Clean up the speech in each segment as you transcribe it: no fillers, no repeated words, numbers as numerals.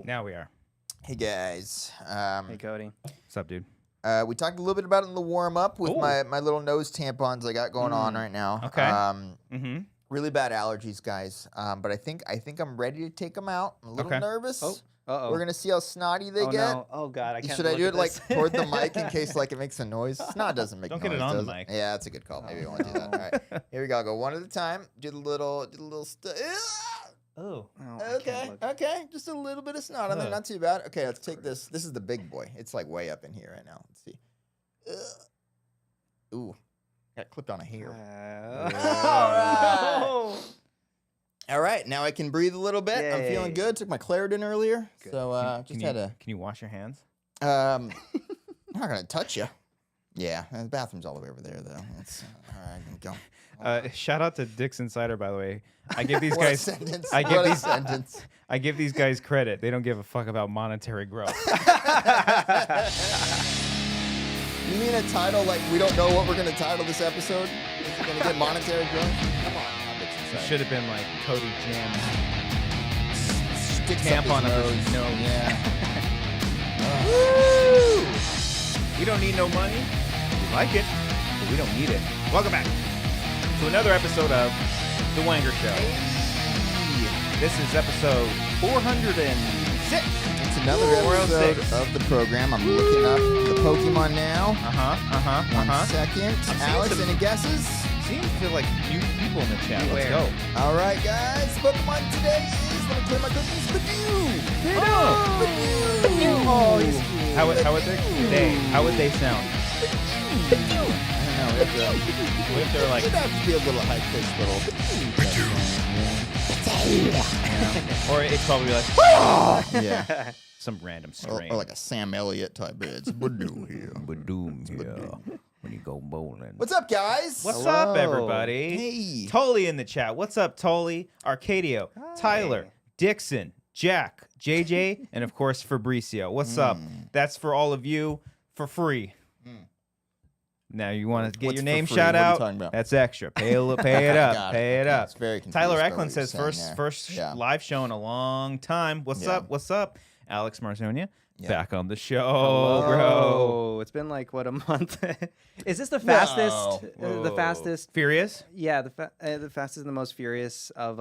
Now we are. Hey guys. Hey Cody. What's up, dude? We talked a little bit about it in the warm up with my little nose tampons I got going on right now. Okay. Really bad allergies, guys. But I think I'm ready to take them out. I'm a little nervous. Uh-oh. We're gonna see how snotty they get. No. Oh God, I can't. Should I do it like toward the mic in case like it makes a noise? Snot doesn't make Don't noise. get it on the does mic. Yeah, that's a good call. Maybe I won't do that. All right, here we go. I'll go one at a time. Do the little. Oh. Okay. Just a little bit of snot on there, not too bad. Okay, let's take this. This is the big boy. It's like way up in here right now. Let's see. Ooh, got clipped on a hair. All right, now I can breathe a little bit. Yay. I'm feeling good. Took my Claritin earlier, so Can you wash your hands? I'm not gonna touch you. Yeah, the bathroom's all the way over there, though. That's all right. Go. Shout out to Dick's Insider, by the way. I give these What guys. a sentence. I give What a these. sentence. I give these guys credit. They don't give a fuck about monetary growth. You mean a title like we don't know what we're gonna title this episode? Is it gonna get monetary growth? Come on, It should have been like Cody Jam. Sticks Tampon up up his his nose. Yeah. Woo! We don't need no money. We like it, but we don't need it. Welcome back to another episode of The Wanger Show. This is episode 406. It's another episode of the program. I'm looking up the Pokemon now. One second. Alex, any guesses? Seems to like new people in the chat. Let's Beware. go. All right, guys. Pokemon today is, let me clear my cookies, Peru. Oh, he's cute. How would they sound? I don't know. What if they're like, It'd have to be a little high-pitched little. or it's probably like, Yeah. some random strain. Or like a Sam Elliott type. It's Badoo here. Badoom here. When you go bowling. What's up, guys? What's Hello. up, everybody? Hey. Tully in the chat. What's up, Tully? Arcadio, Tyler, Dixon, Jack, JJ, and of course Fabricio. What's up? That's for all of you for free. Now you want to get What's your for name free? shout What are you out? talking about? That's extra. Pay it up. Got it. Pay it Okay, up. it's very confused Tyler by what Eklund you're says saying first there. Yeah. live show in a long time. What's Yeah. up? What's up? Alex Marzonia Yeah. back on the show, Oh, bro. It's been like what, a month? Is this the fastest? Whoa. The fastest? Furious Yeah, the fastest and the most furious of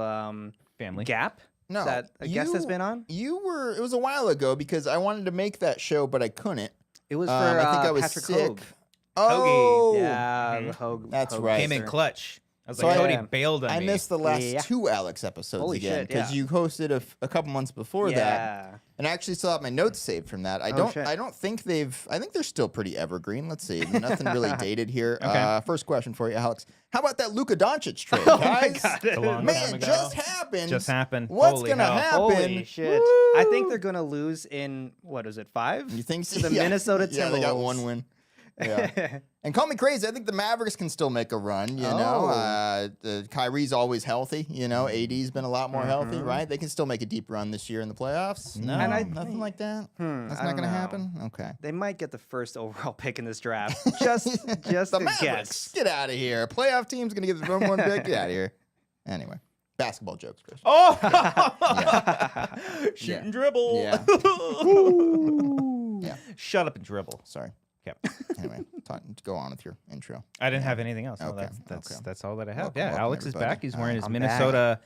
family. Gap. No. That a guest has been on. It was a while ago because I wanted to make that show, but I couldn't. It was for I think I was Patrick sick. Hogue. Oh. Yeah, Mhm. the Hogue. That's Hogue right. Came in sister. clutch. I was So like, I- Cody Yeah. bailed on I me. missed the last Yeah. 2 Alex episodes Holy again shit, because yeah. you hosted a couple months before that, Yeah. and I actually still have my notes saved from that. I don't think I think they're still pretty evergreen. Let's see, nothing really dated here. Okay. First question for you, Alex. How about that Luka Doncic trade, Oh my guys? God. It's a long time Man, ago. just happened. Just happened. What's Holy gonna hell. happen? Holy shit! I think they're gonna lose in what is it, 5? You think so? The Minnesota Yeah, they got Timberwolves. 1 win. Yeah. And call me crazy. I think the Mavericks can still make a run. You know, Kyrie's always healthy. You know, AD's been a lot more healthy, right? They can still make a deep run this year in the playoffs. No, And nothing like that. That's I not don't going to know. happen. Okay. They might get the first overall pick in this draft. Just The a Mavericks, guess. get out of here. Playoff team's going to get the number 1 pick. Get out of here. Anyway, basketball jokes, Chris. Oh! Shoot Yeah. and dribble. Yeah. Yeah. Shut up and dribble. Sorry. Okay. Anyway, go on with your intro. I didn't have anything else. No, Okay, that's all that I have. Welcome, Alex is everybody. back. He's wearing his I'm Minnesota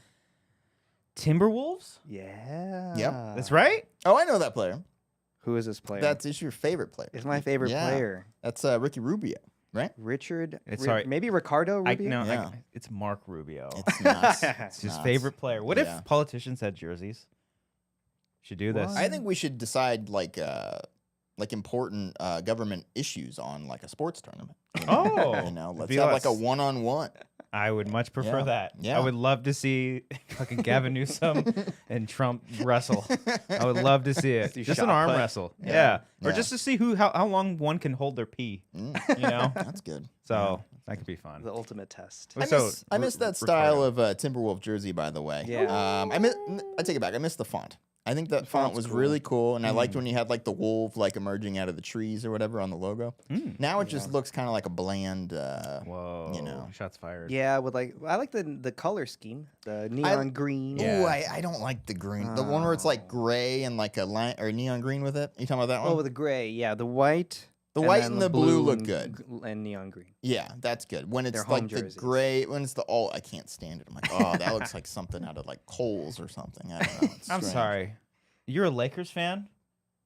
Timberwolves. Yeah. Yep. That's right. Oh, I know that player. Who is this player? That's your favorite player. It's my favorite Yeah. player. That's Ricky Rubio, right? Richard. It's sorry. Maybe Ricardo Rubio. Yeah. It's Mark Rubio. It's nuts. It's his nuts. favorite player. What Yeah. if politicians had jerseys? Should do this. I think we should decide like important government issues on like a sports tournament. You know? Oh, You know, let's be have like a us. one-on-one. I would much prefer Yeah. that. Yeah. I would love to see fucking Gavin Newsom and Trump wrestle. I would love to see it. Do Just an shot arm put. wrestle. Yeah. Yeah. Or Yeah. just to see how long one can hold their pee. Mm, You know? that's good. So that could be fun. The ultimate test. I miss that style of Timberwolf jersey, by the way. Yeah. I take it back. I miss the font. I think that font was cool. really cool, and I liked when you had like the wolf like emerging out of the trees or whatever on the logo. Now it just looks kind of like a bland, Whoa. you know. Shots fired. Yeah, with I like the color scheme, the neon green. Oh, I don't like the green. The one where it's like gray and like a line or neon green with it. You talking about that one? Oh, with the gray. Yeah, the white. The white then and the blue look and good. And neon green. Yeah, that's good. When it's They're like home the jerseys. gray, when it's the all, I can't stand it. I'm like, oh, that looks like something out of like Kohl's or something. I don't know. It's I'm strange. sorry. You're a Lakers fan?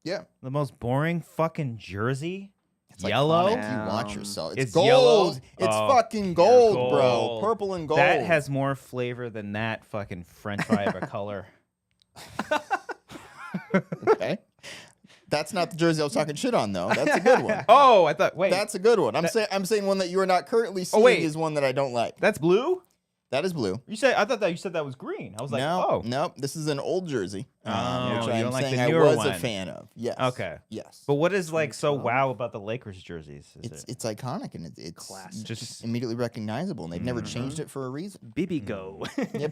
Yeah. The most boring fucking jersey? It's like Yellow? You watch yourself. It's, It's gold. yellow? It's Oh, fucking gold, gold. bro. Purple and gold. That has more flavor than that fucking French fry of a color. Okay. That's not the jersey I was talking shit on, though. That's a good one. Oh, I thought. Wait, That's a good one. I'm saying one that you are not currently seeing wait. is one that I don't like. that's blue. That is blue. You said I thought that you said that was green. I was like, No, oh, no, this is an old jersey, Oh, which you I'm don't like the saying I newer was one. a fan of. Yes. Okay. Yes. But what is like so wow about the Lakers jerseys? It's iconic and it's Classic. just immediately recognizable, and they've never changed it for a reason. BB Go. Yeah,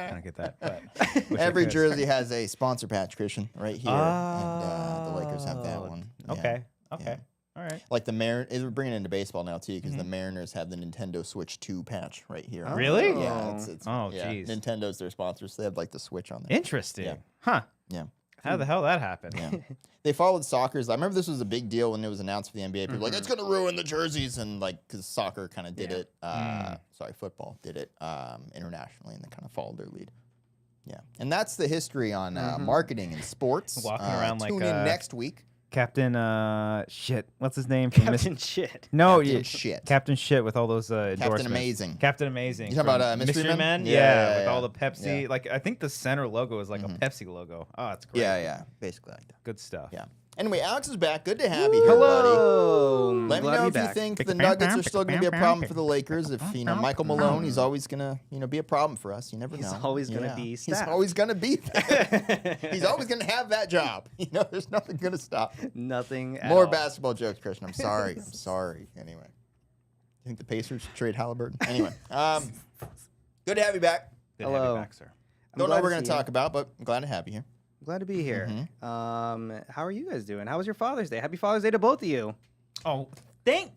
I don't get that. But wish I Every could. jersey has a sponsor patch, Christian, right here, and the Lakers have that Oh, one. Yeah. Okay. Yeah. Okay. All right. Like the we're bringing it into baseball now too, because the Mariners have the Nintendo Switch 2 patch right here. Really? Yeah. It's Oh, yeah. jeez. Nintendo's their sponsor, so they have like the Switch on there. Interesting. Yeah. Huh. Yeah. How the hell that happened? Yeah. They followed soccer's. I remember this was a big deal when it was announced for the NBA. People were like, it's going to ruin the jerseys. And like, because soccer kind of did it. Sorry, football did it internationally, and they kind of followed their lead. Yeah. And that's the history on marketing and sports. Walking around like tune in next week. Captain shit. What's his name? From Captain Shit. No, Captain yeah, Shit. Captain Shit with all those endorsements. Amazing. Captain Amazing. You talking about, from Mystery Men? Yeah, Yeah, with yeah, all the yeah. Pepsi. Yeah. Like I think the center logo is like a Pepsi logo. Oh, it's great. Yeah, basically like that. Good stuff. Yeah. Anyway, Alex is back. Good to have you here, buddy. Hello. Let me Glad to know be if you back. think the Nuggets are still going to be a problem for the Lakers. If Michael Malone, he's always going to be a problem for us. You never know. He's always gonna Yeah. be He's staffed. always going to be there. He's always going to have that job. There's nothing going to stop. Nothing. At More all. basketball jokes, Christian. I'm sorry. I'm sorry. Anyway, you think the Pacers should trade Halliburton? Anyway, good to have you back. Good to have Hello. you back, sir. I'm Don't know glad what we're to going to see you. talk about, but I'm glad to have you here. Glad to be here. Mm-hmm. How are you guys doing? How was your Father's Day? Happy Father's Day to both of you. Oh, thank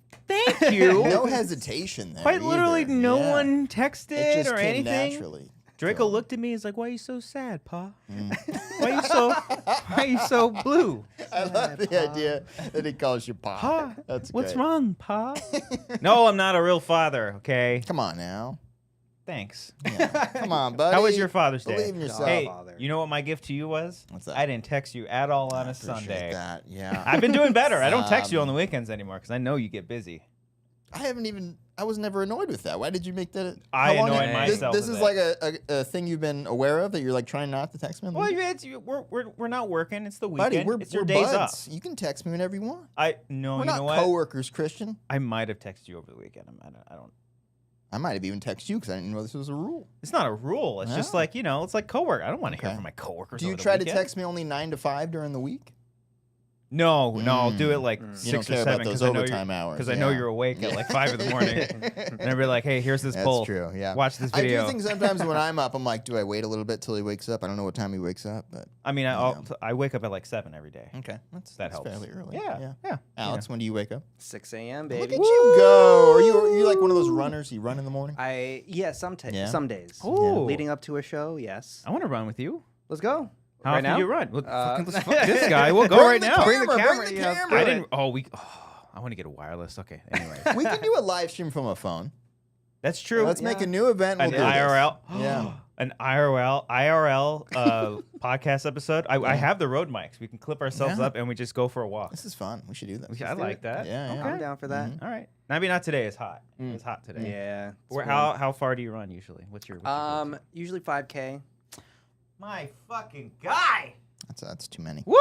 you. No hesitation there. Quite literally, either. no Yeah. one It texted just or came anything. naturally. Draco So- looked at me. He's like, "Why are you so sad, Pa? Why are you so blue? I love the idea that he calls you Pa. Pa, That's what's great. wrong, Pa?" No, I'm not a real father. Okay, Come on now. thanks. Yeah. Come on, buddy. How was your Father's Day? Believe in yourself. Hey, Father. you know what my gift to you was? What's that? I didn't text you at all on a Appreciate Sunday. That. Yeah. I've been doing better. I don't text you on the weekends anymore because I know you get busy. I was never annoyed with that. Why did you make that? I how long annoyed have- myself This with is it. like a thing you've been aware of that you're like trying not to text me on the Well, weekend? we're not working. It's the weekend. Buddy, we're it's your we're days buds. off. You can text me whenever you want. We're We're you not know what? coworkers, Christian. I might have texted you over the weekend. I don't. I might have even texted you because I didn't know this was a rule. It's not a rule. It's just No. like it's like coworker. I don't want to hear Okay. from my coworkers. Do you over the try to weekend. text me only 9 to 5 during the week? No, I'll do it like You 6 don't or care 7 about those because I know overtime hours. because I know yeah. you're awake at like 5 in the morning, and I'll be like, "Hey, here's this That's poll. true. Yeah. Watch this I video." do think sometimes when I'm up, I'm like, do I wait a little bit till he wakes up? I don't know what time he wakes up, but I mean, I wake up at like 7 every day. okay, That that's helps. fairly early. Yeah. Alex, when do you wake up? 6 a.m. Look baby. at you go. Are you like one of those runners? You run in the morning? Some Yeah. some days. Ooh. Leading up to a show, yes. I want to run with you. Let's go. How right often now? do you run? Well, Uh, fuck this guy. We'll go Bring right the now. camera, Bring the camera, Bring the yeah. camera. I didn't. I want to get a wireless. Okay. Anyway, We can do a live stream from a phone. that's true. Let's make a new event. We'll An do this. IRL. Yeah. An IRL podcast episode. I have the road mics. We can clip ourselves Yeah. up and we just go for a walk. This is fun. We should do this. I like that. Yeah, yeah. I'm down for that. All right. Maybe not today. It's hot. It's hot today. Yeah. it's warm. How far do you run usually? What's your go-to? Usually 5K. My fucking guy. That's too many. Woo!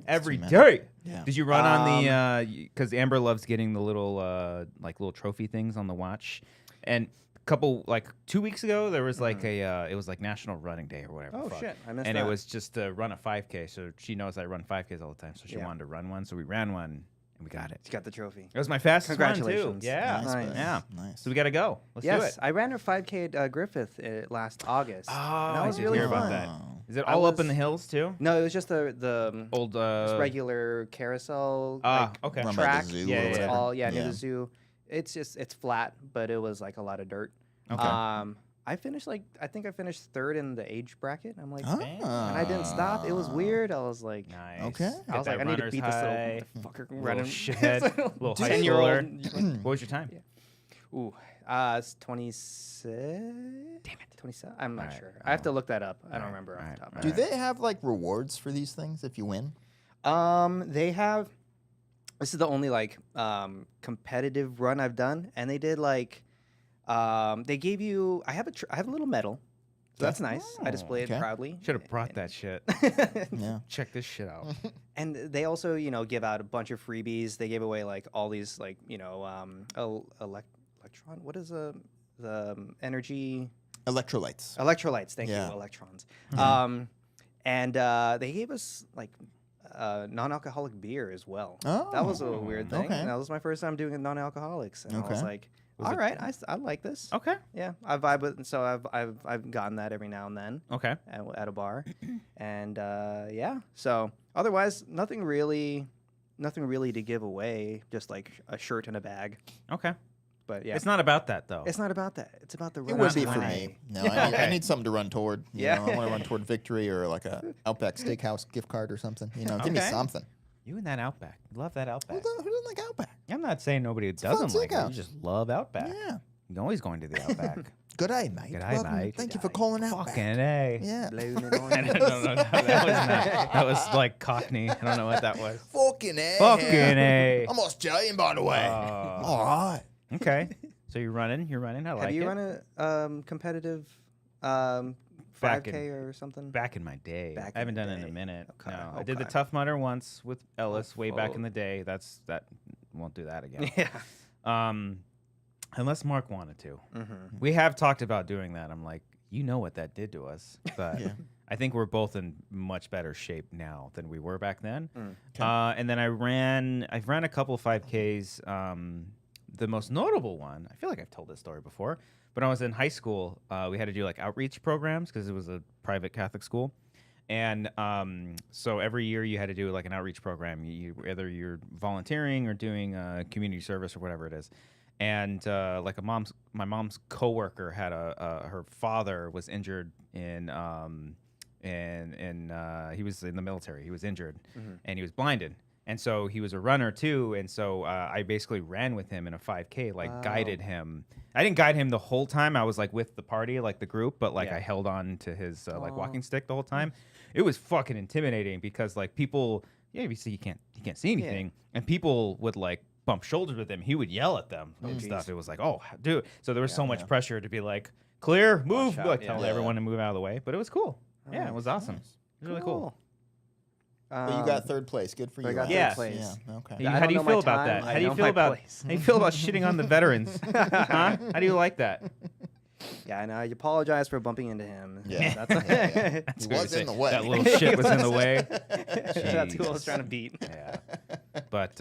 Every many. day. Yeah. Did you run on the because Amber loves getting the little little trophy things on the watch, and couple 2 weeks ago there was like it was like National Running Day or whatever. Oh, fuck. shit, I missed And that. it was just to run a 5K. So she knows I run 5Ks all the time, so she Yeah. wanted to run one. So we ran one and we got it. You got the trophy. It was my fastest run, too. Congratulations. Yeah. Nice, Nice. buddy. Yeah. Nice. So we got to go. Let's do it. Yes, I ran a 5K at Griffith last August. Oh, and that I was did really hear fun. about that. Is it I all up in was- the hills, too? No, it was just the Old just regular carousel okay. Run by the track. zoo Yeah, or yeah, It's whatever. all near the zoo. It's flat, but it was like a lot of dirt. Okay. I finished I think I finished third in the age bracket. I'm like, Ah. and I didn't stop. It was weird. I was like, Nice. Okay. I was like, I need to beat this high, little fucker little running. shithead, little high 10-year-old. schooler. What was your time? Yeah. Ooh, it's 26. Damn it, 27. I'm not Alright. sure. I have to look that up. I don't Alright, remember off alright, the top. of Do my head. they have like rewards for these things if you win? They have. This is the only competitive run I've done, and they did they gave you. I have a little medal, so that's nice. I display it Okay. proudly. Should have brought that shit. Yeah. Check this shit out. And they also, give out a bunch of freebies. They gave away all these electron. What is the energy? Electrolytes. Electrolytes. Thank Yeah. you, electrons. And they gave us non-alcoholic beer as well. Oh, That was a weird thing. okay. And that was my first time doing a non-alcoholics, and I was Okay. like, Was all it- right, I like this. Okay. Yeah, I vibe with, and so I've gotten that every now and then Okay. at a bar, and yeah. So otherwise, nothing really to give away. Just like a shirt and a bag. Okay. But yeah, It's not about that, though. it's not about that. It's about the It run. would be Not for mine. me. No, I need something to run toward. You Yeah. know, I want to run toward victory or like a Outback Steakhouse gift card or something. Give me Okay. something. You and that Outback. Love that Who Outback. doesn't like Outback? I'm not saying nobody a fun doesn't like it. You steakhouse. just love Outback. Yeah. You're always going to the Outback. Good day, mate. Good day, Welcome. mate. Thank you Good for calling Outback. Fucking A. Yeah. Blame it on No, you. that was not. That was like Cockney. I don't know what that was. Fucking A. Fucking A. I'm Australian, by the way. Oh. All right. Okay. So you're running. You're running. I like Have you it. run a competitive 5K or something? Back in my day. Back I haven't in the done it in a day. minute. Okay, No, I did the okay. Tough Mudder once with Ellis way back fuck. in the day. That won't do that again. Yeah. Unless Mark wanted to. Mm-hmm. We have talked about doing that. I'm like, you know what that did to us, but Yeah. I think we're both in much better shape now than we were back then. Okay. And then I've ran a couple of 5Ks. The most notable one, I feel like I've told this story before, but when I was in high school, we had to do like outreach programs because it was a private Catholic school. And so every year you had to do like an outreach program. Whether you're volunteering or doing community service or whatever it is. And like my mom's coworker had her father was injured in he was in the military. He was injured and he was blinded. And so he was a runner too. And so I basically ran with him in a 5K, guided him. I didn't guide him the whole time. I was like with the party, like the group, but I held on to his walking stick the whole time. It was fucking intimidating because people, you see, you can't see anything, and people would bump shoulders with him. He would yell at them and stuff. It was like, oh, dude. So there was so much pressure to be like, clear, move, out, tell yeah. everyone to move out of the way. But it was cool. Yeah, it Nice, was awesome. It was really cool. But you got third place. Good for you. I got Alex. third Yes. place. Yeah. Okay. Yeah, I How don't do you know my feel about time, that? I How do you know feel my about place. how do you feel about shitting on the veterans? Huh? How do you like that? Yeah, and I apologize for bumping into him. Yeah. That's, He what was you in say. the way. That little shit was in the way. that's who I was Jeez. trying to beat. Yeah. But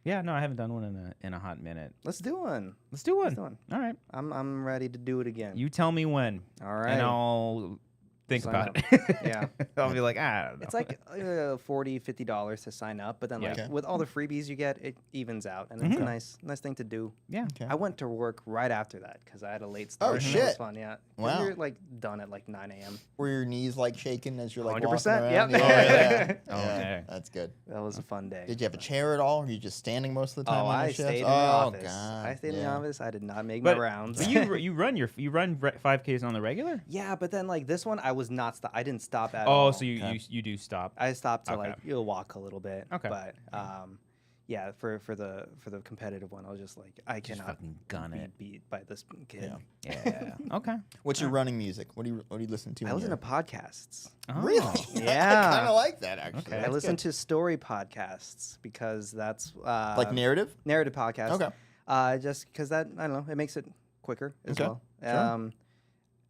yeah, no, I haven't done one in a hot minute. Let's do one. Let's do one. Let's do one. All right. I'm ready to do it again. You tell me when, All right. and I'll think Sign about up. it. Yeah. I'll be like, I don't know. It's like $40, $50 to sign up, but then Yeah. with all the freebies you get, it evens out, and it's a nice thing to do. yeah. Okay. I went to work right after that because I had a late start. Oh, and It was shit. fun, yeah. 'Cause Wow. You're done at 9 a.m. Were your knees shaking as you're walking 100%, around? yep. Yeah, yeah. Oh, Yeah, okay. That's good. That was a fun day. Did you have a chair at all? Or were you just standing most of the time? Oh, on I the stayed shifts? in the Oh, office. God. I stayed in the Yeah. office. I did not make But, my rounds. but you run 5Ks on the regular? Yeah, but then this one, I was not. I didn't stop at Oh, all. so you do stop. I stopped to Okay. you'll walk a little bit. Okay. But yeah, for the competitive one, I was just like, I cannot fucking gun be it. beat by this kid. Yeah. Yeah. Okay. What's your running music? What do you listen to? I when listen to you're- podcasts. Oh. Really? Yeah. I kind of like that actually. Okay. I That's listen good. to story podcasts because that's like narrative. narrative podcasts. Okay. Just because that I don't know, it makes it quicker as Okay. well. Sure.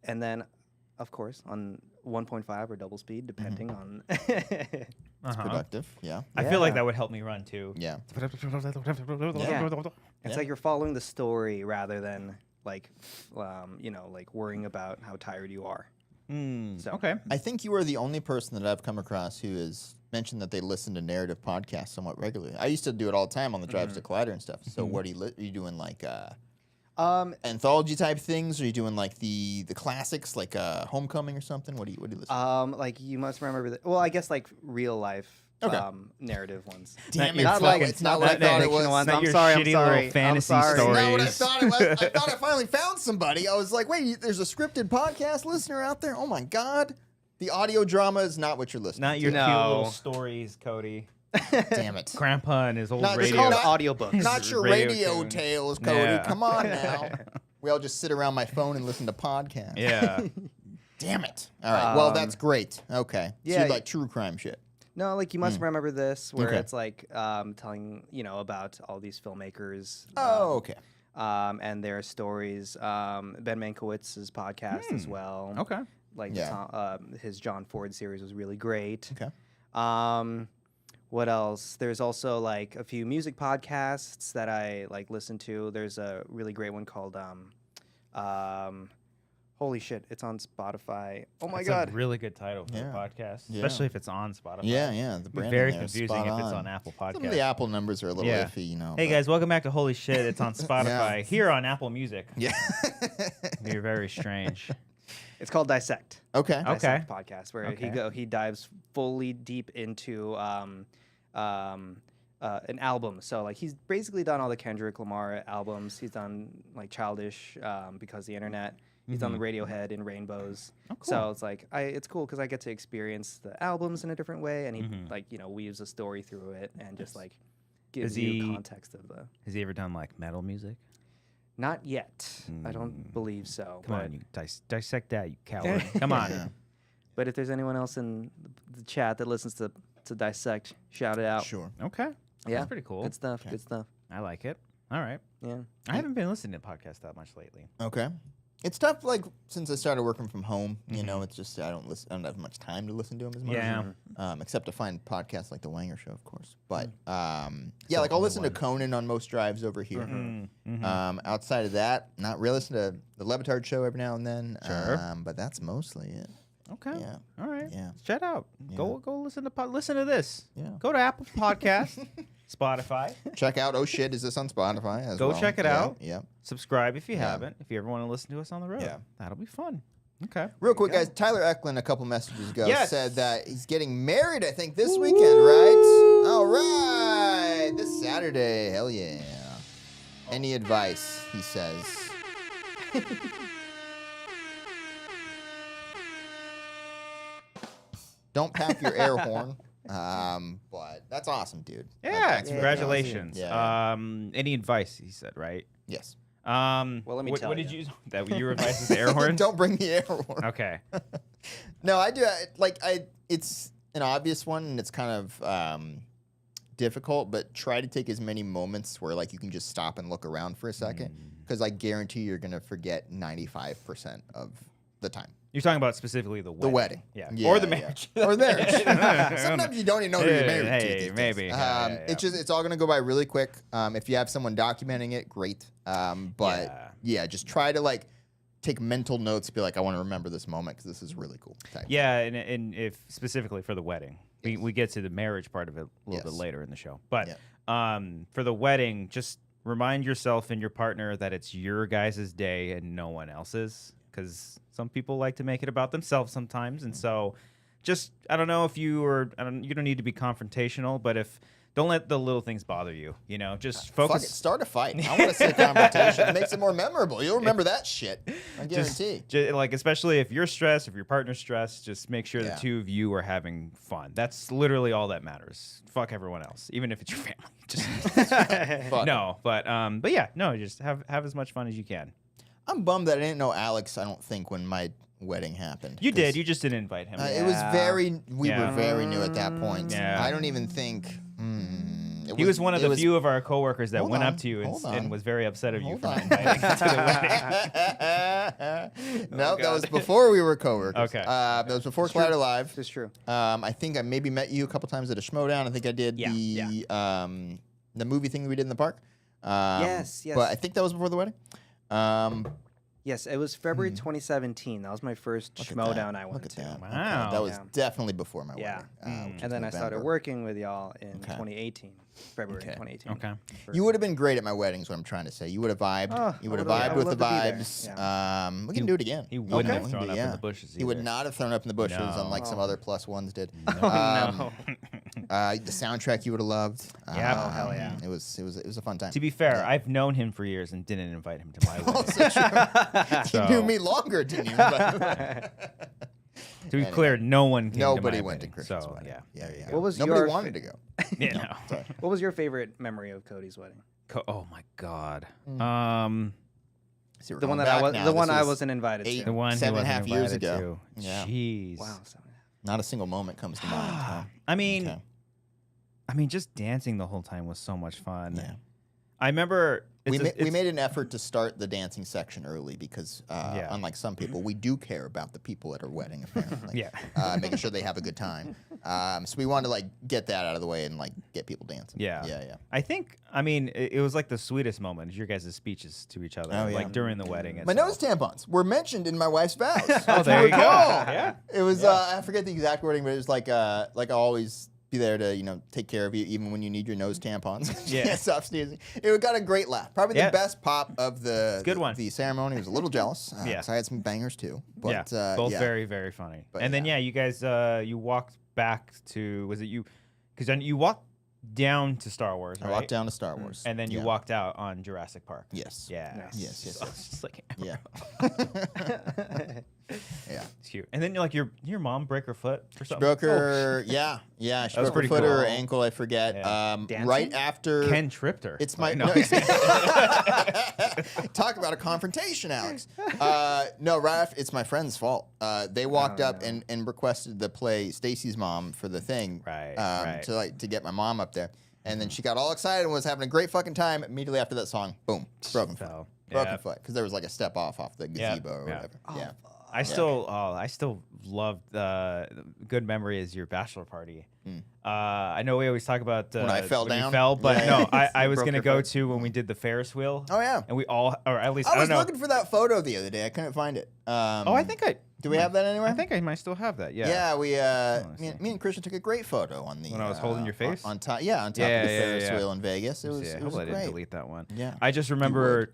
And then, of course, on 1.5 or double speed, depending on. It's productive. Yeah. I feel like that would help me run too. Yeah. It's like you're following the story rather than like, like worrying about how tired you are. So. Okay. I think you are the only person that I've come across who has mentioned that they listen to narrative podcasts somewhat regularly. I used to do it all the time on the drives to Collider and stuff. So what are you doing, like anthology type things? Or are you doing like the classics, like Homecoming or something? What do you listen to? Like you must remember well, I guess like real life narrative ones. Damn it! Not like it's not what I that thought it was. ones. Not I'm your sorry. shitty little fantasy I'm sorry. stories. Not what I thought it was. I thought I finally found somebody. I was like, wait, there's a scripted podcast listener out there? Oh my god. The audio drama is not what you're listening Not your to. cute little stories, Cody. Damn it. Grandpa and his old Not- It's radio. called audiobooks. Not your Radio radio tune. tales, Cody. Yeah. Come on now. We all just sit around my phone and listen to podcasts. Yeah. Damn it. All right. Well, that's great. Okay. So yeah, you like true crime shit. No, like you must remember this, where Okay. it's like telling about all these filmmakers. Oh, okay. And their stories. Ben Mankiewicz's podcast as well. Okay. Like Yeah. his John Ford series was really great. Okay. What else? There's also like a few music podcasts that I like listen to. There's a really great one called holy shit, it's on Spotify. Oh my That's god. a really good title for Yeah. the podcast, Yeah. especially if it's on Spotify. Yeah. The It'd be branding very there is confusing spot if it's on Apple Some of Podcasts. the Apple numbers are a little Yeah. iffy, you know. Hey but- guys, welcome back to Holy Shit. It's on Spotify. Here on Apple Music. Yeah. You're very strange. It's called Dissect. Okay. Okay. Dissect podcast where Okay. he dives fully deep into an album. So like he's basically done all the Kendrick Lamar albums. He's done like Childish because the internet. He's done the Radiohead and Rainbows. Oh, cool. So it's like it's cool because I get to experience the albums in a different way, and he weaves a story through it and just like gives you context of the. Has he ever done like metal music? Not yet. I don't believe so. Come but, on, you dissect that, you coward. Come on. Yeah. But if there's anyone else in the chat that listens to Dissect, shout it out. Sure. Okay. Yeah, That's pretty cool. Good stuff. Good stuff. I like it. All right. Yeah. I haven't been listening to podcasts that much lately. Okay. It's tough, like, since I started working from home, you know, it's just, I don't have much time to listen to them as much. Yeah. Except to find podcasts like The Wanger Show, of course. But, yeah, like, I'll listen to Conan on most drives over here. Outside of that, not really listen to The Levitard Show every now and then. Sure. But that's mostly it. Okay. Yeah. All right. Yeah. Shout out. Go listen to this. Yeah. Go to Apple Podcast, Spotify. Check out, oh shit, is this on Spotify as Go well? check it Yeah, out. Yeah. Subscribe if you haven't. If you ever want to listen to us on the road. Yeah. That'll be fun. Okay. Real quick, guys, Tyler Eklund a couple messages ago Yes. said that he's getting married, I think, this weekend, right? All right. This Saturday. Hell yeah. Any advice, he says. Don't pack your air horn. But that's awesome, dude. Yeah. That's Congratulations. Yeah. Any advice? He said, right? Yes. Well, let me tell What did you. you? That your advice is the air horn? Don't bring the air horn. Okay. No, I do. It's an obvious one, and it's kind of difficult. But try to take as many moments where like you can just stop and look around for a second, because I guarantee you're gonna forget 95% of the time. You're talking about specifically the wedding. The wedding, Yeah. Or the marriage. or the marriage. Sometimes you don't even know who you're married to. Hey, these days. maybe. Yeah. It's all gonna go by really quick. If you have someone documenting it, great. But yeah, just try to like take mental notes. Be like, I want to remember this moment because this is really cool. type. Yeah, and if specifically for the wedding, we get to the marriage part of it a little bit later in the show. But for the wedding, just remind yourself and your partner that it's your guys' day and no one else's, because some people like to make it about themselves sometimes. And so just, I don't know if you don't need to be confrontational, but don't let the little things bother you, just focus. Fuck it, start a fight. I want to see a confrontation. It makes it more memorable. You'll remember that shit. I guarantee. Like, especially if you're stressed, if your partner's stressed, just make sure the two of you are having fun. That's literally all that matters. Fuck everyone else, even if it's your family. Just Fuck. no, but yeah, no, just have as much fun as you can. I'm bummed that I didn't know Alex, I don't think, when my wedding happened. You did. You just didn't invite him. It was we were very new at that point. Yeah. I don't even think, He was one of it the few of our coworkers that Hold went on, up to you hold on. and was very upset of you Hold for on. inviting him to the wedding. No, that was before we were coworkers. Okay. That was before Collider Live. It's true. I think I maybe met you a couple times at a Schmodown. I think I did the movie thing we did in the park. Yes. But I think that was before the wedding. Yes, it was February 2017. That was my first Look at Schmodown that. I went Look at to. that. Wow. Okay, that was Yeah. definitely before my Yeah. wedding. which is And then I started November. working with y'all in 2018, February 2018. Okay. You would have been great at my wedding, is what I'm trying to say. You would have vibed. Oh, you would have I vibed would with the love to be there. vibes. Yeah. We can do it again. He wouldn't Okay. have thrown up in the bushes He would either. not have thrown up in the bushes, No. unlike some other plus ones did. No. The soundtrack you would have loved. Yeah. Oh, hell yeah. It was a fun time. To be fair, I've known him for years and didn't invite him to my wedding. Also true. So- You knew me longer, didn't you? But- To be clear, no one came Nobody to my went to wedding, Christian's so, wedding. yeah. Yeah, there you yeah. go. What was Nobody your wanted to go. Yeah, no. Sorry. What was your favorite memory of Cody's wedding? Oh my God. See, we're The one going that I back was now. the one This I was wasn't invited eight- to. The one he 7.5 wasn't years invited ago. to. Yeah. Jeez. Wow. Not a single moment comes to mind. Huh? I mean, Okay. just dancing the whole time was so much fun. Yeah. I remember We it's- made an effort to start the dancing section early because, Yeah. unlike some people, we do care about the people at our wedding, apparently. Yeah. Making sure they have a good time. So we wanted to get that out of the way and get people dancing. Yeah. Yeah. I think, it was like the sweetest moment, your guys' speeches to each other, Oh, yeah. like during the wedding. My nose tampons were mentioned in my wife's vows. Oh, there you go. Yeah. It was, I forget the exact wording, but it was like I'll always be there to, take care of you even when you need your nose tampons. Yeah. Can't stop sneezing. It got a great laugh. Probably Yeah. the best pop of the good one. The ceremony. I was a little jealous. Yeah. 'Cause I had some bangers too. But, Both yeah. very, very funny. But and then, yeah. you guys, you walked back to, was it you? Because then you walked down to Star Wars, I right? walked down to Star Wars. And then you Yeah. walked out on Jurassic Park. Yes. Yeah. Yes, yes, So yes. it's just like, Yeah. Yeah. it's cute. And then your mom break her foot or something? Broke her. Yeah. Yeah. She That was broke her pretty foot or her cool. ankle. I forget. Yeah. Dancing? Right after. Ken tripped her. It's my No. talk about a confrontation, Alex. No, right after, it's my friend's fault. They walked Oh, up no. and requested to play Stacy's mom for the thing, Right, right. to get my mom up there. And then she got all excited and was having a great fucking time. Immediately after that song, boom, broken foot. Fell. Broken Yeah. foot because there was a step off the Yeah, gazebo or yeah. whatever. Yeah. I still loved good memory is your bachelor party. I know we always talk about When I fell when you down? fell, but Yeah. no, I was Broke gonna your go foot. to when we did the Ferris wheel. Oh yeah. And we all, or at least I I don't was know. looking for that photo the other day. I couldn't find it. I think I. Do we have that anywhere? I think I might still have that. Yeah. Yeah, we let's me and Christian took a great photo on the When I was holding your face? on top. Yeah, on top Yeah, of the yeah, Ferris yeah. wheel in Vegas. It was I it hope was I didn't great. delete that one. Yeah. I just remember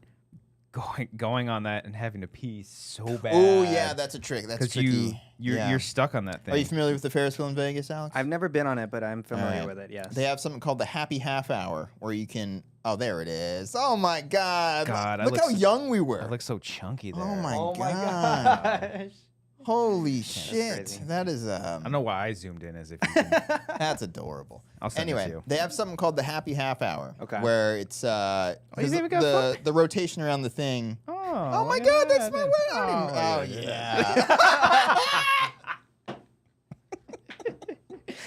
going on that and having to pee so bad. Oh yeah, that's a trick. That's because tricky. you're stuck on that thing. Are you familiar with the Ferris wheel in Vegas, Alex? I've never been on it, but I'm familiar Alright. with it. Yes. They have something called the Happy Half Hour, where you can. Oh, there it is. Oh my God! God, I look look how so- young we were. I look so chunky there. Oh my oh my God! gosh. Holy shit! crazy. That is I don't know why I zoomed in as if you can. That's adorable. I'll send it Anyway, to you. they have something called the Happy Half Hour, Okay. where it's you 'cause even got the rotation around the thing. Oh my look God, at that's that. my wedding! Oh yeah. yeah.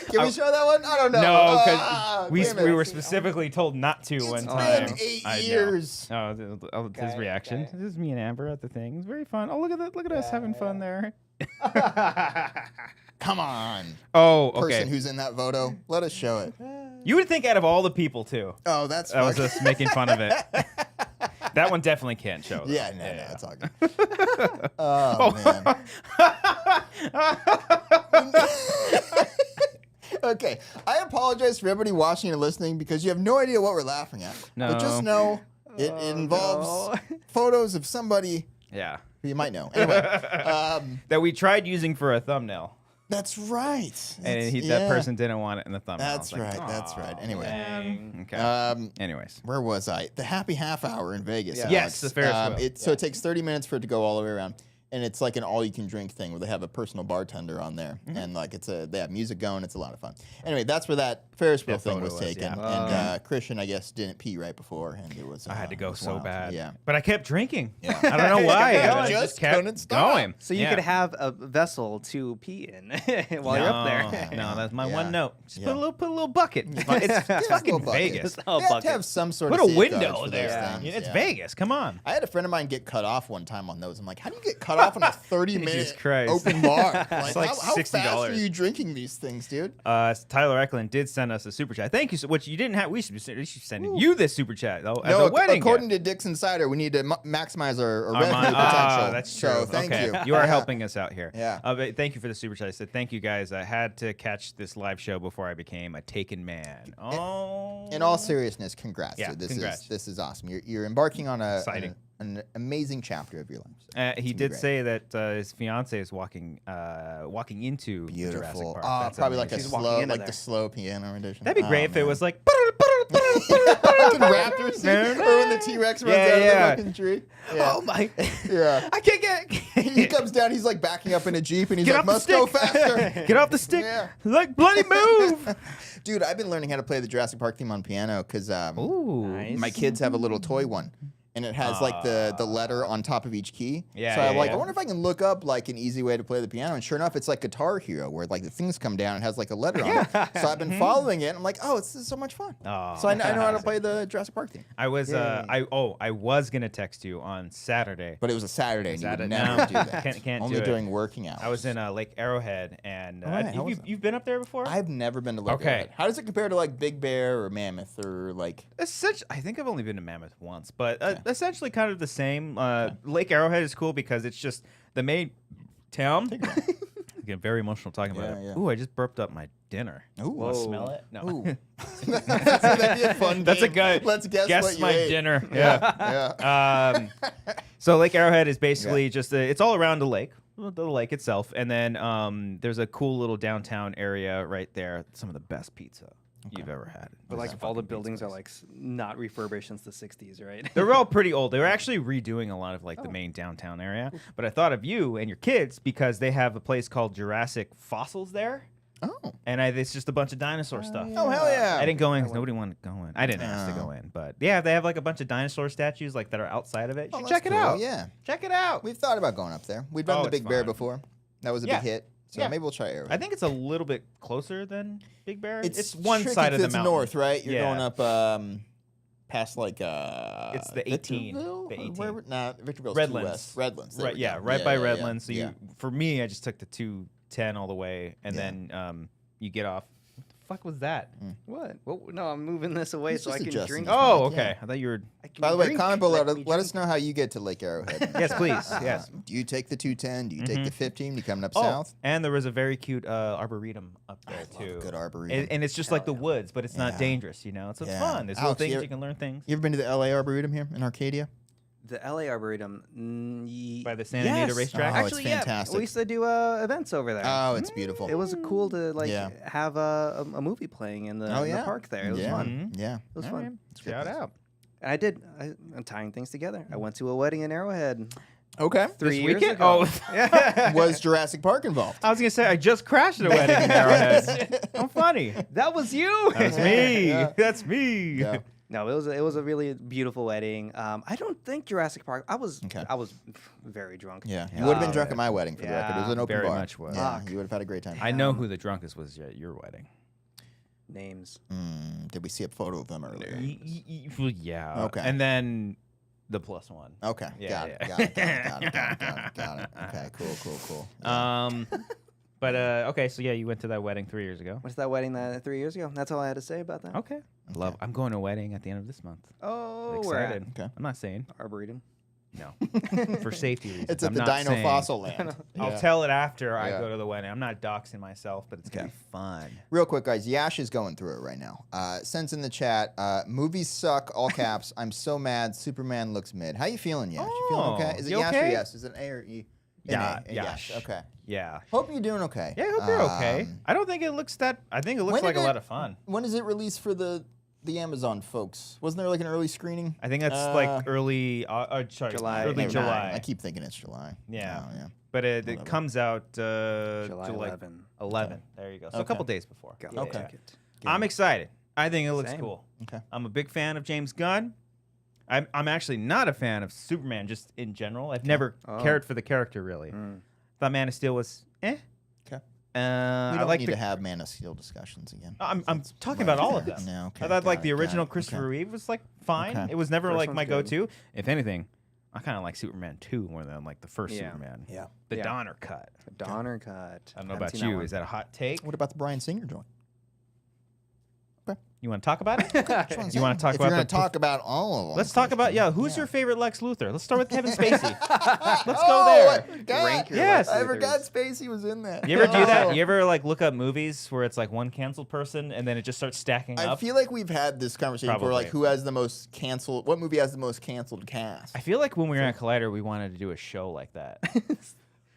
Can we show that one? I don't know. No, Ah, because damn it. we were specifically told not to one It's time. been 8 I know. years. Oh, his reaction. okay. This is me and Amber at the thing. It's very fun. Oh, look at that! Look at us having fun there. Come on, Oh, person okay. who's in that photo. Let us show it. You would think out of all the people too. Oh, that's That was fucking- us making fun of it. That one definitely can't show. though. Yeah, no, it's all good. Oh, man. Okay, I apologize for everybody watching and listening because you have no idea what we're laughing at. But just No. know it involves photos of somebody Yeah. who you might know. Anyway, That we tried using for a thumbnail, that's right. and That's- that yeah. person didn't want it in the thumbnail. I That's was like, right. That's right. "Aw, Anyway. dang." Okay. Anyways. Where was I? The Happy Half Hour in Vegas. Yeah. Alex. Yes, the Ferris wheel. So it takes 30 minutes for it to go all the way around. and it's like an all-you-can-drink thing where they have a personal bartender on there, and like they have music going. It's a lot of fun. Anyway, that's where that Ferris wheel thing was taken, and Christian, I guess, didn't pee right before, and it was. I had to go so wild. bad. Yeah, but I kept drinking. Yeah. I don't know why. I just kept couldn't stop. going. So you could have a vessel to pee in while you're up there. No, that's my Yeah. one note. Just Yeah. put a little bucket. It's fucking little bucket. Vegas. Oh, You have to bucket. have some sort Put of a safeguards window for those there. things, It's yeah. Vegas. Come on. I had a friend of mine get cut off one time on those. I'm like, how do you get cut off on a 30-minute Jesus Christ. open bar? It's Like, like how fast $60. are you drinking these things, dude? Tyler Eklund did send us a super chat. Thank you. Which you didn't have. We should be sending you this super chat though as No, a wedding according gift. to Dix Insider, we need to maximize our Our revenue mon- potential. that's true. So thank okay. you. You are Yeah. helping us out here. Yeah. But thank you for the super chat. I said thank you guys. I had to catch this live show before I became a taken man. Oh. In all seriousness, congrats. Yeah, dude. congrats. This is awesome. You're embarking on Exciting. an amazing chapter of your life. He be did great. say that his fiance is walking into the Jurassic Beautiful. Park. Oh, That's probably like amazing. She's walking into the there. slow piano rendition. That'd be great if it man. was like. Fucking raptors, or when the T-Rex runs out of the fucking tree. Yeah. Oh my! Yeah. I can't get. He comes down. He's like backing up in a jeep, and he's Get like, off the "Must go stick. faster." Get off the stick! Yeah. Like bloody move! Dude, I've been learning how to play the Jurassic Park theme on piano because Ooh, Nice. my kids have a little toy one. And it has like the letter on top of each key. Yeah, So I'm yeah, like, yeah. I wonder if I can look up like an easy way to play the piano. And sure enough, it's like Guitar Hero, where like the things come down and has like a letter on it. So I've been following it. And I'm like, oh, this is so much fun. Oh, So I know how to play the Jurassic Park theme. I was I was gonna text you on Saturday. But it was a Saturday, and you Saturday- would never no, do that. can't Only do it. during working hours. I was in Lake Arrowhead, and right, how was it? you've been up there before? I've never been to Lake Okay. Arrowhead. How does it compare to like Big Bear or Mammoth or like? I think I've only been to Mammoth once, but essentially kind of the same. Lake Arrowhead is cool because it's just the main town. I get very emotional talking about it. Yeah. Ooh, I just burped up my dinner. Ooh, Want to smell it? No. Ooh. That'd be a fun That's a game. good. Let's guess what you my ate. dinner. Yeah. Yeah. So Lake Arrowhead is basically just it's all around the lake itself, and then there's a cool little downtown area right there. Some of the best pizza you've ever had. But like all the buildings are like not refurbished since the 60s, right? They're all pretty old. They were actually redoing a lot of like the main downtown area. But I thought of you and your kids because they have a place called Jurassic Fossils there. Oh. And it's just a bunch of dinosaur stuff. Oh, hell yeah. I didn't go in because nobody wanted to go in. I didn't ask to go in. But yeah, they have like a bunch of dinosaur statues like that are outside of it. You Oh, should that's check it cool, out. yeah. Check it out. We've thought about going up there. We've done Oh, the it's Big Bear fun. before. That was a Yeah. big hit. So Yeah. maybe we'll try Arrowhead. I think it's a little bit closer than Big Bear. it's one tricky side of 'cause the it's mountain. north, right? You're Yeah. going up past like It's the 18. Victorville? The 18. Nah, Victorville's Redlands. too west. Redlands. there Right, we yeah, go. right by yeah, Redlands. So yeah. you, for me, I just took the 210 all the way, and Yeah. then you get off. What the fuck was that? What? Well, no, I'm moving this away He's so I just can adjusting drink. his Oh, mic, okay. yeah. I thought you were. I can By the way, drink. comment below. Let me Let us drink. know how you get to Lake Arrowhead. Yes, please. Yes. Do you take the 210? Do you take the 15? You coming up Oh, south? and there was a very cute arboretum up there I love too. a good arboretum. And it's just like the woods, but it's not Yeah. dangerous, you know. So it's Yeah. fun. There's little Alex, things you- you can learn things. You ever been to the LA Arboretum here in Arcadia? The LA Arboretum. By the Santa Anita yes. racetrack? Oh, it's Actually, yeah. fantastic. We used to do events over there. Oh, it's beautiful. It was cool to like Yeah. have a movie playing in the, Oh, in the yeah. park there. It was yeah. fun. Yeah. It was All fun. right. Shout out. And I'm tying things together. I went to a wedding in Arrowhead Okay. 3 years weekend? ago. Oh. Was Jurassic Park involved? I was gonna say I just crashed at a wedding in Arrowhead. I'm funny. That was you. That's me. Yeah. That's me. Yeah. No, it was a really beautiful wedding. I don't think Jurassic Park. I was very drunk. Yeah. You would have been drunk at my wedding, for the yeah, record. It was an open very bar. much was. Yeah, Fuck. you would have had a great time. I know who the drunkest was at your wedding. Names. Did we see a photo of them earlier? Well, yeah. Okay. And then the plus one. Okay. Yeah, got yeah. it. Got it. Got it. Okay. Cool. Yeah. But okay, so yeah, you went to that wedding 3 years ago. What's that wedding 3 years ago? That's all I had to say about that. Okay. I'm going to a wedding at the end of this month. Oh, we're at Excited. Okay. I'm not saying Arboretum. no for safety reasons. It's at I'm the not Dino saying. Fossil Land. I'll Yeah. tell it after I Yeah. go to the wedding. I'm not doxing myself, but it's gonna be fun. Real quick, guys. Yash is going through it right now. Sends in the chat. Movies suck. All caps. I'm so mad. Superman looks mid. How you feeling, Yash? You feeling okay? Is it You Yash or okay? yes? Is it an A or E? Yeah, An A. Yash. Okay. Yeah. Hope you're doing okay. Yeah, I hope you're okay. I don't think it looks that. I think it looks when like did a it- lot of fun. When is it released for the the Amazon folks? Wasn't there like an early screening? I think that's like early, July. early Never mind. July. I keep thinking it's July. Yeah. Oh, yeah. But it comes out July 11. 11. Okay. There you go. So a couple days before. Got Okay. my ticket. I'm excited. I think it looks Same. cool. Okay. I'm a big fan of James Gunn. I'm actually not a fan of Superman just in general. I've never cared for the character really. Thought Man of Steel was eh. Okay. We I don't like need the to have Man of Steel discussions again. I'm That's talking right. about all of them. No, okay, I thought like got the it, original got it. Christopher Okay. Reeve was like fine. Okay. It was never First like one's my good. go-to. If anything, I kind of like Superman 2 more than like the first Yeah. Superman. Yeah. The Yeah. Donner cut. Donner cut. I don't know Haven't about seen that you. one. Is that a hot take? What about the Bryan Singer joint? You want to talk about it? That's what I'm You want saying. to talk if about you're the gonna talk about all of them? Let's talk about who's your favorite Lex Luthor? Let's start with Kevin Spacey. Let's go Oh, there. I forgot. Rank your Yes. Lex I forgot Luthors. Spacey was in that. You ever do that? Oh. You ever like look up movies where it's like one canceled person and then it just starts stacking I up? feel like we've had this conversation before, like Probably. who has the most canceled. What movie has the most canceled cast? I feel like when we were at Collider, we wanted to do a show like that.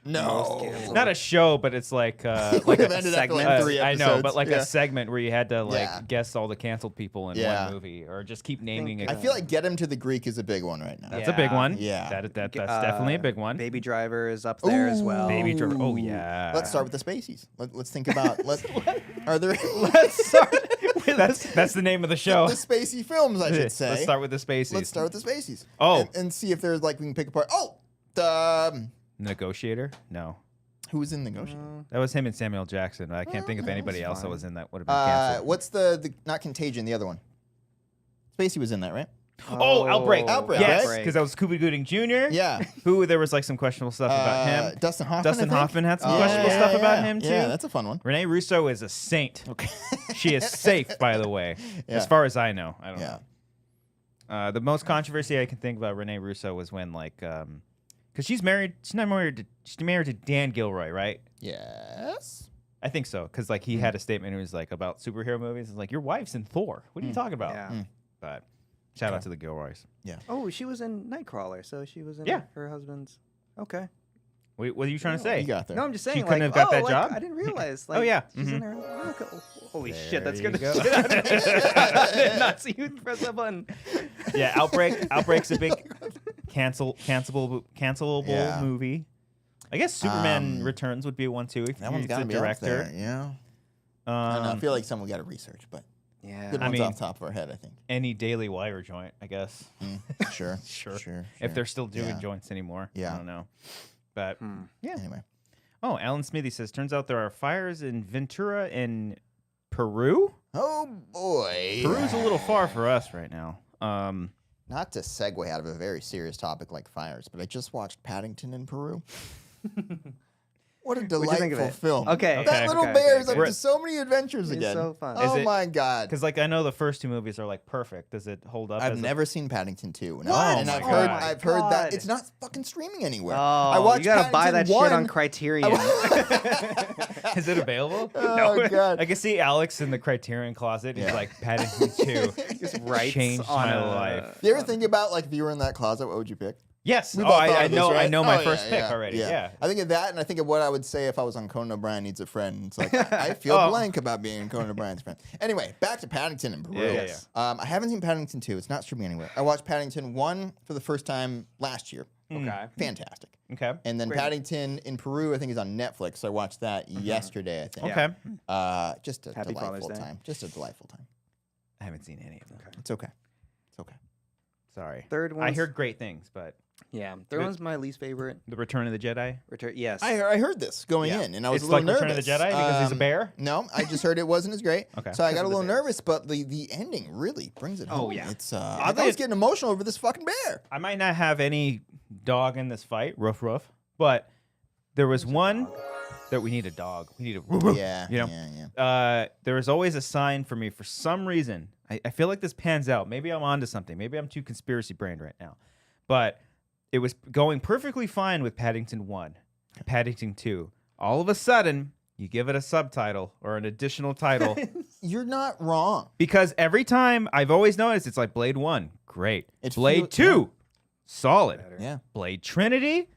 No, Not a show, but it's like like would've a ended after, segment. like, 3 I know, episodes. but like Yeah. a segment where you had to like Yeah. guess all the canceled people in Yeah. one movie, or just keep naming it. I feel like Get Him to the Greek is a big one right now. That's a big Yeah. one. Yeah. That's definitely a big one. Baby Driver is up there as well. Baby Driver. Oh yeah. Let's start with the Spaceys. Let's think about. Are there Let's start. That's the name of the show. the Spacey films? I should say. Let's start with the Spaceys. Let's start with the Spaceys. Oh. and see if there's like we can pick apart. Oh, the Negotiator? No. who was in Negotiation? That was him and Samuel Jackson. I can't think of that anybody was else that fine. was in that would have been canceled. What's the not Contagion? The other one. Spacey was in that, right? Oh, Outbreak. Outbreak, Yes, right? because that was Cuba Gooding Jr. Yeah. Who there was like some questionable stuff about him. Dustin Hoffman. Dustin I think? Hoffman had some Yeah, questionable yeah, stuff yeah, about yeah. him too. Yeah, that's a fun one. Renee Russo is a saint. Okay. She is safe, by the way, Yeah. as far as I know. I don't Yeah. know. The most controversy I can think about Renee Russo was when like, because she's married. She's not married to. She's married to Dan Gilroy, right? Yes. I think so, because like he had a statement. It was like about superhero movies. It's like your wife's in Thor. What are you talking about? Yeah. But shout out to the Gilroys. Oh, she was in Nightcrawler, so she was in Yeah. her husband's. Okay. Wait, what are you trying to say? You got there. No, I'm just saying. couldn't like, have got that like, job? I didn't realize. Like, yeah. She's in her. Okay. Holy shit! That There scared you the go. shit out of me. I did not see you press that button. Yeah, Outbreak's a big cancelable Yeah. movie. I guess Superman Returns would be one too if That you're one's got to the be up director. there. Yeah. I don't know. I Um, feel like someone got to research, but Yeah. good I ones mean- off the top of our head, I think. any Daily Wire joint, I guess. Sure. Sure. Sure. If they're still doing Yeah. joints anymore. I Yeah. don't know. But yeah. Anyway. Oh, Alan Smithy says, turns out there are fires in Ventura and Peru. Oh boy. Peru's a little far for us right now. Not to segue out of a very serious topic like fires, but I just watched Paddington in Peru. What a What'd you think of delightful it? film. Okay. That little okay, bear okay, is up okay. to so many adventures It's again. so fun. Is Oh it- my god. Because like I know the first two movies are like perfect. Does it hold up? I've as never seen Paddington 2. And, What? and Oh I've my heard God. I've heard that God. it's not fucking streaming anywhere. Oh, I watched you gotta buy that Paddington shit 1. on Criterion. Is it available? Oh, God. I can see Alex in the Criterion closet. He's Yeah. like Paddington 2 Just writes changed on my a- life. Do you ever think about like if you were in that closet, what would you pick? Yes. We Oh, both thought I of this, know. I right? know my Oh, first yeah, pick yeah, already. Yeah. I think of that, and I think of what I would say if I was on Conan O'Brien Needs a Friend. It's like I feel Oh. blank about being in Conan O'Brien's friend. Anyway, back to Paddington in Peru. Yeah. I haven't seen Paddington 2. It's not streaming anywhere. I watched Paddington 1 for the first time last year. Okay. Fantastic. Okay. And then Great. Paddington in Peru, I think, is on Netflix. So I watched that yesterday, I think. Okay. Just a Happy Father's delightful Day. time. Just a delightful time. I haven't seen any of them. It's okay. It's okay. Sorry. Third I one's- heard great things, but Yeah. Third one's my least favorite. The Return of the Jedi. Yes. I heard this going Yeah. in, and I was It's a little like nervous. Return of the Jedi because he's a bear? No, I just heard it wasn't as great. Okay. So I Because got a of the little bears. nervous, but the ending really brings it home. yeah. It's I Oddly- was getting emotional over this fucking bear. I might not have any dog in this fight, roof, but there was one that we need a dog. We need a Yeah, you know. yeah. There was always a sign for me for some reason. I feel like this pans out. Maybe I'm onto something. Maybe I'm too conspiracy brained right now. But it was going perfectly fine with Paddington 1, Paddington 2. All of a sudden, you give it a subtitle or an additional title. You're not wrong. Because every time I've always noticed it's like Blade 1, great. It Blade feel- 2, solid. Better. Yeah. Blade Trinity,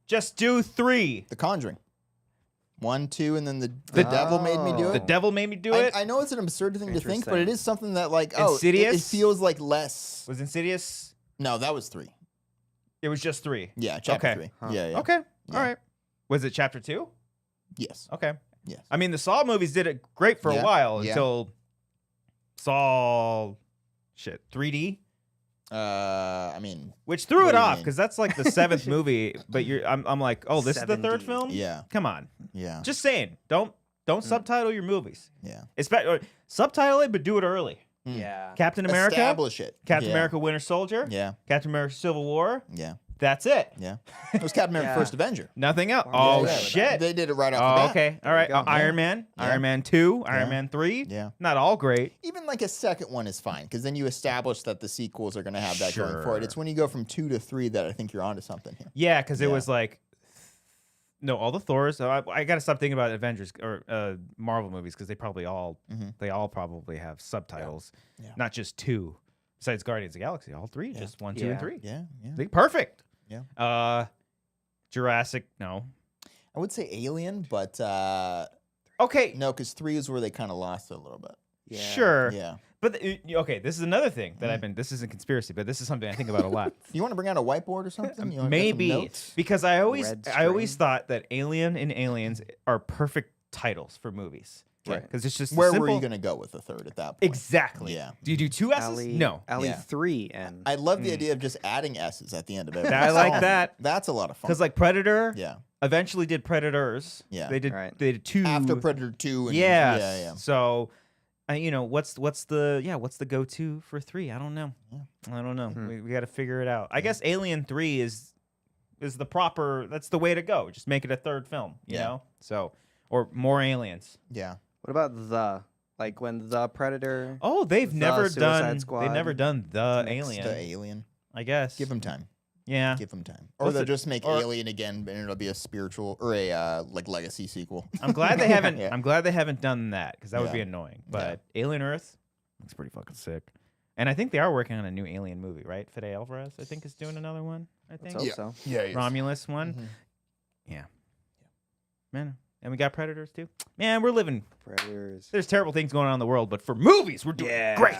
just do 3. The Conjuring. 1, 2, and then the devil made me do The it. devil made me do it. I know it's an absurd thing to think, but it Interesting. is something that like it Insidious? feels like less. Was Insidious? No, that was 3. It was just 3. Yeah, chapter Okay. 3. Huh. Yeah. Okay. Yeah. All right. Was it chapter 2? Yes. Okay. Yes. I mean, the Saw movies did it great for a Yeah. while Yeah. until Saw 3D, I mean, which threw What it do you off mean? because that's like the 7th movie. But I'm like, oh, this is the 3rd 7D. film. yeah, Come on, yeah, just saying, don't subtitle your movies. yeah. Subtitle it, but do it early. Yeah. Captain America, Establish it. Captain Yeah. America, Winter Soldier, Yeah, Captain America, Civil War. yeah, That's it. yeah. It was Captain America: Yeah. First Avenger. Nothing else. Yeah, Oh yeah. shit. They did it right off the Oh, bat. okay. All right. There you go. Iron Man, Yeah. Iron Man 2, Yeah. Iron Man 3. Yeah. Not all great. Even like a second one is fine because then you establish that the sequels are going to have that going for Sure. it. It's when you go from 2 to 3 that I think you're onto something here. Yeah, because it Yeah. was like, no, all the Thors. I got to stop thinking about Avengers or Marvel movies because they all probably have subtitles, Yeah. not just 2. Besides Guardians of the Galaxy, all 3, Yeah. just 1, 2, and Yeah. 3. Yeah, yeah. Perfect. Yeah. Jurassic, no. I would say Alien, but Okay, no, because 3 is where they kind of lost it a little bit. Yeah. sure. Yeah. But okay, this is another thing that this isn't conspiracy, but this is something I think about a lot. You want to bring out a whiteboard or something? You wanna get some Maybe notes? because I always Red thought that Alien and Aliens are perfect titles for movies. Right. Because it's just Where simple. were you going to go with the third at that point? Exactly. Yeah. Do you do 2 S's? Alley, No. Alley Yeah. 3 and I love the idea of just adding S's at the end of every I like song. that. That's a lot of fun. Because like Predator yeah. eventually did Predators. Yeah. They did Right. they did 2 After Predator 2. And, Yes. Yeah. So what's the go-to for 3? I don't know. Yeah. I don't know. We got to figure it out. I guess Alien 3 is the proper, that's the way to go. Just make it a third film, you Yeah. know? So or more aliens. Yeah. what about like when the Predator? Oh, they've The never Suicide done Squad. they've never done the Next alien. The Alien. I guess. Give them time. Yeah. Give them time. Or What's they'll it- just make or- Alien again, and it'll be a spiritual or a like legacy sequel. I'm glad they haven't Yeah. I'm glad they haven't done that because that would be Yeah. annoying. But Alien Earth looks pretty fucking sick. And I think they are working on a new Alien movie, right? Fede Alvarez, I think, is doing another one. I think Let's hope so. Yeah. Romulus one. Mhm. Yeah. Man, and we got Predators too. Man, we're living. Predators. There's terrible things going on in the world, but for movies, we're doing great.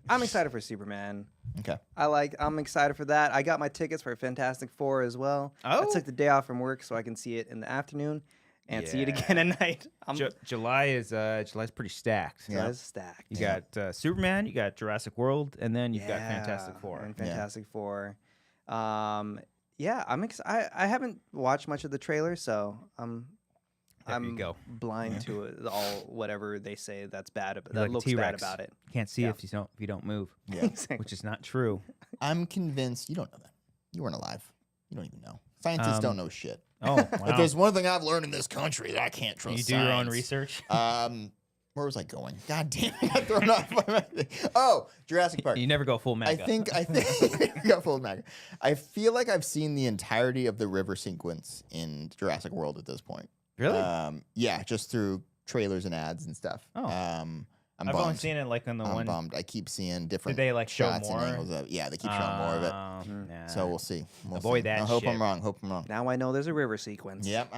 I'm excited for Superman. Okay. I'm excited for that. I got my tickets for Fantastic Four as well. I Oh. took the day off from work so I can see it in the afternoon and see it Yeah. again at night. I'm July's pretty stacked. Yeah. stacked. You got Superman, you got Jurassic World, and then you've got Fantastic Four. And Fantastic Four. Yeah, I'm excited. I haven't watched much of the trailer, so There I'm you go. blind to it, all whatever they say that's bad about You're that like a looks bad T-Rex. about it. Can't see Yeah. if you don't move, Yeah. Exactly. which is not true. I'm convinced you don't know that. You weren't alive. You don't even know. Scientists don't know shit. Oh, wow. If there's one thing I've learned in this country that I can't trust. You do your own science. research. Where was I going? God damn it! I got thrown off by my thing. Oh, Jurassic Park. You never go full mega. I think got full of MAGA. I feel like I've seen the entirety of the river sequence in Jurassic World at this point. Really? Yeah, just through trailers and ads and stuff. Oh. I'm I've bummed. only seen it like on the I'm one. bummed. I keep seeing different Did they like show shots more? and angles of. Yeah, they keep showing more of it. Nah. So we'll see. We'll Avoid see. that I hope shit. I'm wrong. Hope I'm wrong. Now I know there's a river sequence. Yep.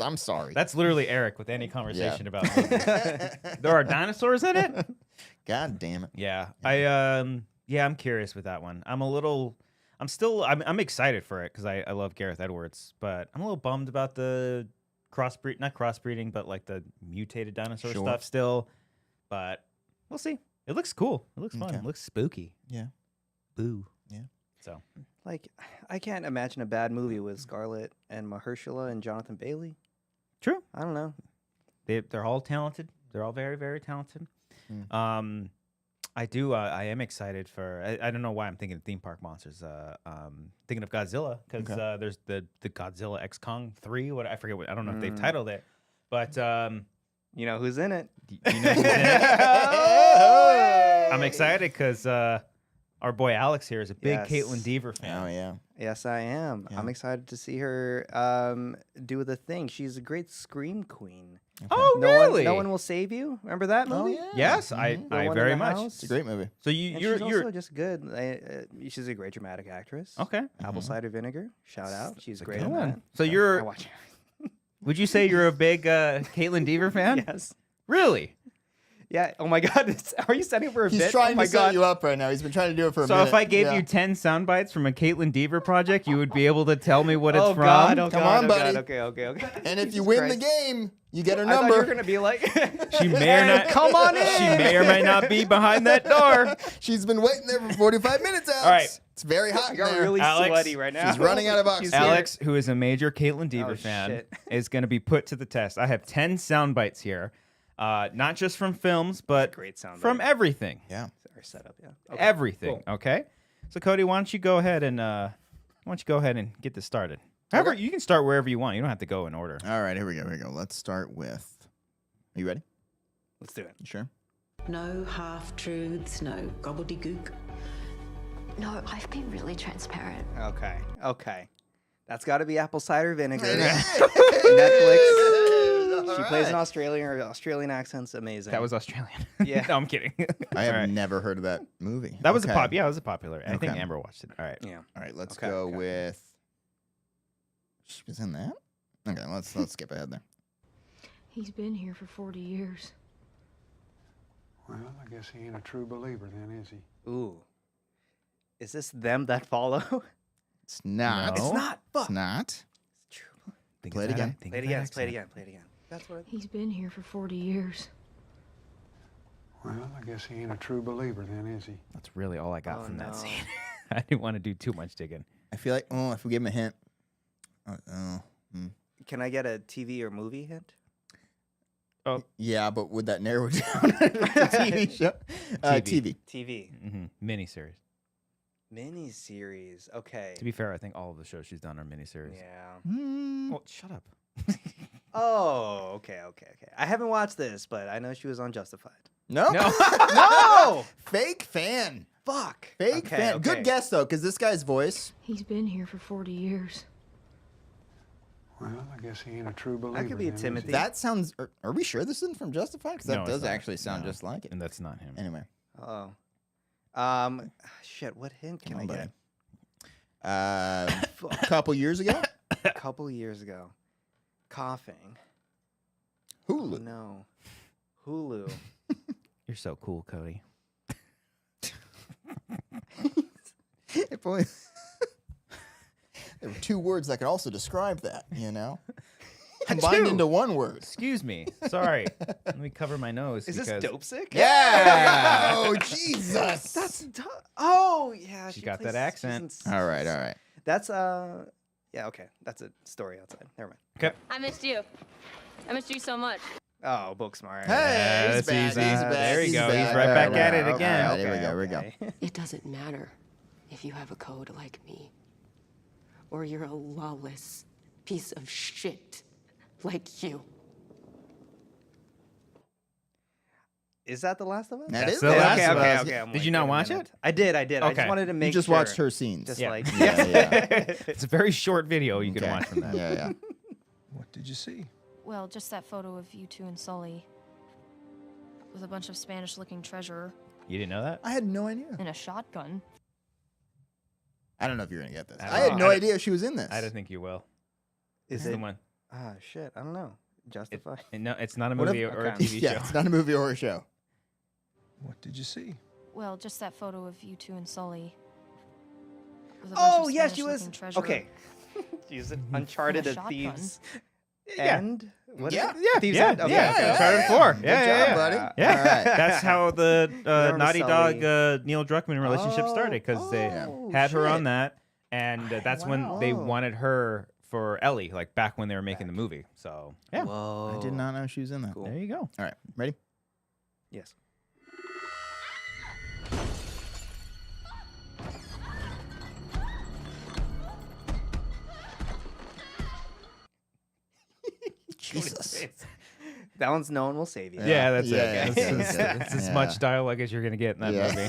I'm sorry. That's literally Eric with any conversation about movies. There are dinosaurs in it. God damn it. Yeah, I'm curious with that one. I'm excited for it because I love Gareth Edwards, but I'm a little bummed about the not crossbreeding, but like the mutated dinosaur Sure. stuff still. But we'll see. It looks cool. It looks fun. Okay. It looks spooky. Yeah. Boo. Yeah. So Like, I can't imagine a bad movie with Scarlett and Mahershala and Jonathan Bailey. true. I don't know. They're all talented. They're all very, very talented. I am excited for. I don't know why I'm thinking theme park monsters. Thinking of Godzilla because Okay. there's the Godzilla X Kong 3. What I forget. I don't know if they've titled it, but You know who's in it? you know who's in it? I'm excited because our boy Alex here is a big Yes. Kaitlyn Dever fan. Oh yeah. Yes, I am. Yeah. I'm excited to see her do the thing. She's a great scream queen. Oh, No really? No one will save you. Remember that Oh movie? yeah. Yes, Mhm. I The one in very the much. house? It's a great movie. So And you're she's also just good. She's a great dramatic actress. okay. Apple cider vinegar. Shout out. She's a great good in one. that. So I you're watch Would you say you're a big Kaitlyn Dever fan? Yes. Really? Yeah. Oh my God. Are you setting up for a bit? He's trying oh my to set God. you up right now. He's been trying to do it for a So minute. if I gave Yeah. you 10 sound bites from a Kaitlyn Dever project, you would be able to tell me what it's Oh from? God. Oh Come God. on, oh buddy. God. Okay. And if you Jesus win Christ. the game, you get a I thought number. you were gonna be like, She may or not come on in. She may or may not be behind that door. She's been waiting there for 45 minutes, Alex. All right. It's very hot in You're there. really Alex, sweaty right now. she's running out of oxygen. Alex, who is a major Kaitlyn Dever Oh, fan, shit. is going to be put to the test. I have 10 sound bites here, not just from films, but Great sound from bite. everything. Yeah. Our setup, yeah. Okay, Everything. cool. Okay. So Cody, why don't you go ahead and get this started? However, you can start wherever you want. You don't have to go in order. All right, here we go. Let's start with. Are you ready? Let's do it. You sure? No half-truths, no gobbledygook. No, I've been really transparent. Okay. That's got to be apple cider vinegar. Netflix. She plays an Australian accent's amazing. That was Australian. Yeah. No, I'm kidding. I have All right. never heard of that movie. That was Okay. Yeah, it was a popular. I think Okay. Amber watched it. All right. Yeah. All right, let's Okay, go okay. with. She was in that. Okay, let's skip ahead there. He's been here for 40 years. Well, I guess he ain't a true believer then, is he? Ooh. Is this them that follow? It's not. No. It's not. It's Fuck. not. Think Play of it that- again. think Play it of that again. Play it accent. again. Play it again. That's what. He's been here for 40 years. Well, I guess he ain't a true believer then, is he? That's really all I got Oh, from that no. scene. I didn't want to do too much digging. I feel like, if we give him a hint. Can I get a TV or movie hint? Yeah, but would that narrow it down? The TV show? TV. TV. Miniseries. Miniseries. Okay. To be fair, I think all of the shows she's done are miniseries. Yeah. Well, shut up. Oh, okay. I haven't watched this, but I know she was on Justified. No? No. No! Fake fan. Fuck. Fake Okay, fan. okay. Good guess, though, because this guy's voice. He's been here for 40 years. Well, I guess he ain't a true believer. could be a then, is Timothy. he? That sounds. Are we sure this isn't from Justified? Because that No, it's does not. actually sound No. just like it. And that's not him. Anyway. Oh. Shit. What hint can Come I on, get? buddy. A couple years ago. A couple years ago. Coughing. Hulu. Oh, no. Hulu. You're so cool, Cody. If only there were two words that could also describe that, combined Two. into one word. Excuse me. Sorry. Let me cover my nose. Is this because Dope Sick? Yeah. Oh Jesus. Oh yeah. She got plays- that accent. she's in- All right. That's yeah, okay. That's a story outside. Never mind. Okay. I missed you. I missed you so much. Oh, book smart. Hey, he's that's back. easy. He's back. There you he's go. back. He's right back at it Okay, again. all right, here we go. It doesn't matter if you have a code like me, or you're a lawless piece of shit like you. Is that The Last of Us? That is The the Last last of one. Us. I'm Did like, you not wait a watch minute. it? I did. I Okay. just wanted to make You just sure. watched her scenes. Just Yeah. like Yeah. It's a very short video you can Okay. watch from that. Yeah. What did you see? Well, just that photo of you two and Sully. With a bunch of Spanish-looking treasure You didn't know that? I had no idea. and a shotgun. I don't know if you're gonna get this. I I, don't had know. no I don't- idea she was in this. I don't think you will. Is It's it? the one. Ah, shit. I don't know. Justify. No, it's not a What if- movie or a Okay. TV Yeah, show. it's not a movie or a show. What did you see? Well, just that photo of you two and Sully. With a bunch Oh of yeah, she was. Spanish-looking treasure. Okay. She's in Uncharted And a and Thieves. Yeah. And what is Yeah. it? Yeah, Thieves yeah, and- okay, yeah. okay, okay. Uncharted 4. Good Yeah, job, yeah, yeah. buddy. Yeah, All right. that's how the Remember Naughty Sully. Dog Neil Druckmann relationship Oh, started because they oh, had her on shit. that, and that's when they Wow. wanted her for Ellie, like back when they were making the movie. So yeah, Whoa. I did not know she was in that. Cool. there you go. All right, ready? Yes. Jesus. That one's No One Will Save You. Yeah, that's Yeah, it. yeah, It's, yeah. it's as Yeah. much dialogue as you're gonna get in that Yeah.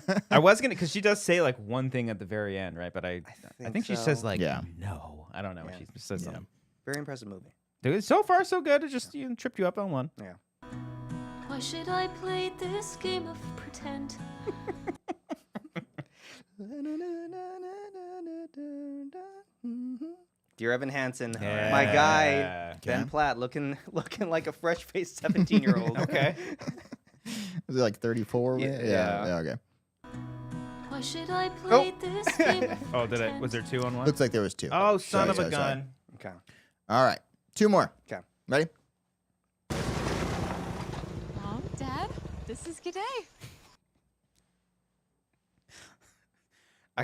movie. I was gonna, because she does say like one thing at the very end, right? But I think she says so. like Yeah. no. I don't know. Yeah. She says something. Very impressive movie. Dude, so far so good. It just tripped you up on one. Yeah. Why should I play this game of pretend? Dear Evan Hansen, Yeah. my guy, Ben Platt looking like a fresh-faced 17-year-old. Okay. Was he like 34? Yeah. Okay. Why should I play this game? Oh, did it? Was there 2 on 1? Looks like there was 2. Oh, son of a Sorry. gun. Okay. All right. 2 more. Okay. Ready? Mom, Dad, this is G'day.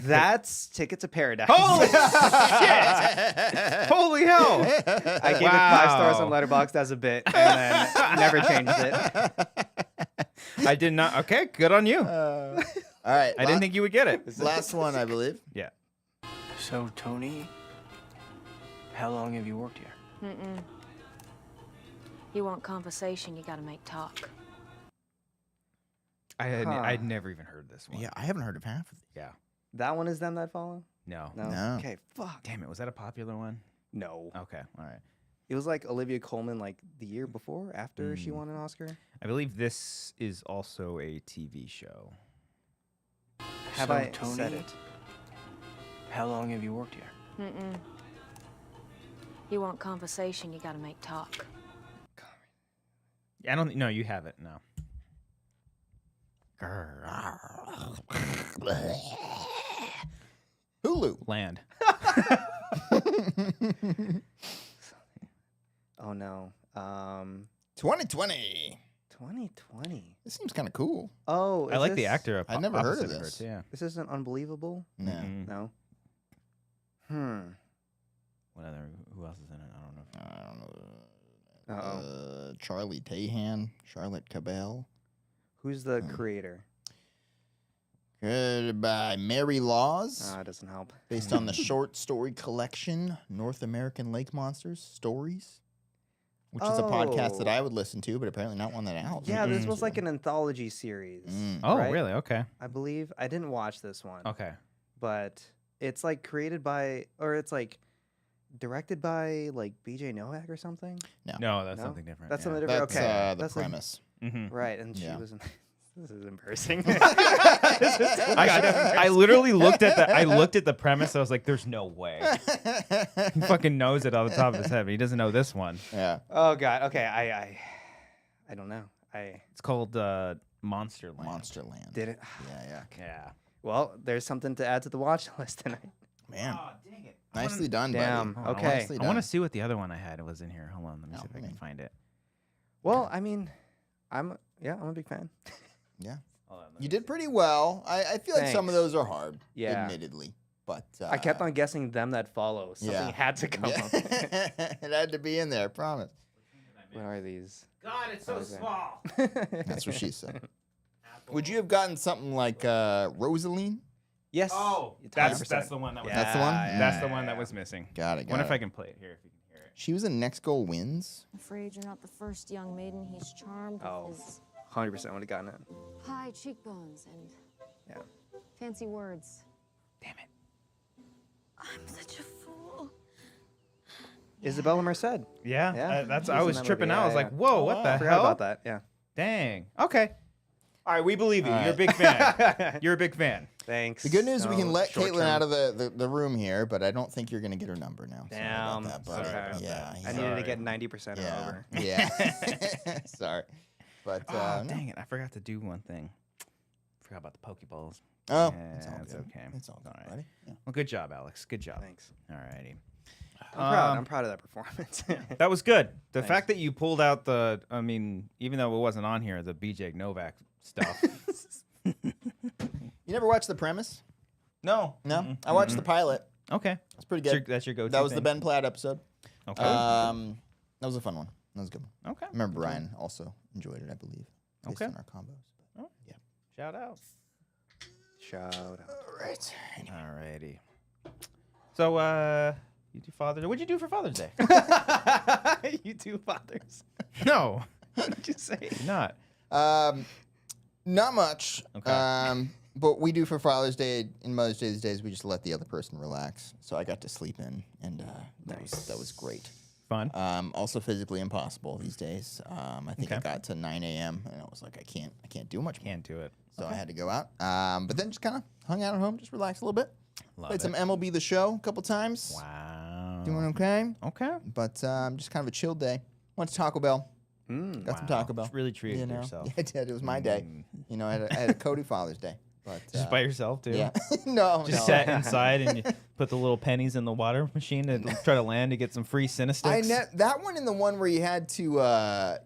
That's Ticket to Paradise. Holy shit! Holy hell! I gave it 5 stars on Letterboxd as a bit, and then never changed it. I did not. Okay, good on you. All right. I didn't think you would get it. Last one, I believe. Yeah. So, Tony, how long have you worked here? You want conversation, you gotta make talk. I'd never even heard this one. Yeah, I haven't heard of half of these. Yeah. That one is Them That Follow? No. No. Okay, fuck. Damn it. Was that a popular one? No. Okay. All right. It was like Olivia Colman like the year before, after she won an Oscar. I believe this is also a TV show. Have So, I Tony, said it? how long have you worked here? You want conversation, you gotta make talk. I don't. No, you haven't. No. Hulu. Land. Oh no. 2020. 2020. This seems kind of cool. Oh, I like the actor. I'd never heard of opposite this. her, yeah. This isn't Unbelievable? No. Mm-mm. No. What other? Who else is in it? I don't know. I don't know. Uh-oh. Charlie Tahan, Charlotte Cabell. Who's the creator? Created by Mary Laws, It doesn't help. based on the short story collection North American Lake Monsters Stories, which is a podcast that Oh. I would listen to, but apparently not one that Al. Yeah, this was like an anthology series. Oh, right? really? Okay. I believe. I didn't watch this one. Okay. But it's like created by, or it's like directed by like BJ Novak or something. No, that's No? something different. That's yeah. something different. That's Okay. the That's like- premise. Mhm. right, and Yeah. she was in. This is embarrassing. I literally looked at the. I looked at the premise. I was like, "There's no way." He fucking knows it off the top of his head, but he doesn't know this one. Yeah. Oh God. Okay. I don't know. It's called Monsterland. Monsterland. Did it. Yeah. Yeah. Well, there's something to add to the watch list tonight. Man. Oh, dang it. Nicely done, Damn, buddy. okay. Nicely I want to done. see what the other one I had was in here. Hold on, let me see if I can man. find it. Well, I mean, I'm a big fan. Yeah. Hold on, let You me did pretty well. I feel like some of Thanks. those are hard, Yeah. admittedly. But I kept on guessing Them That Follow. Something yeah. had to come up. it had to be in there, I promise. What are these? God, it's so Okay. small. That's what she said. Would you have gotten something like Rosaline? Yes. Oh, it's that's 100%. the one that was. That's the one? That's the one that was missing. Got it. Wonder if I can play it here if you can hear it. She was in Next Goal Wins. Afraid you're not the first young maiden he's charmed Oh. with his 100% would have gotten it. high cheekbones and Yeah. fancy words. Damn it. I'm such a fool. Isabella Merced. Yeah, Yeah, that's. she I was in was that tripping movie. out. I was Yeah, like, "Whoa, what the I forgot hell?" about that. Yeah. Dang. Okay. All right, we believe you. All You're a right. big fan. You're a big fan. Thanks. The good news, we can No, let short Kaitlyn term. out of the room here, but I don't think you're going to get her number now. Sorry Damn. about that, buddy. Sorry about yeah, I needed to get 90% or yeah, over. yeah. Sorry. But, Oh, no. dang it! I forgot to do one thing. Forgot about the Pokeballs. Oh, Yeah, it's all it's good. okay. It's all good, All right. buddy. Yeah. Well, good job, Alex. Good job. Thanks. All righty. I'm proud of that performance. That was good. The Thanks. fact that you pulled out the, I mean, even though it wasn't on here, the BJ Novak stuff. You never watched The Premise? No. No? I watched the pilot. Okay. It's pretty That's good. your, that's your go-to That was the thing? Ben Platt episode. Okay. That was a fun one. That was a good one. Okay. I remember Ryan also enjoyed it, I believe. Based Okay. on our combos. Oh. Shout out. Shout out. All right. Alrighty. So, you do Father's Day. What'd you do for Father's Day? You two fathers. No. What did you say? Not. Not much. Okay. But we do for Father's Day and Mother's Day these days. We just let the other person relax. So I got to sleep in, and that was great. Fun. Also physically impossible these days. I think I Okay. got to 9 a.m. and I was like, I can't do much more. Can't do it. So I had to go out. But then just kind of hung out at home, just relax a little bit. Love Played it. some MLB The Show a couple times. Wow. Doing okay. Okay. But just kind of a chill day. Went to Taco Bell. Got some Taco Bell. Really treated You know? yourself. Yeah, I did. It was my day. You know, I had a Cody Father's Day. But, Just by yourself, too? Yeah. No. Just sat inside and you put the little pennies in the water machine and try to land to get some free Cinesticks. That one and the one where you had to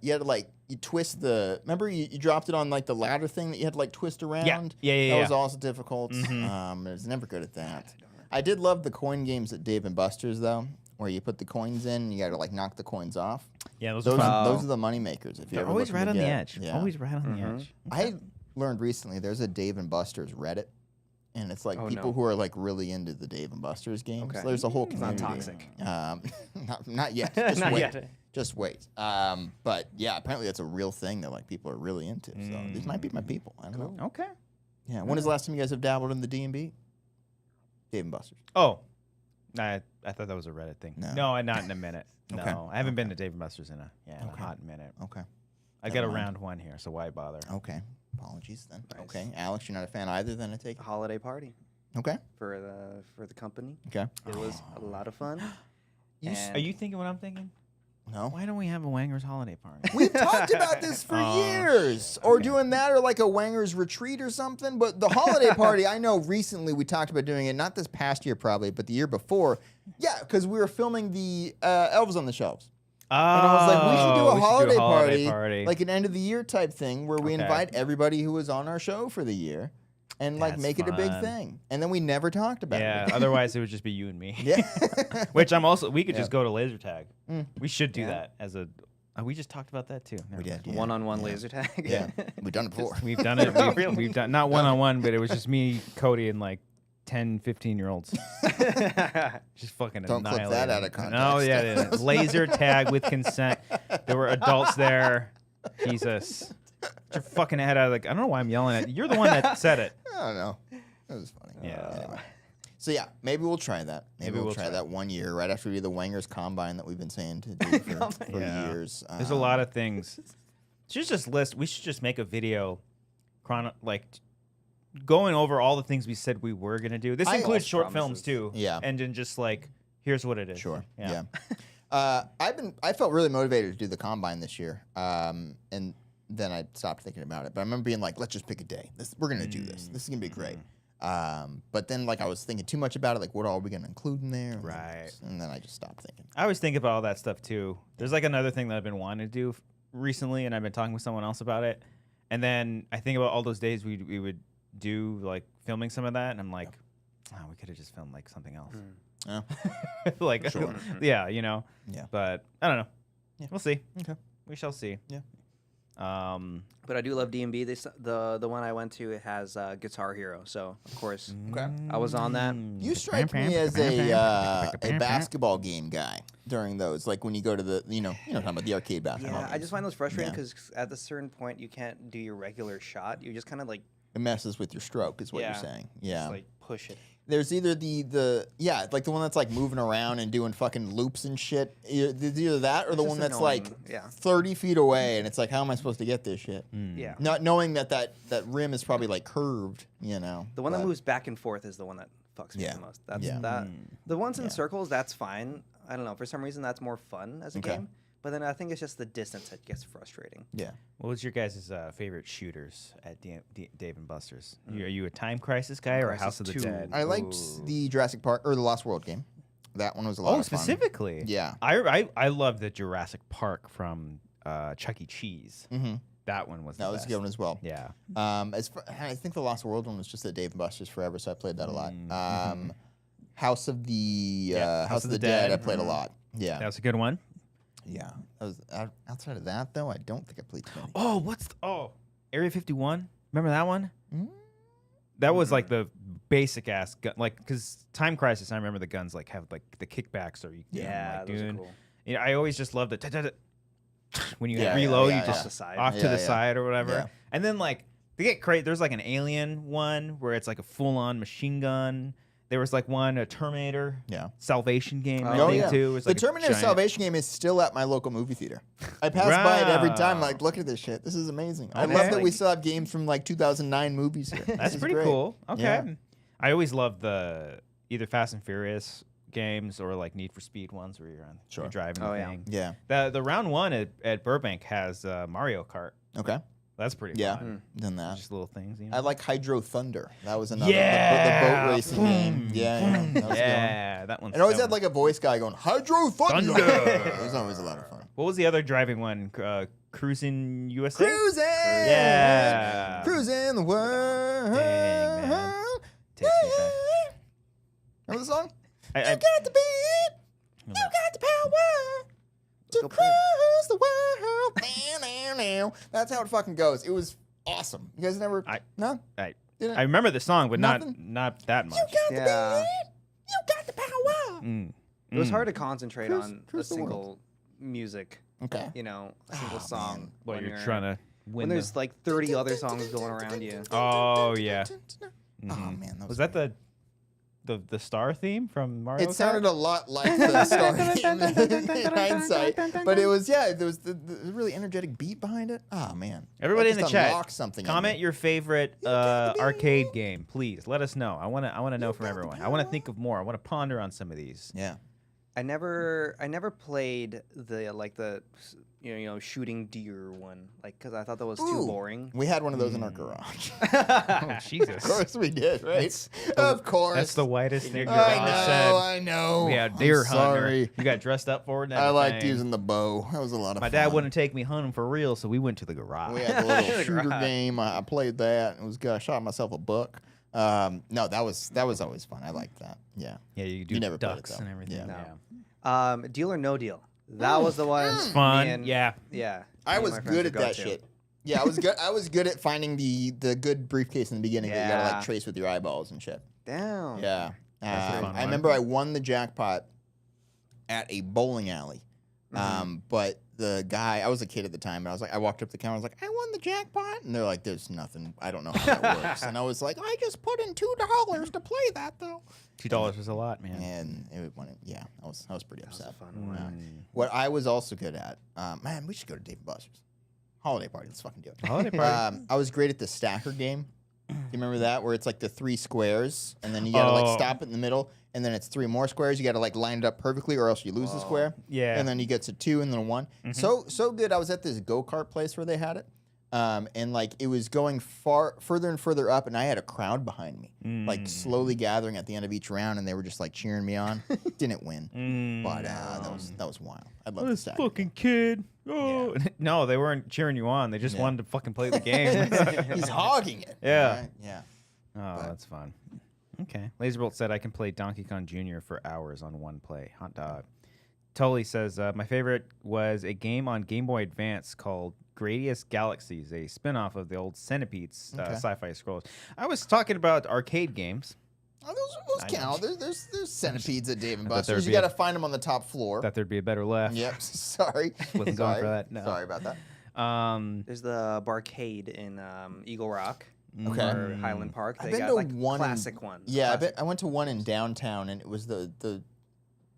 like you twist the. Remember you dropped it on like the ladder thing that you had to like twist around. Yeah. That was also difficult. I was never good at that. I did love the coin games at Dave and Buster's though, where you put the coins in and you got to like knock the coins off. Yeah, those are fun. the money makers. If They're you're always right on the edge. edge. Yeah. Always right on the edge. I learned recently there's a Dave and Buster's Reddit. And it's like people who are like really into the Dave and Buster's games. Okay. There's a whole community. It's not toxic. Not yet. Just not wait. yet. Just wait. But yeah, apparently that's a real thing that like people are really into. So these might be my people. I don't know. Okay. Yeah. When is the last time you guys have dabbled in the D&B? Dave and Buster's. Oh, I thought that was a Reddit thing. No, not in a minute. No, Okay. I haven't been to Dave and Buster's in a hot minute. Okay. I got a round one here, so why bother? Okay. Apologies then. Nice. Okay. Alex, you're not a fan either then, I take it? Holiday party. Okay. For the company. Okay. It was a lot of fun. Are you thinking what I'm thinking? No. Why don't we have a Wanger's holiday party? We've talked about this for years. Or doing that or like a Wanger's retreat or something. But the holiday party, I know recently we talked about doing it, not this past year probably, but the year before. Yeah, because we were filming the Elves on the Shelves. Oh, and I was like, we should do a holiday party, like an end of the year type thing where we invite everybody who was on our show for the year. And like make it a big thing, and then we never talked about it. Yeah, otherwise it would just be you and me. Yeah, which I'm also. We could just go to laser tag. We should do that as a. We just talked about that too. We did. Yeah. One-on-one laser tag. Yeah, we've done it before. We've done it. We've done not one-on-one, but it was just me, Cody, and like 10, 15-year-olds. Just fucking Don't clip that out of context. No, yeah. Laser tag with consent. There were adults there. Jesus. Get your fucking head out of the... I don't know why I'm yelling at you. You're the one that said it. I don't know. It was funny. Yeah. Anyway. So yeah, maybe we'll try that. Maybe we'll try that 1 year right after we do the Wanger's Combine that we've been saying to do for years. There's a lot of things. We should just make a video, going over all the things we said we were gonna do. This includes short films too. Yeah. And then just like, here's what it is. Sure. Yeah. I felt really motivated to do the Combine this year. And then I stopped thinking about it. But I remember being like, let's just pick a day. We're going to do this. This is going to be great. But then like I was thinking too much about it. Like, what are we going to include in there? Right. And then I just stopped thinking. I always think about all that stuff too. There's like another thing that I've been wanting to do recently, and I've been talking with someone else about it. And then I think about all those days we would do like filming some of that. And I'm like, we could have just filmed like something else. Like, Sure. Yeah, you know? Yeah. But I don't know. Yeah. We'll see. Okay. We shall see. Yeah. But I do love D&B. The one I went to, it has Guitar Hero, so of course I was on that. You strike me as a basketball game guy during those, like when you go to the talking about the arcade basketball. Yeah, games. I just find those frustrating because at a certain point you can't do your regular shot. You just kind of like it messes with your stroke, is what you're saying. Yeah, just like push it. There's either like the one that's like moving around and doing fucking loops and shit. There's either that or the one that's annoying. like 30 feet away, and it's like, how am I supposed to get this shit? Yeah. Not knowing that rim is probably like curved, you know. The one that moves back and forth is the one that fucks me the most. That's that. The ones in circles, that's fine. I don't know. For some reason, that's more fun as a game. But then I think it's just the distance that gets frustrating. Yeah. What was your guys' favorite shooters at Dave and Buster's? Are you a Time Crisis guy or House of the Dead? I liked the Jurassic Park or the Lost World game. That one was a lot of fun. Specifically? Yeah. I love the Jurassic Park from Chuck E. Cheese. Mm-hmm. That one was that was a good one as well. Yeah. I think the Lost World one was just at Dave and Buster's forever, so I played that a lot. House of the Dead I played a lot. Yeah. That was a good one. Yeah. Outside of that, though, I don't think I played too many. Oh, Area 51? Remember that one? That was like the basic ass gun, like because Time Crisis. I remember the guns like have like the kickbacks, or you those are cool. You know, I always just loved it when you reload, you just off to the side or whatever, Yeah. and then like they get crazy. There's like an Alien one where it's like a full on machine gun. There was like a Terminator Salvation game. I think too. It was like the Terminator Salvation game is still at my local movie theater. I pass by it every time. Like, look at this shit. This is amazing. I love that we still have games from like 2009 movies here. That's pretty cool. Okay. Yeah. I always loved the either Fast and Furious games or like Need for Speed ones where you're driving the thing. Yeah. The round one at Burbank has Mario Kart. Okay. That's pretty Yeah. fun. Done that. Just little things. You know? I like Hydro Thunder. That was another Yeah! the boat racing game. Yeah, that was a good one. Yeah, that one's. It always that had one. like a voice guy going Hydro Thunder. It was always a lot of fun. What was the other driving one? Cruising USA. Cruising. Yeah. Cruising the world. Dang, man. Takes me back. Remember the song? I got the beat. You got the power to cruise the world. That's how it fucking goes. It was awesome. You guys never? No. I Didn't? remember the song, but Nothing? not that much. You got the beat. You got the power. It was hard to concentrate on cruise a the world. single music. Okay. You know, a single song. Well, when you're trying to win. when there's like 30 other songs going around you. Oh yeah. Oh man, that Was that the star theme from Mario? It sounded a lot like the Star game in hindsight, but it was there was the really energetic beat behind it. Oh man! Everybody in That the just chat, unlocked something. in comment me. your favorite arcade game, please. Let us know. I wanna know from everyone. I wanna think of more. I wanna ponder on some of these. Yeah. I never played the shooting deer one, like, because I thought that was too boring. We had one of those in our garage. Oh, Jesus. Of course we did, right? Of course. That's the whitest thing. I know. We had deer I'm hunter. sorry. You got dressed up for it. And I liked everything. using the bow. That was a lot of My fun. dad wouldn't take me hunting for real, so we went to the garage. We had a little shooter game. I played that. It was good. I shot myself a buck. No, that was always fun. I liked that. Yeah. Yeah, you do never played it, ducks though. and everything. Yeah. Deal or No Deal. That was the one. It's fun. me and- Yeah. Yeah. I me and was my friends good would at go that to. shit. Yeah, I was good. I was good at finding the good briefcase in the beginning that you gotta Yeah. like trace with your eyeballs and shit. Damn. Yeah. That's a fun I one. remember I won the jackpot at a bowling alley. But the guy, I was a kid at the time, and I was like, I walked up to the counter, I was like, I won the jackpot, and they're like, there's nothing, I don't know how that works, and I was like, I just put in $2 to play that though. $2 was a lot, man. And it went, yeah, I was pretty upset. That was a fun one. What I was also good at, man, we should go to Dave & Buster's holiday party. Let's fucking do it. Holiday party. I was great at the stacker game. Do you remember that? Where it's like the 3 squares, and then you gotta like stop it in the middle, and then it's 3 more squares. You gotta like line it up perfectly, or else you lose the square. Yeah. And then you get to 2 and then a 1. So good. I was at this go-kart place where they had it. And like it was going further and further up, and I had a crowd behind me, like slowly gathering at the end of each round, and they were just like cheering me on. Didn't win, but that was wild. I'd love to This stack. fucking kid. Oh. No, they weren't cheering you on. They just wanted to fucking play the game. He's hogging it. Yeah. Right? Yeah. Oh, that's fun. Okay. Laserbolt said I can play Donkey Kong Jr. for hours on one play. Hot dog. Tully says my favorite was a game on Game Boy Advance called Gradius Galaxies, a spin-off of the old Centipedes sci-fi scrolls. I was talking about arcade games. Oh, those count. There's centipedes at Dave & there'd Buster's. You be got to find them on the top floor. Thought there'd be a better left. Yep. Sorry. Wasn't going for that. No. Sorry about that. There's the barcade in Eagle Rock. Okay. Or Highland Park. I've They been got to like one classic ones. Yeah, Classic. I went to one in downtown, and it was the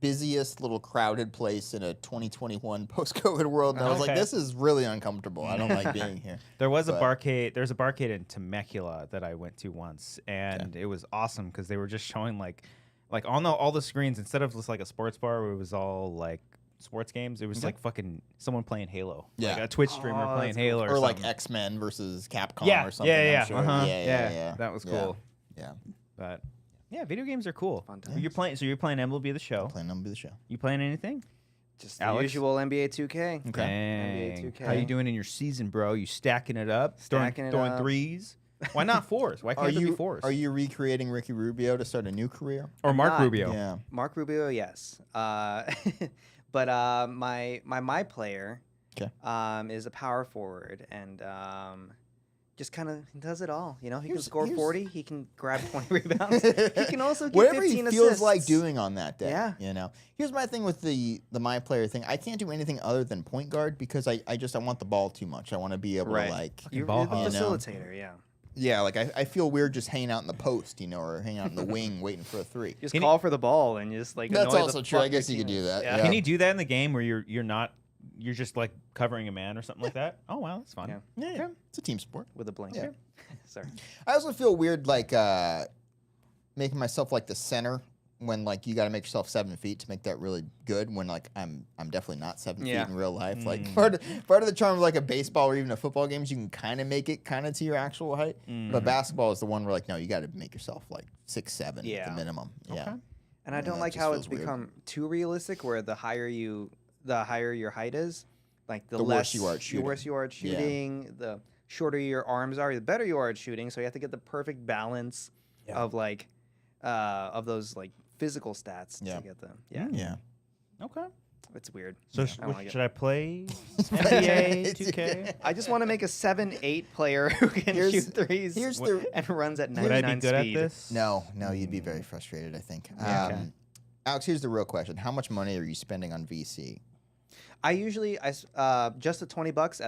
busiest little crowded place in a 2021 post-COVID world. And I was like, Okay. this is really uncomfortable. I don't like being here. There was But- a barcade. There's a barcade in Temecula that I went to once, and it was awesome because they were just showing like on all the screens, instead of just like a sports bar where it was all like sports games, it was like fucking someone playing Halo. Yeah. Like a Twitch streamer playing Halo Or like something. X-Men versus Capcom Yeah, or something. yeah, I'm sure. uh-huh. Yeah. That was Yeah. cool. Yeah. But yeah, video games are cool. Fun times. You're playing. So you're playing MLB The Show. Playing them be the show. You playing anything? Just the Alex? usual NBA 2K. Okay. Dang. NBA 2K. How you doing in your season, bro? You stacking it up? Stacking it throwing up. threes? Why not fours? Why can't there be fours? Are you recreating Ricky Rubio to start a new career? or Mark not. Rubio? Yeah. Mark Rubio, yes. But my MyPlayer is a power forward, and just kind of does it all. You know, he can score 40, he can grab 20 rebounds, he can also get Whatever 15 he feels assists. like doing on that day. Yeah. You know. Here's my thing with the MyPlayer thing. I can't do anything other than point guard because I want the ball too much. I want to be able to like You're ball the hog. facilitator, yeah. yeah, like I feel weird just hanging out in the post, you know, or hanging out in the wing waiting for a 3. Just call for the ball and just like That's annoy also the true. I fuck guess your you could do teammates. that. Yeah. Yeah. Can you do that in the game where you're just like covering a man or something like that? Oh wow, that's fun. Yeah. Yeah. It's a team sport. With a blanket. Yeah. Sorry. I also feel weird like making myself like the center when like you got to make yourself 7 feet to make that really good. When like I'm definitely not 7 feet in real life. Like part of the charm of like a baseball or even a football game is you can kind of make it kind of to your actual height. But basketball is the one where like no, you got to make yourself like 6'7" at the minimum. Yeah. And I don't like how it's become too realistic, where the higher your height is, like the less worse you are at shooting. The worse you are at shooting, the shorter your arms are, the better you are at shooting. So you have to get the perfect balance of like of those like physical stats to get them. Yeah. Okay. It's weird. So I should I play NBA 2K? I just want to make a 7-8 player who can shoot threes and runs at 99 Would I be good speed. at this? No, you'd be very frustrated, I think. Alex, here's the real question. How much money are you spending on VC? I usually just the $20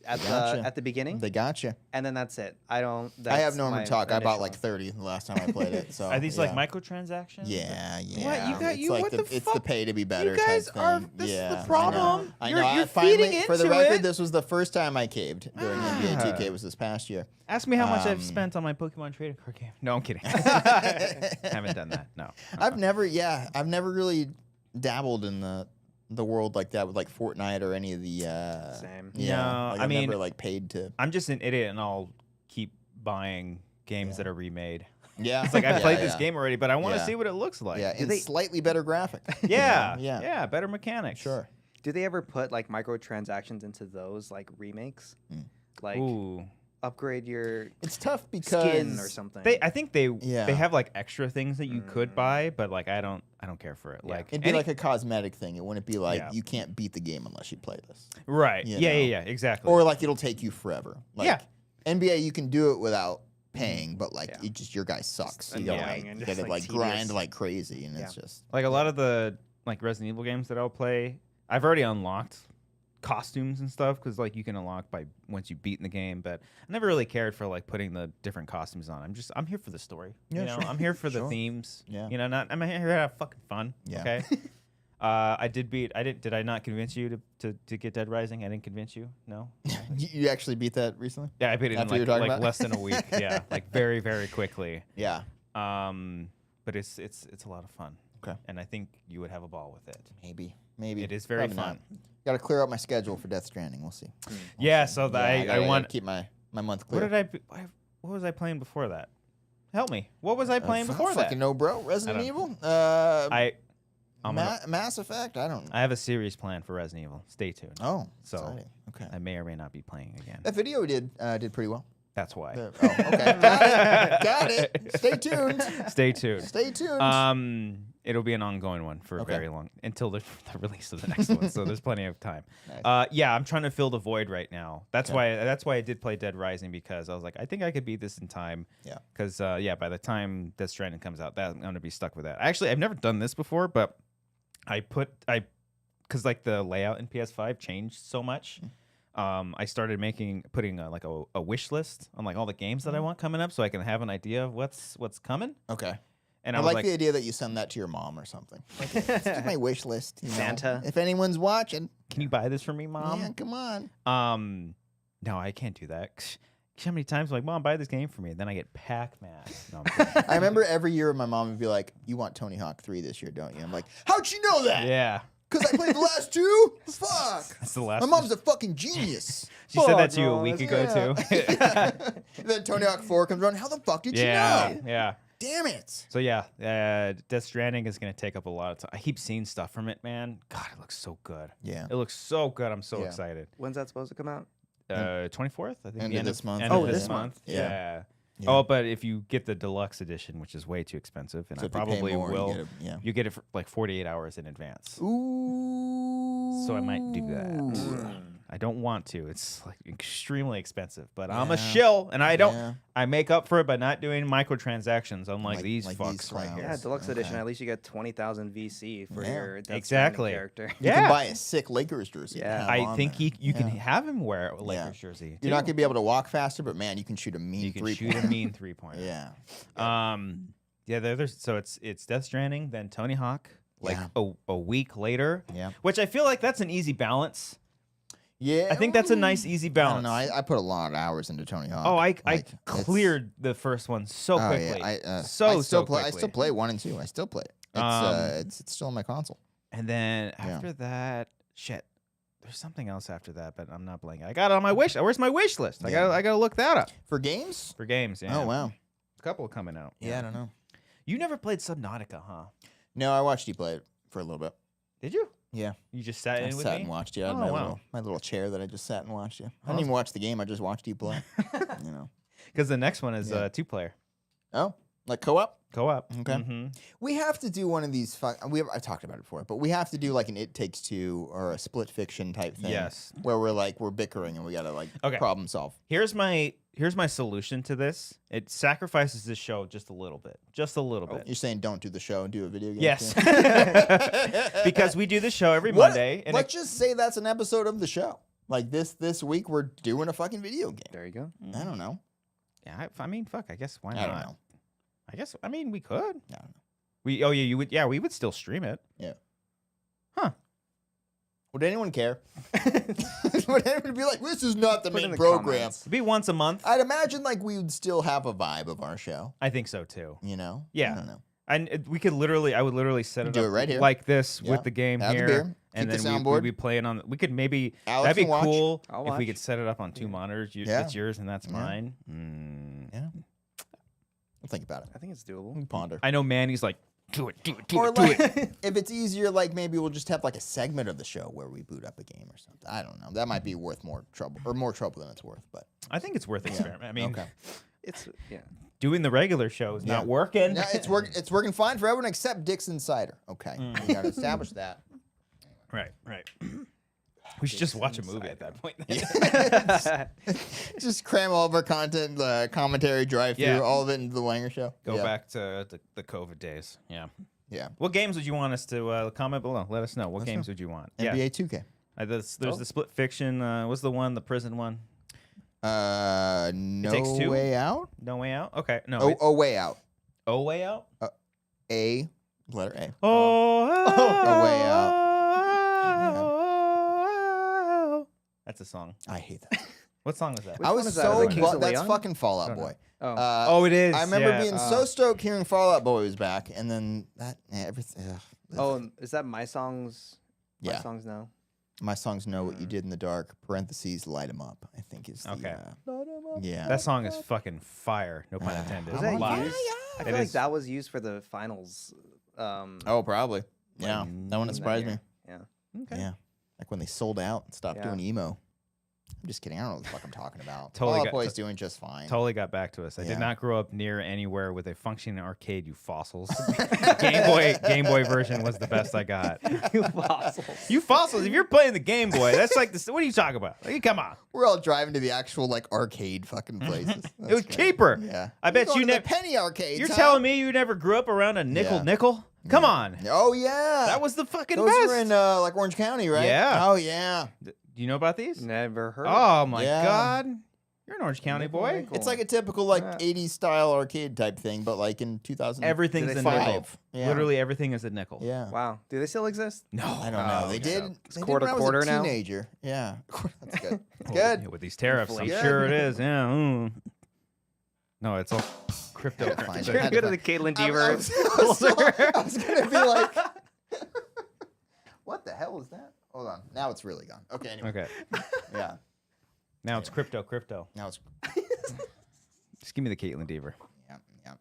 at the beginning. They got you. And then that's it. I have no room to talk. I bought like 30 the last time I played it. So Are these like microtransactions? Yeah. What you got? It's like it's the pay to be better. You guys type thing. this is the I problem. know. You're finally, feeding into for the record, it. this was the first time I caved during NBA 2K. Was this past year. Ask me how much I've spent on my Pokemon trading card game. No, I'm kidding. Haven't done that. No. I've never really dabbled in the world like that with like Fortnite or any of the Same. Yeah, No, like I I've mean, never like paid to. I'm just an idiot, and I'll keep buying games that are remade. Yeah, It's like I played this game already, but I want to see what it looks like. Yeah, and slightly better graphic. Yeah, better mechanics. Sure. Do they ever put like microtransactions into those like remakes? Like upgrade your It's tough because skin or something. I think they have like extra things that you could buy, but like I don't care for it. Like it'd be like a cosmetic thing. It wouldn't be like you can't beat the game unless you play this. Right. You Yeah, know? exactly. Or like it'll take you forever. Like, NBA, you can do it without paying, but like your guy sucks. You gotta like grind like crazy, and it's just like a lot of the like Resident Evil games that I'll play. I've already unlocked costumes and stuff because like you can unlock by once you've beaten the game, but I never really cared for like putting the different costumes on. I'm here for the story. You know, I'm here for the themes. Yeah. You know, I'm here to have fucking fun. Yeah. Okay. Did I not convince you to get Dead Rising? I didn't convince you. No. You actually beat that recently? Yeah, I beat it After in like about? less than a week. Yeah, like very very quickly. Yeah. But it's a lot of fun. Okay. And I think you would have a ball with it. Maybe. It is very Probably fun. Got to clear up my schedule for Death Stranding. We'll see. Yeah, so I want to keep my month clear. What was I playing before that? Help me. What was I playing before that? Fucking no, bro. Resident Evil. Mass Effect. I don't know. I have a series planned for Resident Evil. Stay tuned. Oh, so exciting. Okay. I may or may not be playing again. That video did pretty well. That's why. Okay. Got it. Stay tuned. Stay tuned. Stay tuned. It'll be an ongoing one for very long until the release of the next one. So there's plenty of time. Nice. Yeah, I'm trying to fill the void right now. That's why I did play Dead Rising, because I was like, I think I could beat this in time. Yeah. Because by the time Death Stranding comes out, I'm gonna be stuck with that. Actually, I've never done this before, but because like the layout in PS5 changed so much. I started putting like a wish list on like all the games that I want coming up, so I can have an idea of what's coming. Okay. And I like the idea that you send that to your mom or something. Like, it's just my wish list. Santa. If anyone's watching, can you buy this for me, Mom? Yeah, come on. No, I can't do that. How many times I'm like, Mom, buy this game for me? And then I get Pac-Man. No, I remember every year my mom would be like, "You want Tony Hawk 3 this year, don't you?" I'm like, "How'd you know that?" Yeah. Because I played the last two? Fuck. That's the last My mom's a fucking genius. She said that to you a week ago, too. Yeah. And then Tony Hawk 4 comes around. How the fuck did you know? Yeah. Damn it. So, yeah, Death Stranding is going to take up a lot of time. I keep seeing stuff from it, man. God, it looks so good. Yeah. It looks so good. I'm so excited. When's that supposed to come out? 24th, I think. End of this month. End of this month. Yeah. Oh, but if you get the deluxe edition, which is way too expensive, and So I if you pay probably more, will, you get it for like 48 hours in advance. Ooh. So I might do that. I don't want to. It's like extremely expensive, but I'm a shill, and I don't. Yeah. I make up for it by not doing microtransactions, unlike these like fucks right here. Yeah, deluxe edition. At least you get 20,000 VC for your Death Stranding Exactly. character. You can buy a sick Lakers jersey. Yeah. I think you can have him wear a Lakers jersey. You're not going to be able to walk faster, but man, you can shoot a mean You can three shoot a mean 3-pointer. Yeah. There's so it's Death Stranding, then Tony Hawk, like Yeah. a week later. Yeah. Which I feel like that's an easy balance. Yeah, I think that's a nice, easy I balance. don't know. I put a lot of hours into Tony Hawk. Oh, I Like, cleared the first one so Oh, quickly. yeah. I so still quickly. I still play 1 and 2. I still play it. It's still on my console. And then after that, shit. There's something else after that, but I'm not blanking. I got it on my wish. Where's my wish list? I gotta look that up. For games? For games, yeah. Oh wow. A couple coming out. Yeah, I don't know. You never played Subnautica, huh? No, I watched you play it for a little bit. Did you? Yeah. You just sat I in with sat me? and watched you. I had Oh, my little chair that I just sat and watched you. I Oh. didn't even watch the game. I just watched you play. You know. Because the next one is Yeah. 2-player. Oh, like co-op? Co-op. Okay. Mm-hmm. We have to do one of these. I talked about it before, but we have to do like an It Takes Two or a Split Fiction type thing. Yes. Where we're bickering and we gotta problem solve. Here's my solution to this. It sacrifices this show just a little bit. Just a little bit. You're saying don't do the show and do a video game? Yes. too? Because we do the show every Monday. And Let's just say that's an episode of the show. Like this week, we're doing a fucking video game. There you go. I don't know. Yeah, I mean, fuck. I guess why not? I don't know. I mean, we could. I don't know. You would. Yeah, we would still stream it. Yeah. Huh. Would anyone care? Would anyone be like, this is not the Put in main the program? comments. It'd be once a month. I'd imagine like we would still have a vibe of our show. I think so too. You know? Yeah. I don't know. And we could literally, I would literally set it Do up it right here. like this Yeah. with the game Have the here, beer. and Keep the then soundboard. we'd be playing on. We could maybe Alex that'd be can watch. cool I'll if we watch. could set it up on 2 monitors. Yeah. That's yours and that's Yeah. mine. Yeah. We'll think about it. I think it's doable. We'll ponder. I know Manny's like, do it. Or like, if it's easier, like maybe we'll just have like a segment of the show where we boot up a game or something. I don't know. That might be worth more trouble than it's worth. But I think it's worth experiment. I mean, okay. It's doing the regular show is not working. Yeah, it's working fine for everyone except Dixon Cider. Okay, we gotta establish that. Right. We should just watch a movie at that point. Just cram all of our content, commentary, drive through, Yeah. all of it into the Wanger show. Go Yeah. back to the COVID days. Yeah. Yeah. What games would you want us to comment below? Let us know. What Let us games know. would you want? NBA 2K. There's the Split Fiction. What's the one? The prison one? No Takes Two? Way Out. No Way Out? Okay. No. Oh, Way Out. Oh Way Out? A letter A. Oh, A Way Out. That's a song. I hate that. What song is that? Which I one was is that? so Is it Kings of that's Leon? fucking Fall Out don't know. Boy. Oh. Oh, it is. I remember yeah. being so stoked hearing Fall Out Boy was back, and then that everything. Oh, is that My Songs? My Yeah. Songs Now? My songs know what you did in the dark. Parentheses, light 'em up. I think is the, Okay. yeah. That song is fucking fire. No pun intended. Was that Live. used? I It feel like is. that was used for the finals. Oh, probably. Yeah, that wouldn't surprise me. Yeah. Okay. Yeah, like when they sold out and stopped Yeah. doing emo. I'm just kidding. I don't know what the fuck I'm talking about. Totally Fall Out got- Boy's doing just fine. Totally got back to us. I Yeah. did not grow up near anywhere with a functioning arcade, you fossils. Game Boy version was the best I got. You fossils. You fossils, if you're playing the Game Boy, that's like this. What are you talking about? Like, come on. We're all driving to the actual like arcade fucking places. It was cheaper. Yeah, I bet We're you going to never. the penny arcades. You're huh? telling me you never grew up around a Yeah. nickel? Come on. Oh yeah, That was the fucking those best. were in like Orange County, right? Yeah. Oh yeah. Do you know about these? Never heard. Oh my Yeah. God. You're an Orange County Nickel, boy. nickel. It's like a typical like Yeah. 80s style arcade type thing, but like in 2000. Everything's Did a they nickel. sell Five. Yeah. Literally everything is a nickel. Yeah. Wow. Do they still exist? No. I don't know. Oh, They okay. did. It's They did quarter when I was quarter a now? teenager. Yeah. That's good. It's Yeah, good. with these tariffs, I'm Inflation. sure it is. Yeah. No, it's all crypto. Had to find it. You're Had to good at find- the Caitlyn I Deaver. was gonna be like, what the hell is that? Hold on. Now it's really gone. Okay. Anyway. Okay. Yeah. Now it's crypto. Now it's. Just give me the Caitlyn Deaver. Yeah. Yeah.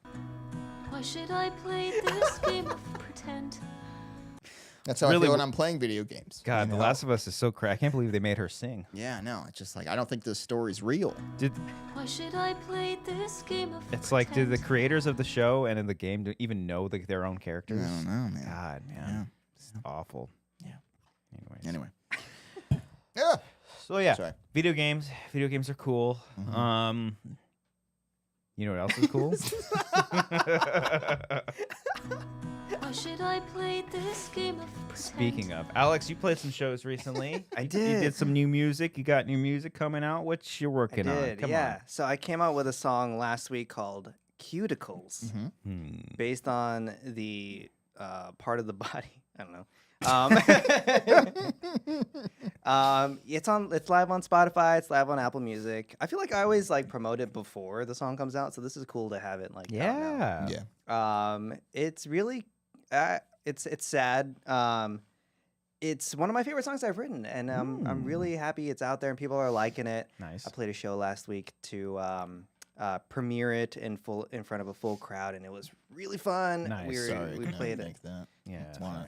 Why should I play this game of pretend? That's how I Really feel when w- I'm playing video games. God, you The know? Last of Us is so crazy. I can't believe they made her sing. Yeah. No. It's just like I don't think this story's real. Why should I play this game of It's like, did the pretend? creators of the show and in the game even know their own I characters? don't know, man. God, man. Yeah. It's awful. Yeah. Anyways. Anyway. Yeah. So yeah, Sorry. video games. Video games are cool. You know what else is cool? Why should I play this game of pretend? Speaking of, Alex, you played some shows recently. I You did. did some new music. You got new music coming out. What you're I working on? did, Come yeah. So I came out with a song last week called Cuticles, on. based on the part of the body. I don't know. It's live on Spotify. It's live on Apple Music. I feel like I always like promote it before the song comes out, so this is cool to have it like out now. Yeah. It's really, it's sad. It's one of my favorite songs I've written, and I'm really happy it's out there and people are liking it. Nice. I played a show last week to premiere it in front of a full crowd, and it was really fun. Nice. We played it. That. Yeah.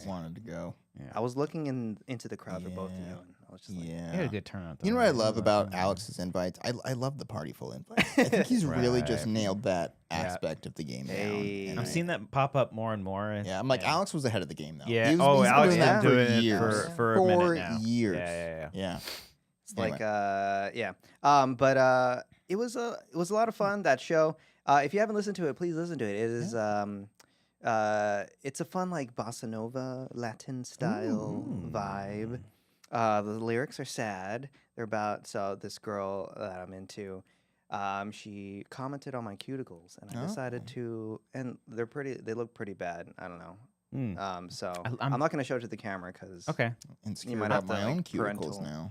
Wanted to go. Yeah. I was looking into the crowd for both of you, and I was just like, You had a good turnout. You know what I love about Alex's invites? I love the partyful invites. I think he's really just nailed that aspect of the game Hey. down. I'm seeing that pop up more and more. And, Yeah, I'm like, Alex was ahead of the game, though. Yeah. He's Alex been has been doing for it years. for a minute now. years. Yeah. It's Anyway. but it was a lot of fun, that show. If you haven't listened to it, please listen to it. It is it's a fun like bossa nova Latin style vibe. The lyrics are sad. They're about this girl that I'm into. She commented on my cuticles, and I decided to. And they look pretty bad. I don't know. So I'm not gonna show it to the camera because Insecure might about have to, my own like, cuticles parental- now.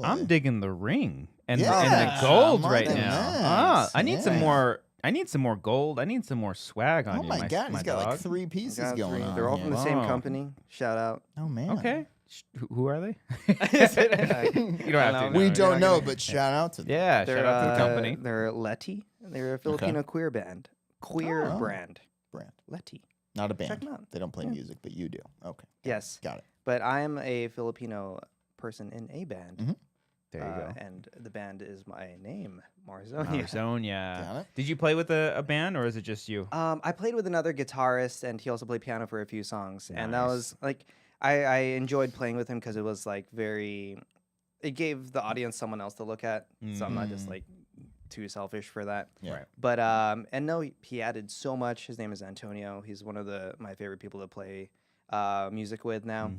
I'm digging the ring and Yeah, the gold more right than now. that. I need some Yeah. more. I need some more gold. I need some more swag on Oh you. my god, my he's got like dog. 3 pieces got going three. on. They're all from the same Wow. company. Shout out. Oh man. Okay. Who are they? You You don't have to. We no, don't you're know, not but shout out to them. Yeah, shout out to the company. They're Letty. They're a Filipino queer band. Queer Oh. brand. Brand. Letty. Not a Check band. 'em out. They don't play Yeah. music, but you do. Okay. Yes. Got it. But I'm a Filipino person in a band. Mhm. There you go. And the band is my name, Marzonia. Marzonia. Got it. Did you play with a band or is it just you? I played with another guitarist, and he also played piano for a few songs. And that Nice. was like, I enjoyed playing with him because it was like it gave the audience someone else to look at. So I'm not just like too selfish for that. Yeah. Right. But and no, he added so much. His name is Antonio. He's one of my favorite people to play music with now.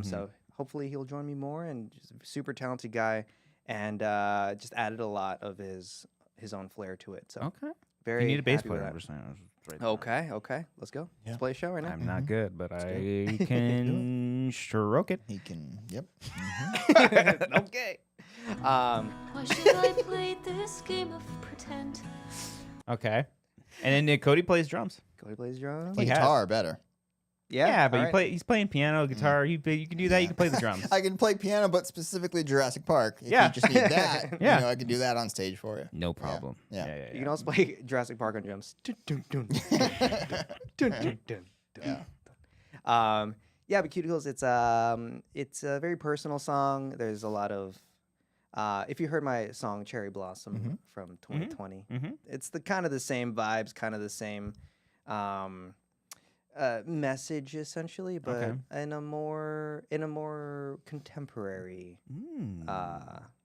So hopefully he'll join me more. And just a super talented guy, and just added a lot of his own flair to it. So Okay. very You need a bass happy with player. that. Just saying, it's right there. Okay, let's go. Yeah. Let's play a show right now. I'm not good, but I can stroke it. He can. Yep. Okay. Why should I play this game of pretend? Okay. And then Cody plays drums. Cody plays drums. Play He has. guitar better. Yeah, but alright. he's playing piano, guitar. You can do that. You can play the drums. I can play piano, but specifically Jurassic Park. If Yeah. you just need that, Yeah. you know, I can do that on stage for you. No problem. Yeah. You can also play Jurassic Park on drums. Dun, dun, dun. Dun, dun, dun, dun. But Cuticles, it's a very personal song. There's a lot of if you heard my song Cherry Blossom from 2020, it's the kind of the same vibes, kind of the same message essentially, but in a more contemporary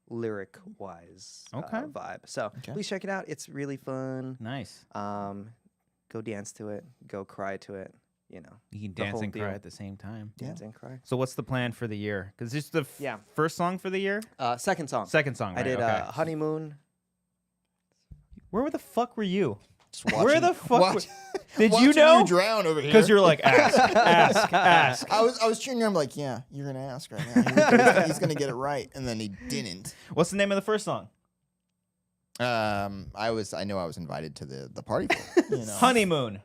lyric wise vibe. So please check it out. It's really fun. Nice. Go dance to it. Go cry to it. You know, You can the dance whole and cry deal. at the same time. Dance and cry. So what's the plan for the year? Because this is the first song for the year? Second song. Second song, right? I did okay. Honeymoon. Where the fuck were you? Just Where watching- the fuck? watch- Did watching you know? drown over here? Because you're like, ask. I was cheering you. I'm like, yeah, you're gonna ask right now. He's gonna get it right, and then he didn't. What's the name of the first song? I know I was invited to the party. You know. Honeymoon.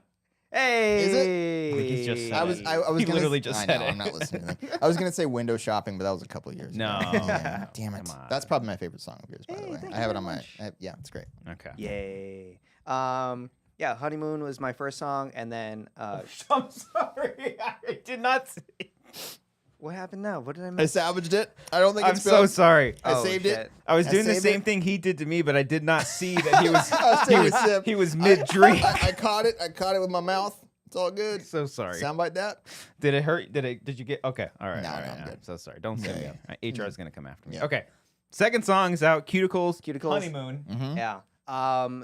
Hey. Is it? I think he's just I was He gonna, literally just I said know, it. I'm not listening to anything. I was gonna say window shopping, but that was a couple of years No. ago. Yeah, damn it. Come on. That's probably my favorite song of yours, by the way. thank I you have it very on my. much. Yeah, it's great. Okay. Yay. Honeymoon was my first song, and then I'm sorry. I did not see. what happened now? What did I I miss? salvaged it. I don't think I'm it's so spelled. sorry. I Oh, saved shit. it. I was I doing the saved same it. thing he did to me, but I did not see that he was I was taking a sip. he was mid drink. I caught it. I caught it with my mouth. It's all good. So sorry. Soundbite that. Did it hurt? Did you get? Okay. All right. No, all right, no, I'm all right. good. So sorry. Don't sue Yeah, me. HR is gonna come after me. Yeah. Okay. Second song is out. Cuticles. Cuticles. Honeymoon. Mm-hmm. Yeah.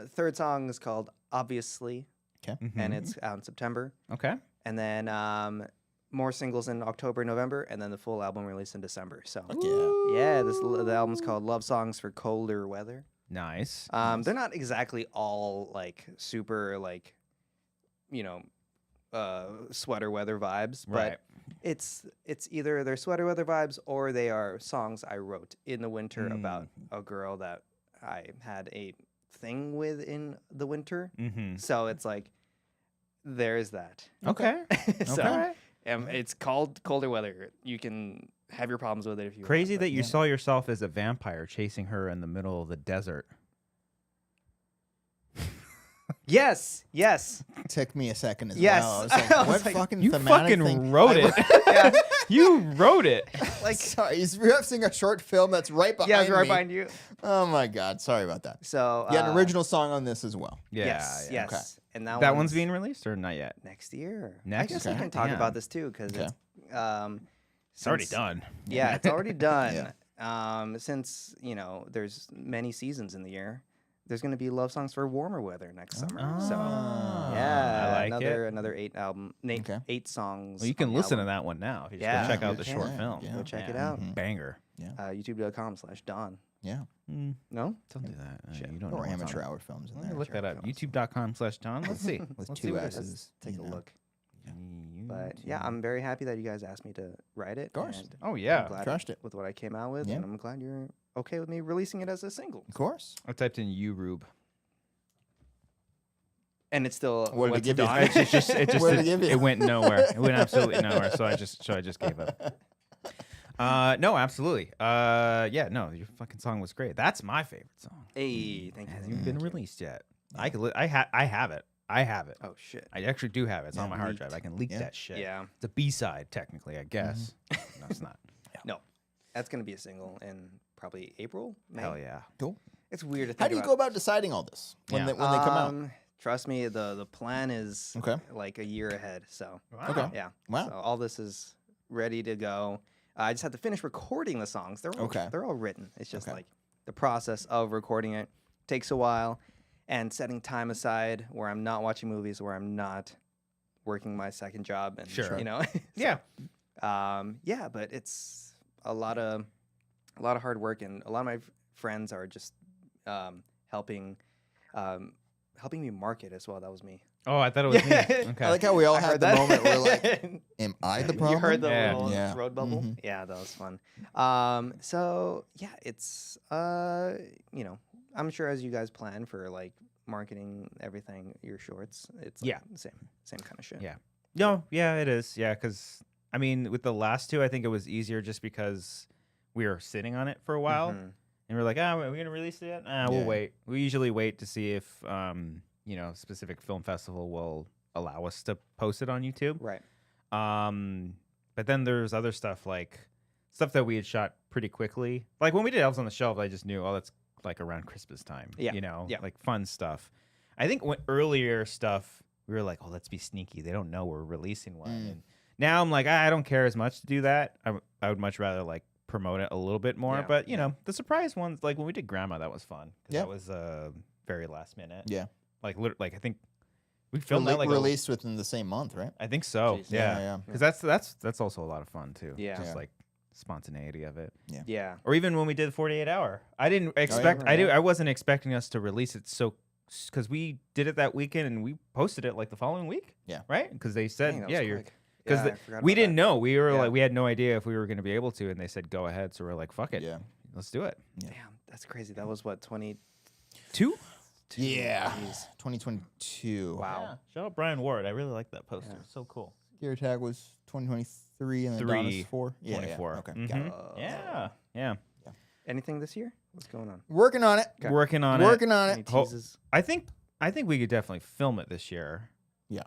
Third song is called Obviously, Okay. and it's out in September. Okay. And then more singles in October, November, and then the full album released in December. So Yeah. the album's called Love Songs for Colder Weather. Nice. They're not exactly all like super like, you know, sweater weather vibes, but Right. it's either they're sweater weather vibes or they are songs I wrote in the winter about a girl that I had a thing with in the winter. Mm-hmm. So it's like there's that. Okay. So Alright. it's called colder weather. You can have your problems with it if you Crazy want, that you saw yourself as a vampire chasing her in the middle of the desert. Yes. Took me a second as Yes. well. I was like, I was what like, fucking You thematic fucking thing? wrote it. Yeah. You wrote it. Like Sorry, he's referencing a short film that's right behind yeah, it's right me. behind you. Oh my God, sorry about that. So You had an original song on this as well. Yeah. yes, yeah. yes. Okay. And That one's being released or not yet? next year. Next I guess year. I can talk Damn. about this too because Okay. It's already done. Yeah, it's already done. Since there's many seasons in the year, there's going to be love songs for warmer weather next summer. So yeah, I like another 8 songs. Well, you can on the listen to album. that one now. If you just Yeah, go check out you the can. short film. Yeah. Go check it out. Banger. YouTube.com/Don. Yeah. No, Don't do that. Shit. You don't know Or what's amateur on it. hour films in Let me there. look that up. YouTube.com/John. Let's see. With Let's see two what it is. S's. take a look. YouTube. But yeah, I'm very happy that you guys asked me to write it. Of course. and Oh I'm yeah. glad Crushed it. with what I came out with, Yeah. and I'm glad you're okay with me releasing it as a single. Of course. I typed in YouTube. And it's still What did it went to give you? Don. What did it give you? It went nowhere. It went absolutely nowhere. So I just gave up. No, absolutely. Yeah, no, your fucking song was great. That's my favorite song. Hey, thank you. Hasn't even been released yet. I have it. I have it. Oh shit. I actually do have it. It's on my hard leaked. drive. I can leak Yeah. that shit. Yeah. It's a B-side, technically, I guess. No, it's not. No, that's gonna be a single in probably April. May. Hell yeah. Cool. It's weird to think How do you about. go about deciding all this when Yeah. they come out? Trust me, the plan is Okay. like a year ahead. So Okay. yeah. Wow. So all this is ready to go. I just have to finish recording the songs. They're all, Okay. They're all written. It's just Okay. like the process of recording it takes a while, and setting time aside where I'm not watching movies, where I'm not working my second job, and Sure. Yeah. Yeah, but it's a lot of hard work, and a lot of my friends are just helping me market as well. That was me. Oh, I thought it was me. Okay. I like how we all I had heard the that. moment where like, am I the problem? You heard the Yeah. little Yeah. road bubble? Mhm. Yeah, that was fun. So yeah, it's I'm sure as you guys plan for like marketing everything, your shorts, it's like Yeah. the same kind of shit. Yeah. No, yeah, it is. Yeah, because I mean, with the last two, I think it was easier just because we were sitting on it for a while, Mhm. and we're like, are we gonna release it yet? We'll Yeah. wait. We usually wait to see if specific film festival will allow us to post it on YouTube. Right. But then there's other stuff like stuff that we had shot pretty quickly. Like when we did Elves on the Shelf, I just knew, that's like around Christmas time. Yeah. Yeah. Like fun stuff. I think earlier stuff, we were like, oh, let's be sneaky. They don't know we're releasing one. And now I'm like, I don't care as much to do that. I would much rather like promote it a little bit more. Yeah. But the surprise ones, like when we did Grandma, that was fun. 'Cause Yeah. that was very last minute. Yeah. Like I think we filmed that like released within the same month, right? I think so. Jeez. Yeah. Because that's also a lot of fun too. Yeah. Just Yeah. like spontaneity of it. Yeah. Or even when we did 48 Hour, I didn't expect. I wasn't expecting us to release it because we did it that weekend and we posted it like the following week. Yeah. Right. Because they said, Dang, that yeah, was you're. quick. Because Yeah, I forgot we about didn't that. know. We were Yeah. like, we had no idea if we were going to be able to, and they said go ahead. So we're like, fuck it. Yeah. Let's do it. Damn, that's crazy. That was what 20. 2. Yeah. Jeez. 2022. Wow. Shout out Brian Ward. I really like that poster. Yeah. It's so cool. Gear tag was 2023 and then Dawn is 4. Yeah, 24. Yeah. Okay. Got it. Yeah. Yeah. Anything this year? What's going on? Working on it. Okay. Working on it. Working on Any it. teases? I think we could definitely film it this year. Yeah.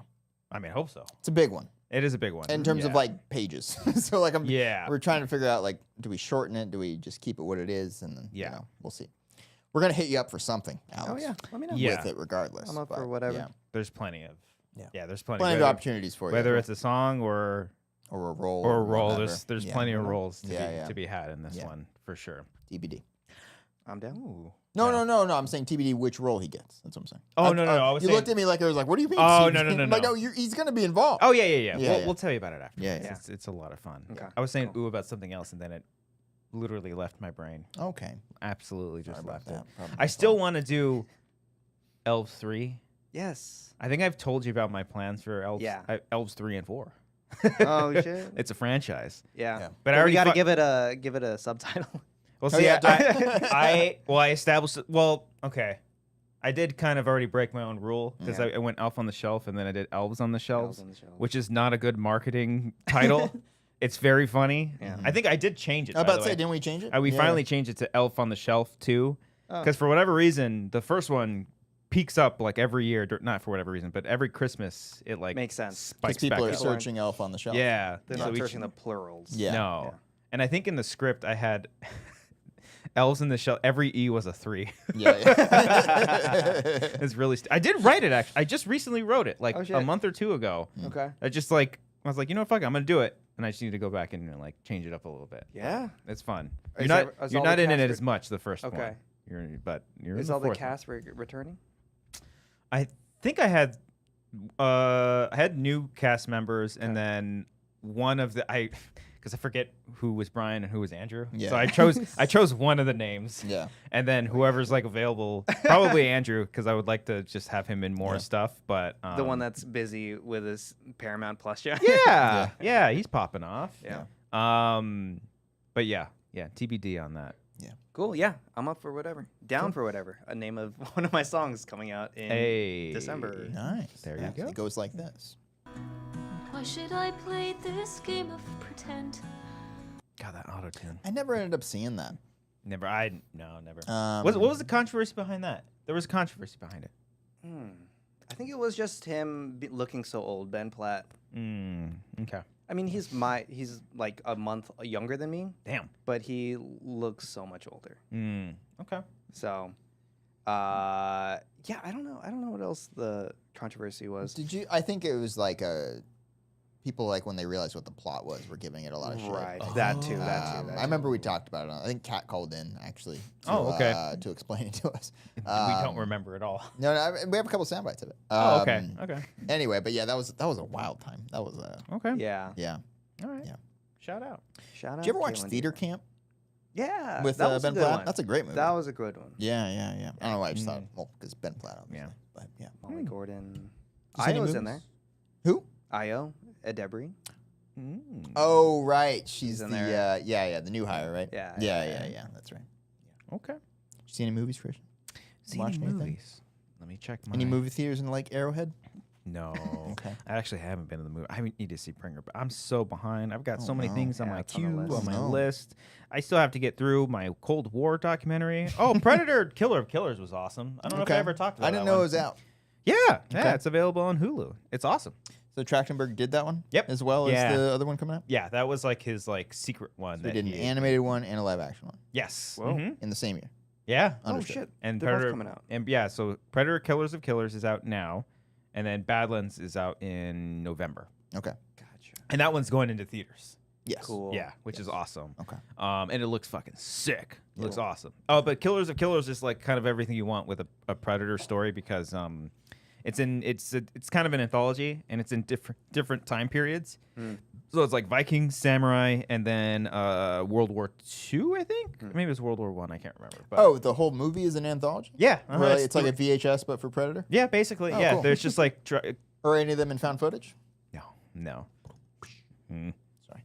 I mean, hope so. It's a big one It is a big one. in terms of Yeah. like pages. So like Yeah. we're trying to figure out like, do we shorten it? Do we just keep it what it is? And then Yeah. we'll see. We're gonna hit you up for something, Alex. Oh yeah. Let me know. Yeah. With it regardless. I'm up for but, whatever. Yeah. There's plenty of there's plenty Plenty of whether- opportunities for you. whether it's a song or a role. a role. whatever. There's Yeah. plenty of roles Yeah, to be had in this Yeah. one for sure. TBD. I'm down. Ooh. No. I'm saying TBD which role he gets. That's what I'm saying. Oh, no. I was you saying- looked at me like I was like, what do you mean? Oh, TBD? no. I'm like, he's gonna be involved. Oh yeah. Yeah. We'll tell you about it after. Yeah, yeah. It's a lot of fun. Okay, I was saying cool. ooh about something else, and then it literally left my brain. Okay. Absolutely just Sorry about left it. that. Probably I still want to do Elves 3. Yes. I think I've told you about my plans for Elves. Yeah. Elves 3 and 4. Oh shit. It's a franchise. Yeah. But I we already gotta fu- give it a subtitle. Well, Oh, see, yeah, I established. Well, okay. I did kind of already break my own rule because Yeah. I went Elf on the Shelf and then I did Elves on the Shelves, on the Shelf. which is not a good marketing title. It's very funny. Yeah. I think I did change it. I was by about the to say, way. didn't we change it? We Yeah. finally changed it to Elf on the Shelf too, Oh. because for whatever reason, the first one peaks up like every year. Not for whatever reason, but every Christmas it like Makes sense. spikes Because people back are up. searching Elf on the Shelf. Yeah, They're so not we searching the plurals. Yeah. No, and I think in the script I had Elves in the Shelf. Every E was a 3. Yeah. It's really. I did write it actually. I just recently wrote it like Oh, a shit. month or 2 ago. Okay. I just like I was like, you know what, fuck it, I'm gonna do it, and I just need to go back and like change it up a little bit. Yeah. It's fun. Is You're not all you're the not in cast it re- as much the first one. Okay. But you're Is in all the fourth one. cast returning? I think I had new cast members, and then one of the because I forget who was Brian and who was Andrew. Yeah. So I chose one of the names. Yeah. And then whoever's like available, probably Andrew, because I would like to just have him in more stuff. But The one that's busy with his Paramount Plus show. yeah, he's popping off. Yeah. But yeah, TBD on that. Cool. Yeah. I'm up for whatever. Down for whatever. A name of one of my songs coming out in December. Nice. There you go. It goes like this. Why should I play this game of pretend? God, that auto tune. I never ended up seeing that. Never. Never. Um, What was the controversy behind that? There was a controversy behind it. I think it was just him looking so old, Ben Platt. Okay. I mean, he's like a month younger than me. Damn. But he looks so much older. Okay. So, yeah, I don't know what else the controversy was. Did you? I think it was like people like when they realized what the plot was, were giving it a lot of shit. Right. I That think. too. I remember we talked about it. I think Kat called in actually. To explain it to us. We don't remember at all. No, we have a couple sound bites of it. Okay. Anyway, but yeah, that was a wild time. That was Okay. Yeah. yeah. All right. Yeah. Shout out. Shout out. Did you ever watch Kaitlyn. Theater Camp Yeah. with that was a Ben good Platt? one. That's a great movie. That was a good one. Yeah. I don't know why I just thought because Ben Platt, obviously. Yeah. But yeah. Molly Gordon. you see any Io's in movies? there. Who? Io. Ed Debris. Oh right, she's in the there. the new hire, right? Yeah, Yeah. That's right. Okay. Did you see any movies, Christian? See Watch any anything? movies? Let me check my. Any movie theaters in like Arrowhead? No. Okay. I actually haven't been to the movie. I need to see Pringer, but I'm so behind. I've got so many no. things on Yeah, my it's on queue, the list. on my No. list. I still have to get through my Cold War documentary. Oh, Predator Killer of Killers was awesome. I don't know if I ever talked about I didn't that know one. it was out. Yeah, Okay. it's available on Hulu. It's awesome. So Trachtenberg did that one? Yep. As well Yeah. as the other one coming out? Yeah, that was like his secret one. So we that did an he- animated one and a live action one Yes. Whoa. Mhm. in the same year. Yeah. Oh Understood. shit. And They're both Predator coming out. And yeah, so Predator Killers of Killers is out now, and then Badlands is out in November, Okay. Gotcha. and that one's going into theaters. Yes. Cool. Yeah, which is awesome. Okay. And it looks fucking sick. It looks awesome. Oh, but Killers of Killers is like kind of everything you want with a Predator story because it's kind of an anthology and it's in different time periods. So it's like Vikings, samurai, and then World War II, I think. Maybe it was World War I. I can't remember. But Oh, the whole movie is an anthology? yeah, Really? It's like a VHS but for Predator? yeah, basically. Oh, yeah, cool. there's just like Or any of them in found footage? no. Sorry.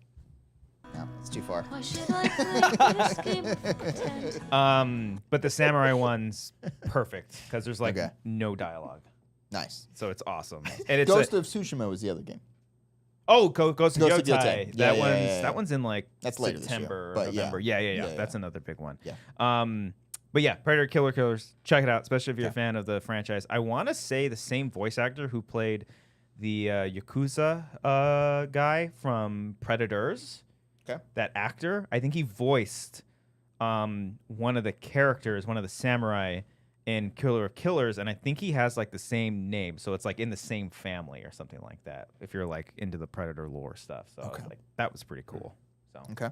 No, it's too far. Why should I play this game of pretend? But the samurai one's perfect because there's like Okay. no dialogue, Nice. so it's awesome. And it's Ghost of Tsushima was the other game. Ghost of Ghost of Yotai. Yotai. That Yeah, one's yeah. that one's in like That's later this year, September, but yeah. November. Yeah. Yeah, That's yeah. another big one. Yeah. But yeah, Predator Killers. Check it out, especially if you're a fan of the franchise. I want to say the same voice actor who played the Yakuza guy from Predators. Okay. That actor, I think he voiced one of the characters, one of the samurai in Killer of Killers, and I think he has like the same name, so it's like in the same family or something like that. If you're like into the Predator lore stuff, so I was like, that was pretty cool. So Okay.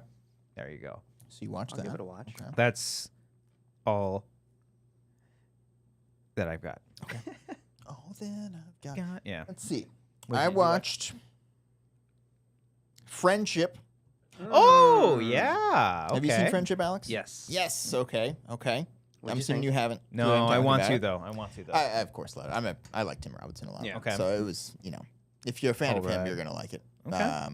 there you go. So you watched I'll that? give it a watch. Okay. That's all that I've got. Oh, then I've got. Yeah. Let's see. What did I you watch? watched Friendship. Oh yeah. Okay. Have you seen Friendship, Alex? Yes. Yes. Okay. Okay. What'd I'm you assuming think? you haven't. No, you haven't I talked want about to it. though. I want to though. I of course love it. I like Tim Robinson a lot. Yeah. Okay. So it was, if you're a fan of him, Alright. you're gonna like it. Okay.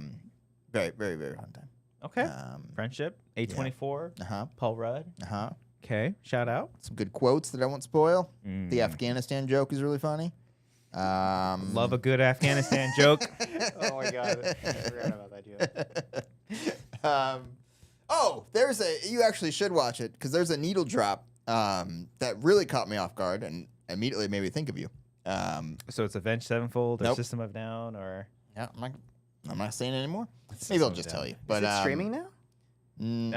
Very, very, very fun time. Okay. Friendship. A24. Uh-huh. Paul Rudd. Uh-huh. Okay. Shout out. Some good quotes that I won't spoil. Mm. The Afghanistan joke is really funny. Love a good Afghanistan joke. Oh my god, I forgot about that joke. You actually should watch it because there's a needle drop that really caught me off guard and immediately made me think of you. So it's Avenged Sevenfold or Nope. System of Down or Yeah, I'm not saying it anymore. Maybe I'll just tell you. But Is it streaming now?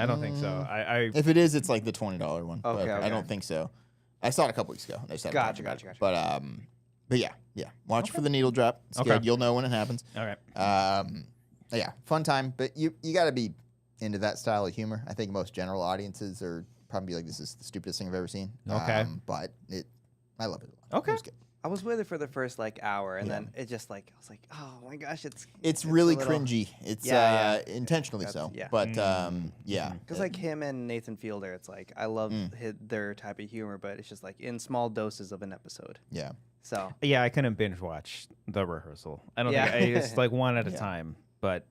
I don't think so. I If it is, it's like the $20 one. Okay, but I okay. don't think so. I saw it a couple weeks ago. I just haven't Gotcha, talked about gotcha. it. But yeah. Watch for the needle drop. It's Okay. good. You'll know when it happens. all right. Yeah, fun time. But you got to be into that style of humor. I think most general audiences are probably like, this is the stupidest thing I've ever seen. Okay. But I love it a lot. Okay. It was good. I was with it for the first like hour, and Yeah. then it just like I was like, oh my gosh, It's really a little- cringy. It's Yeah, intentionally That's- so. yeah. But yeah. Because like him and Nathan Fielder, it's like I love their type of humor, but it's just like in small doses of an episode. Yeah. So Yeah, I couldn't binge watch The Rehearsal. I don't Yeah. think it's like one at a Yeah. time. But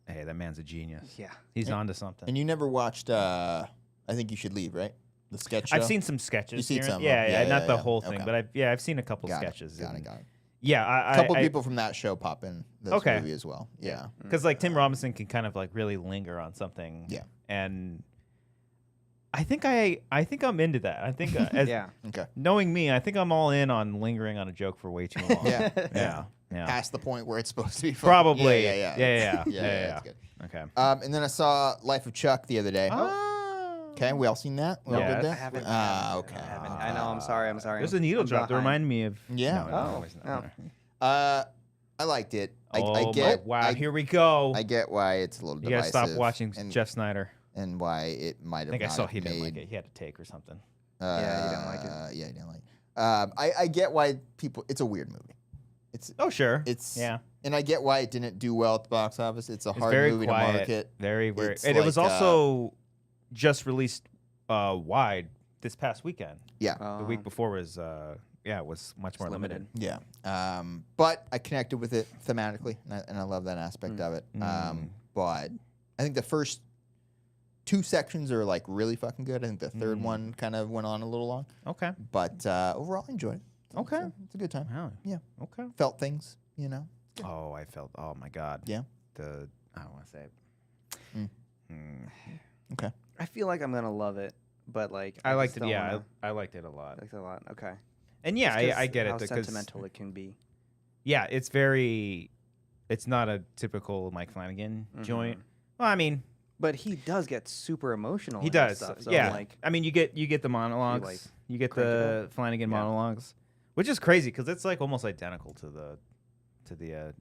hey, that man's a genius. yeah, He's onto something. And you never watched I Think You Should Leave, right? The sketch show? I've seen some sketches. You've seen here. some of Yeah, them. yeah, Yeah, not yeah, the yeah. whole thing, Okay. but I've seen a couple sketches. Got and- it. Yeah, A couple people from that show pop in this Okay. movie as well. Yeah. because like Tim Robinson can kind of like really linger on something. Yeah. and I think I'm into that. I think yeah. Okay. knowing me, I think I'm all in on lingering on a joke for way too long. Yeah. yeah. Past the point where it's supposed to be funny. Probably. Yeah. Yeah. That's good. Okay. And then I saw Life of Chuck the other day. Oh. Okay, we all seen that? We all Yes. good there? I haven't. Okay. I haven't. I know. I'm sorry. There's a needle I'm drop that behind. reminded me of. Yeah. No, Oh. it's not Oh. there. I liked it. I Oh, get. wow, I, here we go. I get why it's a little You gotta divisive. stop watching and, Jeff Snyder. and why it might I have. think I not saw have he didn't like made- it. He had to take or something. Yeah, he didn't like it. Yeah, he didn't like it. I get why people. It's a weird movie. Oh sure. It's yeah. and I get why it didn't do well at the box office. It's a It's hard very movie quiet. to market. Very. It's And it was like, also just released wide this past weekend. Yeah, The week before was it was much more limited. yeah. But I connected with it thematically, and I love that aspect of it. But I think the first two sections are like really fucking good. I think the third one kind of went on a little long. Okay. But overall, I enjoyed it. Okay. It's a good time. Wow. Yeah. Okay. Felt things, Oh, I felt. Oh my God. Yeah. I don't want to say it. Okay. I feel like I'm gonna love it, but like I liked just it. don't Yeah, wanna- I liked it a lot. I liked it a lot. Okay. And yeah, Just 'cause I get it how because sentimental it can be. yeah, it's very. It's not a typical Mike Flanagan joint. Well, I mean, But he does get super emotional. he in that does. Stuff, so yeah. Like, I mean, you get the monologues. like, You get crank it the Flanagan Yeah. monologues, which is crazy because it's like almost identical to the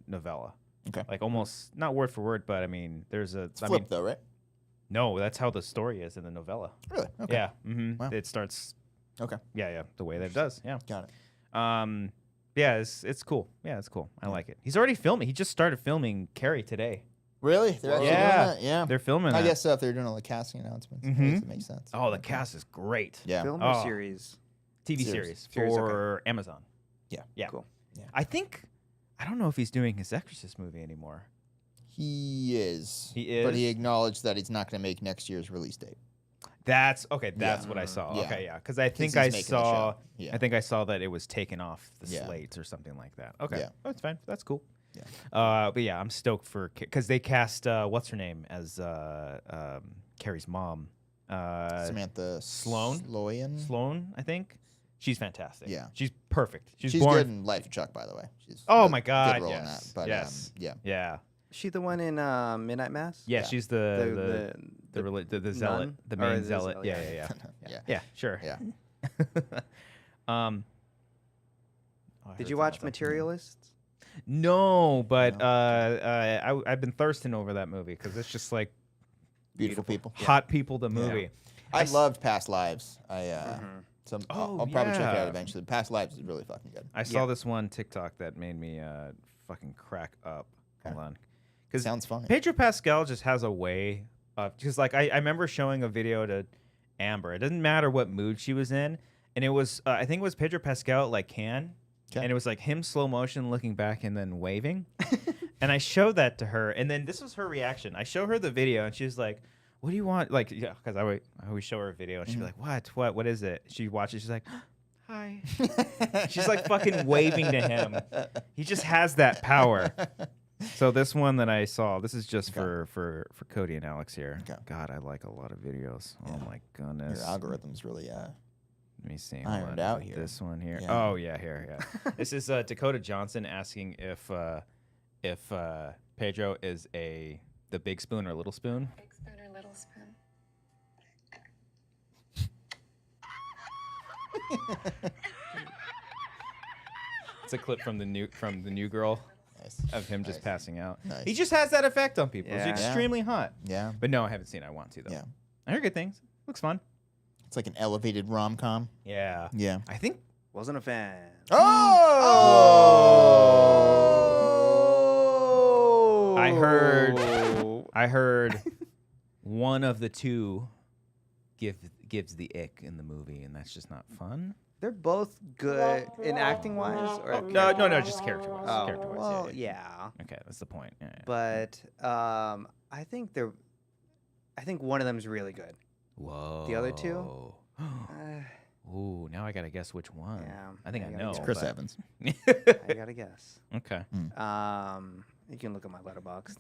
novella. Okay. Like almost not word for word, but I mean, there's a. It's I flipped mean, though, right? no, that's how the story is in the novella. Really? Okay. Yeah. Mm-hmm. Wow. It starts. Okay. Yeah, the way that it does. Yeah. Got it. Yeah, it's cool. Yeah, it's cool. I like it. He's already filming. He just started filming Carrie today. Really? They're actually doing Yeah. that? Yeah. They're filming I that. guess so if they're doing all the casting announcements, it makes sense. Oh, the cast is great. Yeah. film Oh. or series? TV Series. series Series, for Amazon. Yeah. Yeah. Cool. I think I don't know if he's doing his Exorcist movie anymore. He is. He But he is? acknowledged that he's not going to make next year's release date. That's okay. That's what I saw. Yeah. Okay, yeah, because I think he's I making the saw. show. Yeah. I think I saw that it was taken off the Yeah. slates or something like that. Okay, Yeah. that's fine. That's cool. Yeah. But yeah, I'm stoked for because they cast what's her name as Carrie's mom. Samantha Sloan? Sloan, I think. She's fantastic. Yeah. she's perfect. She's born. good in Life of Chuck, by the way. She's Oh a my God! Good role Yes. in that. But, yes. yeah. Yeah. Is she the one in Midnight Mass? Yeah. Yeah. She's the zealot, nun? the Or main the zealot. zealot, Yeah, yeah. yeah, Yeah. yeah. Sure. Yeah. Oh, I Did heard you watch something. Materialists? No, but I've been thirsting over that movie because it's just like Beautiful people. Yeah. hot people. The movie. I loved Past Lives. Oh, I'll probably check it yeah. out eventually. Past Lives is really fucking good. I saw this one TikTok that made me fucking crack up. Hold on, because Sounds funny. Pedro Pascal just has a way of because like I remember showing a video to Amber. It doesn't matter what mood she was in. And it was, I think it was Pedro Pascal, like, and it was like him slow motion looking back and then waving. And I showed that to her. And then this was her reaction. I show her the video and she was like, what do you want? Like, yeah, because I always show her a video and she'd be like, what is it? She watches, she's like, hi. She's like fucking waving to him. He just has that power. So this one that I saw, this is just for Cody and Alex here. Okay. God, I like a lot of videos. Yeah. Oh my goodness. Your algorithm's really Let me see. ironed out here. This one here. Yeah. Oh yeah, here. Yeah. This is Dakota Johnson asking if Pedro is the big spoon or little spoon. Big spoon or little spoon? It's a clip from the new girl. Nice. Of him just passing out. Nice. He just has that effect on people. Yeah. He's extremely hot. Yeah. But no, I haven't seen it. I want to though. Yeah. I heard good things. Looks fun. It's like an elevated rom-com. Yeah. Yeah. I think Wasn't a fan. Oh! I heard one of the two gives the ick in the movie, and that's just not fun. They're both good in acting wise, or No, just character wise. Oh, Character wise. well, yeah. Okay, that's the point. Yeah. But I think one of them is really good. Whoa. The other two? Ooh, now I gotta guess which one. Yeah, I think I know. It's Chris Evans. I gotta guess. Okay. You can look at my letterbox.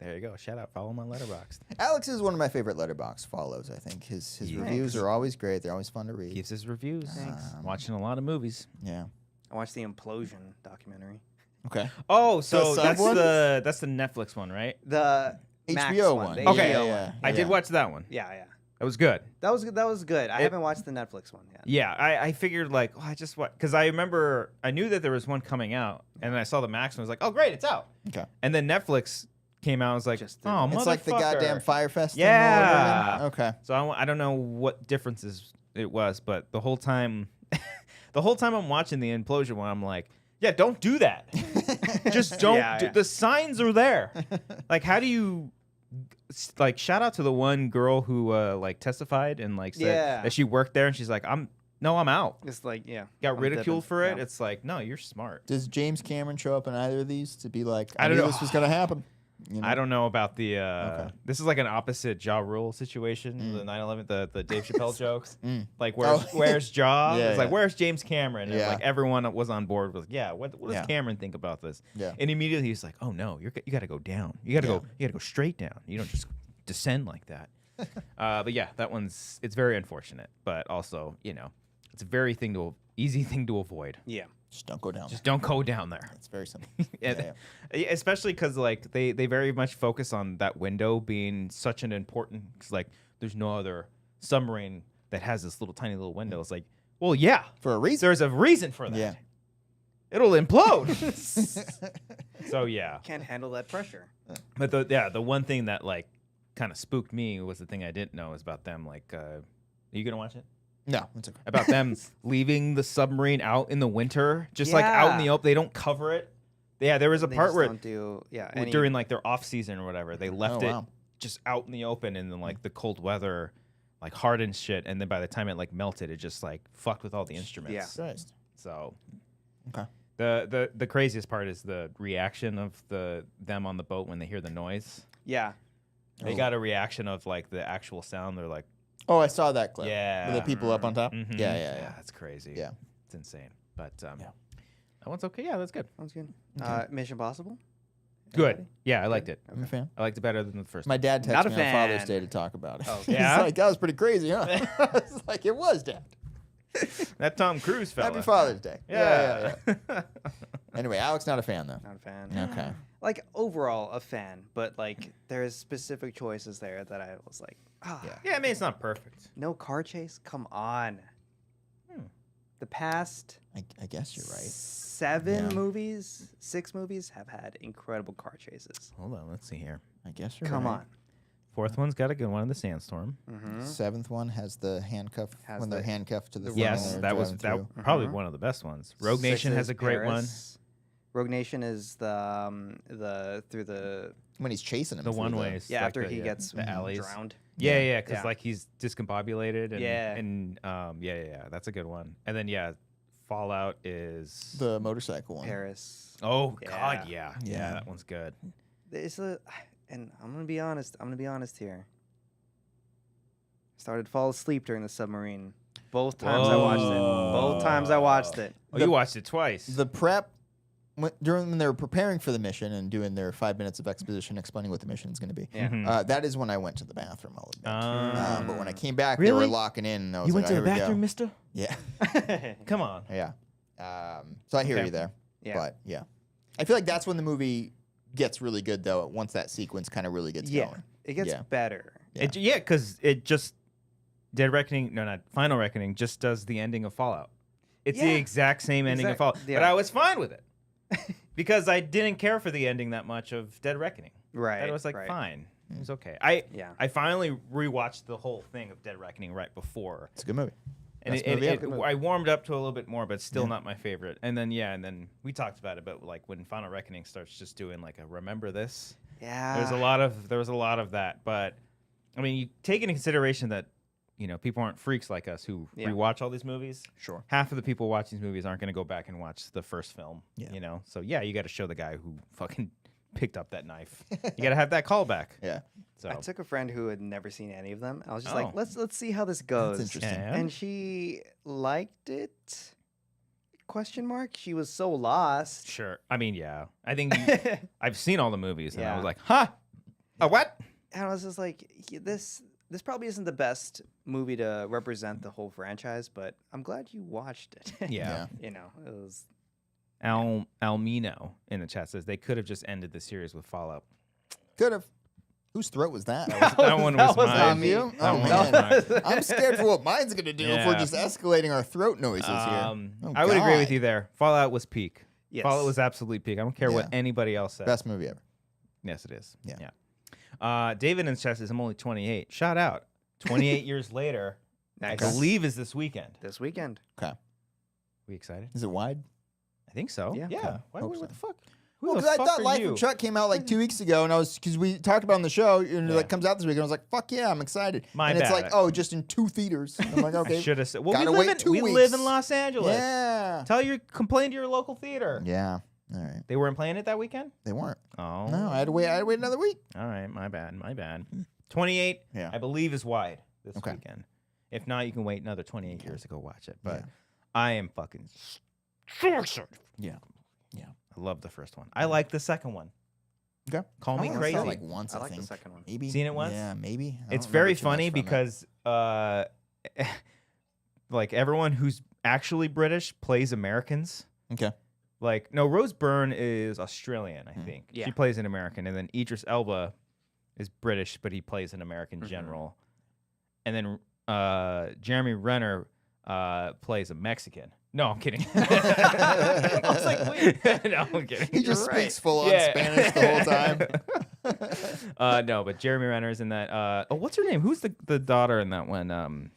There you go. Shout out. Follow my letterbox. Alex is one of my favorite letterbox follows. I think his reviews are always great. They're always fun to read. Gives his reviews. Thanks. Watching a lot of movies. Yeah. I watched the Implosion documentary. Okay. Oh, so The that's sub one? that's the Netflix one, right? The Max HBO one. the Okay. HBO Yeah. one. I did watch that one. Yeah. That was good. That was good. That was good. I haven't watched the Netflix one yet. Yeah, I figured like, I just what? Because I remember I knew that there was one coming out, and then I saw the Max one. I was like, oh great, it's out. Okay. And then Netflix came out. I was like, oh, It's like the goddamn Fire Fest thing all Yeah. over again? Okay. So I don't know what differences it was, but the whole time I'm watching the Implosion one, I'm like, yeah, don't do that. Just don't. Yeah. The signs are there. Like, how do you? Like, shout out to the one girl who like testified and like said that she worked there, and she's like, I'm out. It's like, Got ridiculed for it. Yeah. It's like, no, you're smart. Does James Cameron show up in either of these to be like, I don't knew know. this was going to happen? You know? I don't know about the. This is like an opposite Ja Rule situation. The 9/11, the Dave Chappelle jokes. Like, where's Ja? Yeah, It's like, yeah. where's James Cameron? And Yeah. like everyone was on board with, what does Yeah. Cameron think about this? Yeah. And immediately he's like, oh no, you got to go down. You got to go straight down. You don't just descend like that. But yeah, that it's very unfortunate, but also, it's a very easy thing to avoid. Yeah. Just don't go down Just don't go down there. It's very simple. Yeah, especially because like they very much focus on that window being such an important. Cause like there's no other submarine that has this tiny little window. It's like, well, yeah, For a reason. there's a reason for that. Yeah. It'll implode. So yeah, Can't handle that pressure. but the one thing that like kind of spooked me was the thing I didn't know is about them. Like, are you gonna watch it? No, it's okay. About them leaving the submarine out in the winter, just like out in the open. They don't cover it. Yeah, there was a They part just where don't do during like their off season or whatever, they left it wow. just out in the open, and then like the cold weather like hardened shit, and then by the time it like melted, it just like fucked with all the instruments. Yeah. Christ. So Okay. the craziest part is the reaction of them on the boat when they hear the noise. Yeah. They got a reaction of like the actual sound. They're like, Oh, I saw that clip. yeah, With the people up on top? Mhm. Yeah. That's crazy. Yeah. It's insane. But that one's okay. Yeah, that's good. Sounds good. Okay. Mission Impossible? Good. Anybody? Yeah, I liked it. I'm a fan. I liked it better than the first My one. dad Not texted a me on Father's fan. Day to talk about it. Oh, He's yeah? like, that was pretty crazy, huh? I was like, it was, Dad. That Tom Cruise fella. Happy Father's Day. Yeah. Anyway, Alex not a fan, though. Not a fan. Okay. Like, overall, a fan, but, like, there's specific choices there that I was like, Yeah, I mean, it's not perfect. no car chase? Come on. The past I guess you're right. 6 movies have had incredible car chases. Hold on, let's see here. I guess you're Come right. on. Fourth one's got a good one in the sandstorm. Seventh one has the handcuff Has when the- they're handcuffed to the the front Yes, and that they're was driving through. probably one of the best ones. Rogue Nation Six has is a great one. Paris. Rogue Nation is the through the when he's chasing him. The through one ways. yeah like after he the gets the alleys. drowned. Yeah, because Yeah. like he's discombobulated. And, Yeah. And yeah, that's a good one. And then Fallout is the motorcycle one. Paris. Oh Yeah. God, yeah, Yeah. that one's good. And I'm gonna be honest. here. Started to fall asleep during the submarine. Both times I watched it. Oh, you watched it twice. The prep when they were preparing for the mission and doing their 5 minutes of exposition explaining what the mission is going to be. Yeah. Mhm. That is when I went to the bathroom. I'll admit. But when I came back, they Really? were locking in. And I was You like, went to "Oh, the here we go." bathroom, Mister? Yeah. Come on. Yeah. So I hear Okay. you there. Yeah. But yeah, I feel like that's when the movie gets really good, though. Once that sequence kind of really gets going. It gets Yeah. better. Yeah. Because it just not Final Reckoning just does the ending of Fallout. It's the Yeah. exact same ending of Fallout, yeah. but I was fine with it because I didn't care for the ending that much of Dead Reckoning. Right. That was like right. fine. It was okay. Yeah. I finally rewatched the whole thing of Dead Reckoning right before. It's a good movie. And Best movie ever. I warmed up to a little bit more, but still not my favorite. And then we talked about it, but like when Final Reckoning starts just doing like a remember this. Yeah. There was a lot of that, but I mean, you take into consideration that people aren't freaks like us who rewatch all these movies. Sure. Half of the people watching these movies aren't going to go back and watch the first film. Yeah. So you got to show the guy who fucking picked up that knife. You got to have that callback. Yeah. So I took a friend who had never seen any of them. I was just Oh. like, let's see how this goes. That's interesting. Yeah. And she liked it. ? She was so lost. Sure. I mean, yeah. I think I've seen all the movies, and I Yeah. was like, huh? A what? And I was just like, this probably isn't the best movie to represent the whole franchise, but I'm glad you watched it. Yeah. It was. Almino in the chat says they could have just ended the series with Fallout. Could have. Whose throat was that? That one was was mine. not me. You? That Oh, one man. was mine. I'm scared for what mine's going to do if we're Yeah. just escalating our throat noises here. Oh, I would agree with God. you there. Fallout was peak. Yes. Fallout was absolutely peak. I don't care what Yeah. anybody else says. Best movie ever. Yes, it is. Yeah. David in chat says, I'm only 28. Shout out. 28 years later, I Nice. believe is this weekend. This weekend. Okay. We excited? Is it wide? I think so. Yeah. Okay. Why, Hope what so. the fuck? Well, Who because the I fuck thought are Life you? of Chuck came out like 2 weeks ago, and because we talked about it on the show, and it like comes out this week, and I was like, "Fuck yeah, I'm excited." My and it's bad. like, "Oh, just in 2 theaters." I'm like, I "Okay." should have said. Well, Gotta we wait live, 2 we weeks. live in Los Angeles. Yeah. Complain to your local theater. Yeah. All right. They weren't playing it that weekend? They weren't. Oh. No, I had to wait another week. All right, my bad. 28, Yeah. I believe, is wide this Okay. weekend. If not, you can wait another 28 years to go watch it. But Yeah. I am fucking so excited. Yeah. Yeah. I love the first one. I like the second one. Okay. Call me I only crazy. saw it like once, I I like the think. second one. Maybe. Seen it once? Yeah, maybe. I It's don't very remember too much funny from it. because like everyone who's actually British plays Americans. Okay. Like, no, Rose Byrne is Australian, I think. Yeah. She plays an American. And then Idris Elba is British, but he plays an American general. And then Jeremy Renner plays a Mexican. No, I'm kidding. I was like, wait. No, I'm kidding. He just You're right. speaks full on Spanish the whole time. No, but Jeremy Renner's in that. What's her name? Who's the daughter in that one?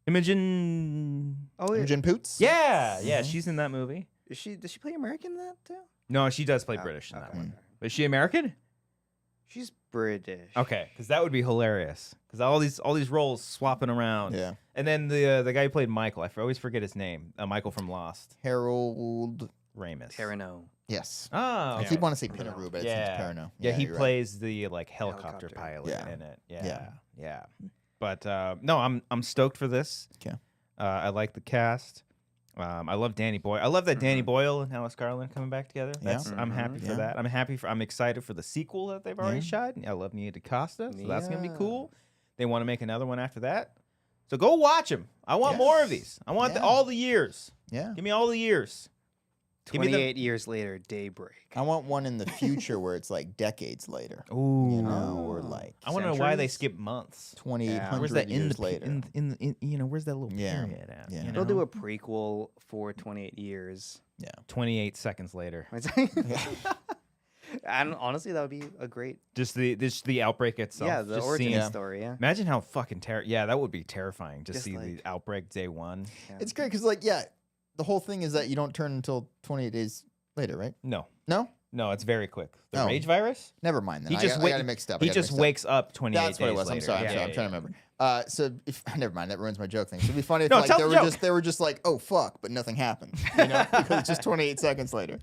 Imogen. Oh, yeah. Imogen Poots? Yeah, she's in that movie. Does she play American in that too? No, she does play Oh, British in that okay. one. But is she American? She's British. Okay, because that would be hilarious. Because all these roles swapping around. Yeah. And then the guy who played Michael, I always forget his name. Michael from Lost. Harold. Ramis. Perrineau. Yes. Oh, I okay. keep wanting to say Pinaroo, but Yeah. it's Perrineau. Yeah, he you're right. plays the like helicopter pilot Yeah. in it. Yeah. Yeah. But no, I'm stoked for this. Okay. I like the cast. I love Danny Boyle. I love that Danny Boyle and Alice Garland coming back together. That's I'm happy for Yeah. that. I'm excited for the sequel that they've already shot. I love Nia DaCosta, so that's gonna be cool. They want to make another one after that. So go watch them. I want more of these. I want all the years. Yeah. Give me all the years. Give me 28 years later, Daybreak. I want one in the future where it's like decades later. Ooh. You know, or like I want to know why they centuries? skip months. 2,800 Where's that years in the later. in where's that little Yeah. period at? Yeah. you They'll know? do a prequel for 28 years. 28 seconds later. And honestly, that would be a great. Just the outbreak itself. Yeah, the just origin seeing- story. Yeah. Imagine how fucking yeah, that would be terrifying to Just see like- the outbreak day one. It's great because, like, the whole thing is that you don't turn until 28 days later, right? No. No? No, it's very quick. The Oh. rage virus? Never mind then. He just I got it mixed up. He just wakes up 28 That's what it days was. I'm later. sorry. Yeah, I'm yeah, trying to remember. So if never mind, that ruins my joke thing. So it'd be funny if No, like tell the joke. they were just like, oh fuck, but nothing happened. You know, because it's just 28 seconds later.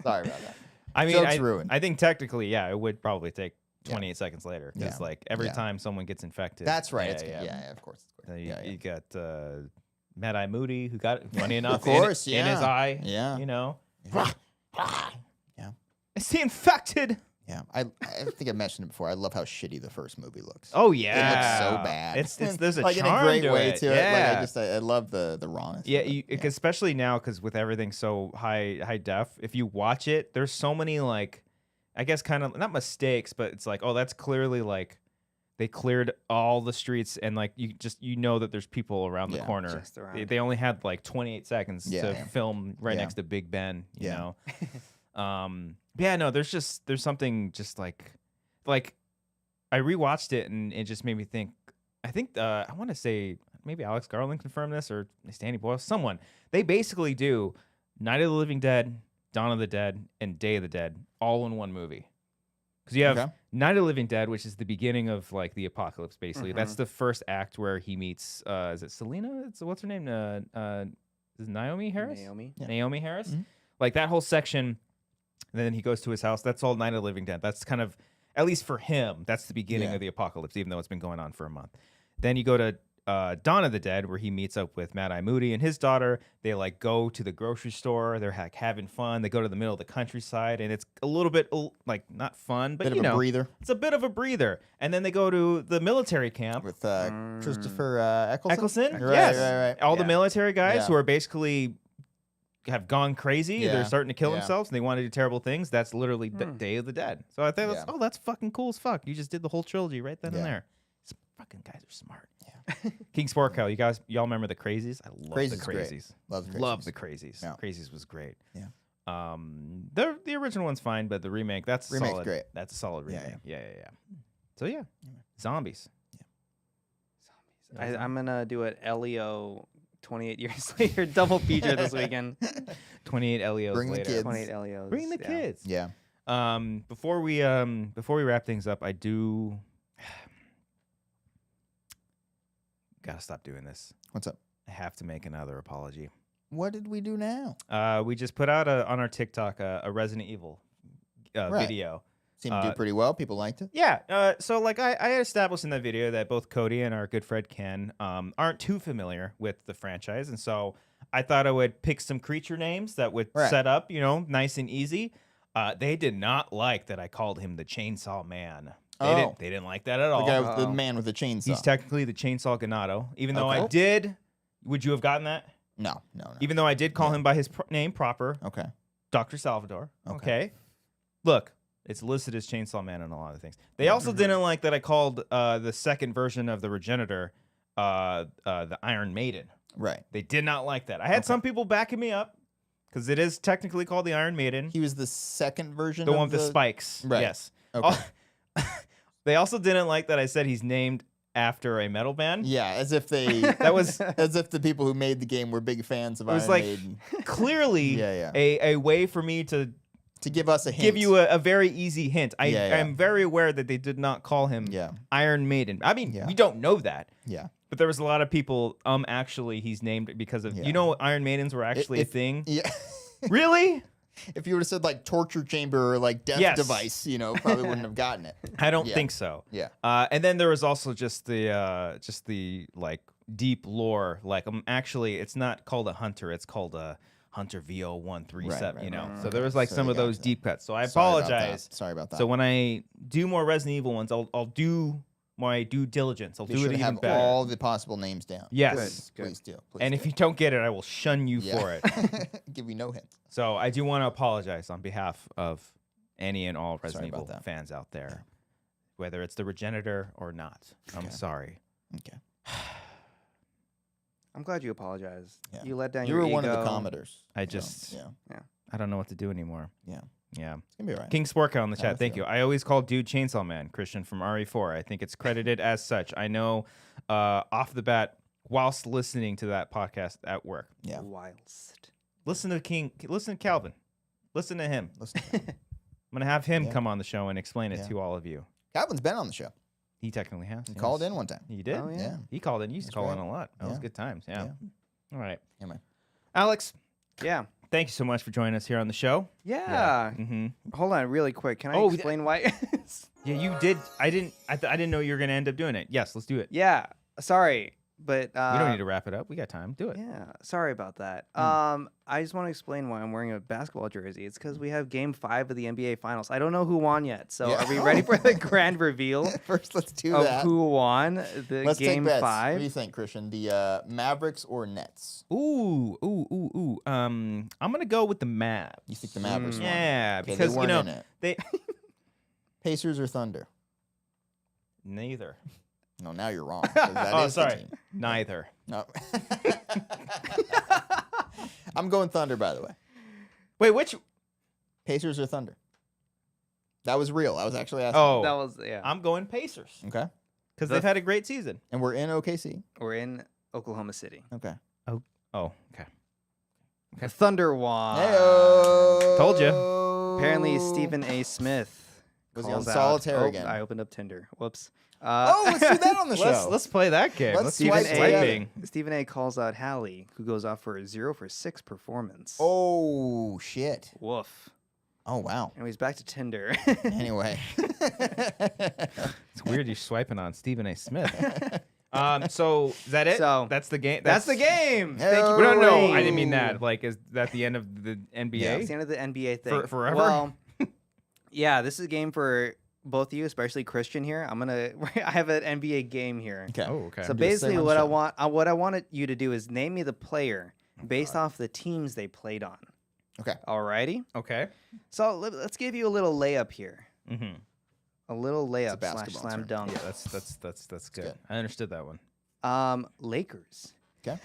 Sorry about that. I mean, Joke's ruined. I think technically, yeah, it would probably take 28 seconds later because Yeah. like every Yeah. time someone gets infected. That's right. Yeah, of course. You got Mad Eye Moody who got it, funny enough, Of course, in his eye. Yeah. You know. Yeah. Is he infected? Yeah, I think I mentioned it before. I love how shitty the first movie looks. Oh yeah, it looks so bad. It's there's a like charm in a great to way it. to Yeah. it. Like I love the rawness. Yeah, of it. especially now because with everything so high def, if you watch it, there's so many like, I guess kind of not mistakes, but it's like, oh, that's clearly like they cleared all the streets and like you know that there's people around the corner. Just around. They only had like 28 seconds to film right Yeah. next to Big Ben. You Yeah. know. Yeah, no, there's something just like I rewatched it and it just made me think. I think I want to say maybe Alex Garland confirmed this or Danny Boyle, someone. They basically do Night of the Living Dead, Dawn of the Dead, and Day of the Dead all in one movie. Because you have Night of the Living Dead, which is the beginning of like the apocalypse. Basically, that's the first act where he meets. Is it Selena? What's her name? Is it Naomi Harris? Naomi Harris. Mm-hmm. Like that whole section. And then he goes to his house. That's all Night of the Living Dead. That's kind of, at least for him, that's the beginning of the apocalypse, even though it's been going on for a month. Then you go to Dawn of the Dead, where he meets up with Mad Eye Moody and his daughter. They like go to the grocery store. They're like having fun. They go to the middle of the countryside, and it's a little bit like not fun, but Bit you of a know, breather. It's a bit of a breather. And then they go to the military camp with Christopher Eccleston. Eccleston. Right, Yes, right. all the military guys Yeah. who are basically have gone crazy. Yeah. They're starting to kill Yeah. themselves and they want to do terrible things. That's literally Day of the Dead. So I think that's, that's fucking cool as fuck. You just did the whole trilogy right then and there. These fucking guys are smart. Yeah. King Sporco, y'all remember the Crazies? I love Crazies the is great. Crazies. Love the Crazies. Yeah. Crazies was great. Yeah. The original one's fine, but the remake's solid. great. That's a solid Yeah, remake. Yeah. So yeah. Zombies. I'm gonna do it. Leo 28 years later, double feature this weekend. 28 Leos Bring later. the kids. 28 Leos. Bring the kids. Yeah. Before we wrap things up, I do gotta stop doing this. What's up? I have to make another apology. What did we do now? We just put out on our TikTok a Resident Evil video. Seemed to do pretty well. People liked it. Yeah. So like I established in that video that both Cody and our good friend Ken aren't too familiar with the franchise, and so I thought I would pick some creature names that would set up, nice and easy. They did not like that I called him the Chainsaw Man. They didn't like that at all. The guy with the man with the chainsaw. He's technically the Chainsaw Ganado, even though I did. Would you have gotten that? No. Even though I did call him by his name proper. Okay. Dr. Salvador. Okay. Look, it's listed as Chainsaw Man and a lot of things. They also didn't like that I called the second version of the Regenitor the Iron Maiden. Right. They did not like that. I had some people backing me up because it is technically called the Iron Maiden. He was the second version the of one with the spikes. Right. Yes. Okay. They also didn't like that I said he's named after a metal band. Yeah, as if they as if the people who made the game were big fans of Iron Maiden. Clearly a way for me to give us a hint. Give you a very easy hint. I'm very aware that they did not call him Iron Maiden. I mean, we don't know that. Yeah. But there was a lot of people, actually he's named because of, Iron Maidens were actually a thing. Yeah. Really? If you would have said like torture chamber or like death device, probably wouldn't have gotten it. I don't think so. Yeah. And then there was also just the like deep lore. Like actually, it's not called a hunter. It's called a Hunter VO137. So there was like some of those deep cuts. So I apologize. Sorry about that. So when I do more Resident Evil ones, I'll do my due diligence. I'll do it even better. All the possible names down. Yes. Please do. And if you don't get it, I will shun you for it. Give you no hints. So I do want to apologize on behalf of any and all Resident Evil fans out there, whether it's the Regenitor or not. I'm sorry. Okay. I'm glad you apologized. Yeah. You let down you your were one ego. of the Commodores. I just, yeah. I don't know what to do anymore. Yeah. Yeah. It's going to be all right. King Sporco in the chat. Thank you. I always call dude Chainsaw Man, Christian from RE4. I think it's credited as such. I know off the bat, whilst listening to that podcast at work. Yeah. Whilst. Listen to Calvin. Listen to him. Listen to him. I'm gonna have him come on the show and explain it Yeah. to all of you. Kaitlyn's been on the show. He technically has. He yes. called in one time. He did. Oh, yeah. He called in. He used to That's call right. in a lot. That was Yeah. good times. Yeah. All right. Yeah, man. Alex, Yeah. thank you so much for joining us here on the show. Yeah. Mm-hmm. Hold on, really quick. Can I Oh, explain why? Yeah, you did. I didn't know you were gonna end up doing it. Yes, let's do it. Yeah. Sorry, but We don't need to wrap it up. We got time. Do it. Yeah, sorry about that. I just want to explain why I'm wearing a basketball jersey. It's because we have Game 5 of the NBA Finals. I don't know who won yet, so Yeah. are we ready for the grand reveal First, let's do of that. who won the Let's Game take bets. 5? What do you think, Christian? The Mavericks or Nets? Ooh. I'm gonna go with the Mavs. You think the Mavericks won? Yeah, Okay, because they weren't in it. they Pacers or Thunder? neither. No, now you're wrong. 'Cause that Oh, is the sorry. team. Neither. No. I'm going Thunder, by the way. Wait, which? Pacers or Thunder? That was real. I was actually asking. Oh, That was I'm going Pacers Okay. because they've had a great season. And we're in OKC. We're in Oklahoma City. Okay. Oh, okay. The Thunder won. Heyo. Told ya. Apparently, Stephen A. Smith Was he on calls out- solitaire Oh, again? I opened up Tinder. Whoops. Oh, let's do that on the show. Let's play that game. Let's Let's swipe keep together. swiping. Stephen A. calls out Hallie, who goes off for a 0 for 6 performance. Oh, shit. Woof. Oh, wow. Anyways, back to Tinder. Anyway. It's weird you're swiping on Stephen A. Smith. So is that it? So, that's the game. That's the game. Thank you Oh. for No, playing. I didn't mean that. Like, is that the end of the NBA? Yeah, it's the end of the NBA thing. Forever? Well, yeah, this is a game for both of you, especially Christian here. I have an NBA game here. Okay. Oh, okay. So Do the same basically, on the what show. what I wanted you to do is name me the player based off the teams they played on. Okay. Alrighty. Okay. So let's give you a little layup here. Mm-hmm. A little layup / basketball slam term. dunk. Yeah, that's good. good. I understood that one. Lakers. Okay.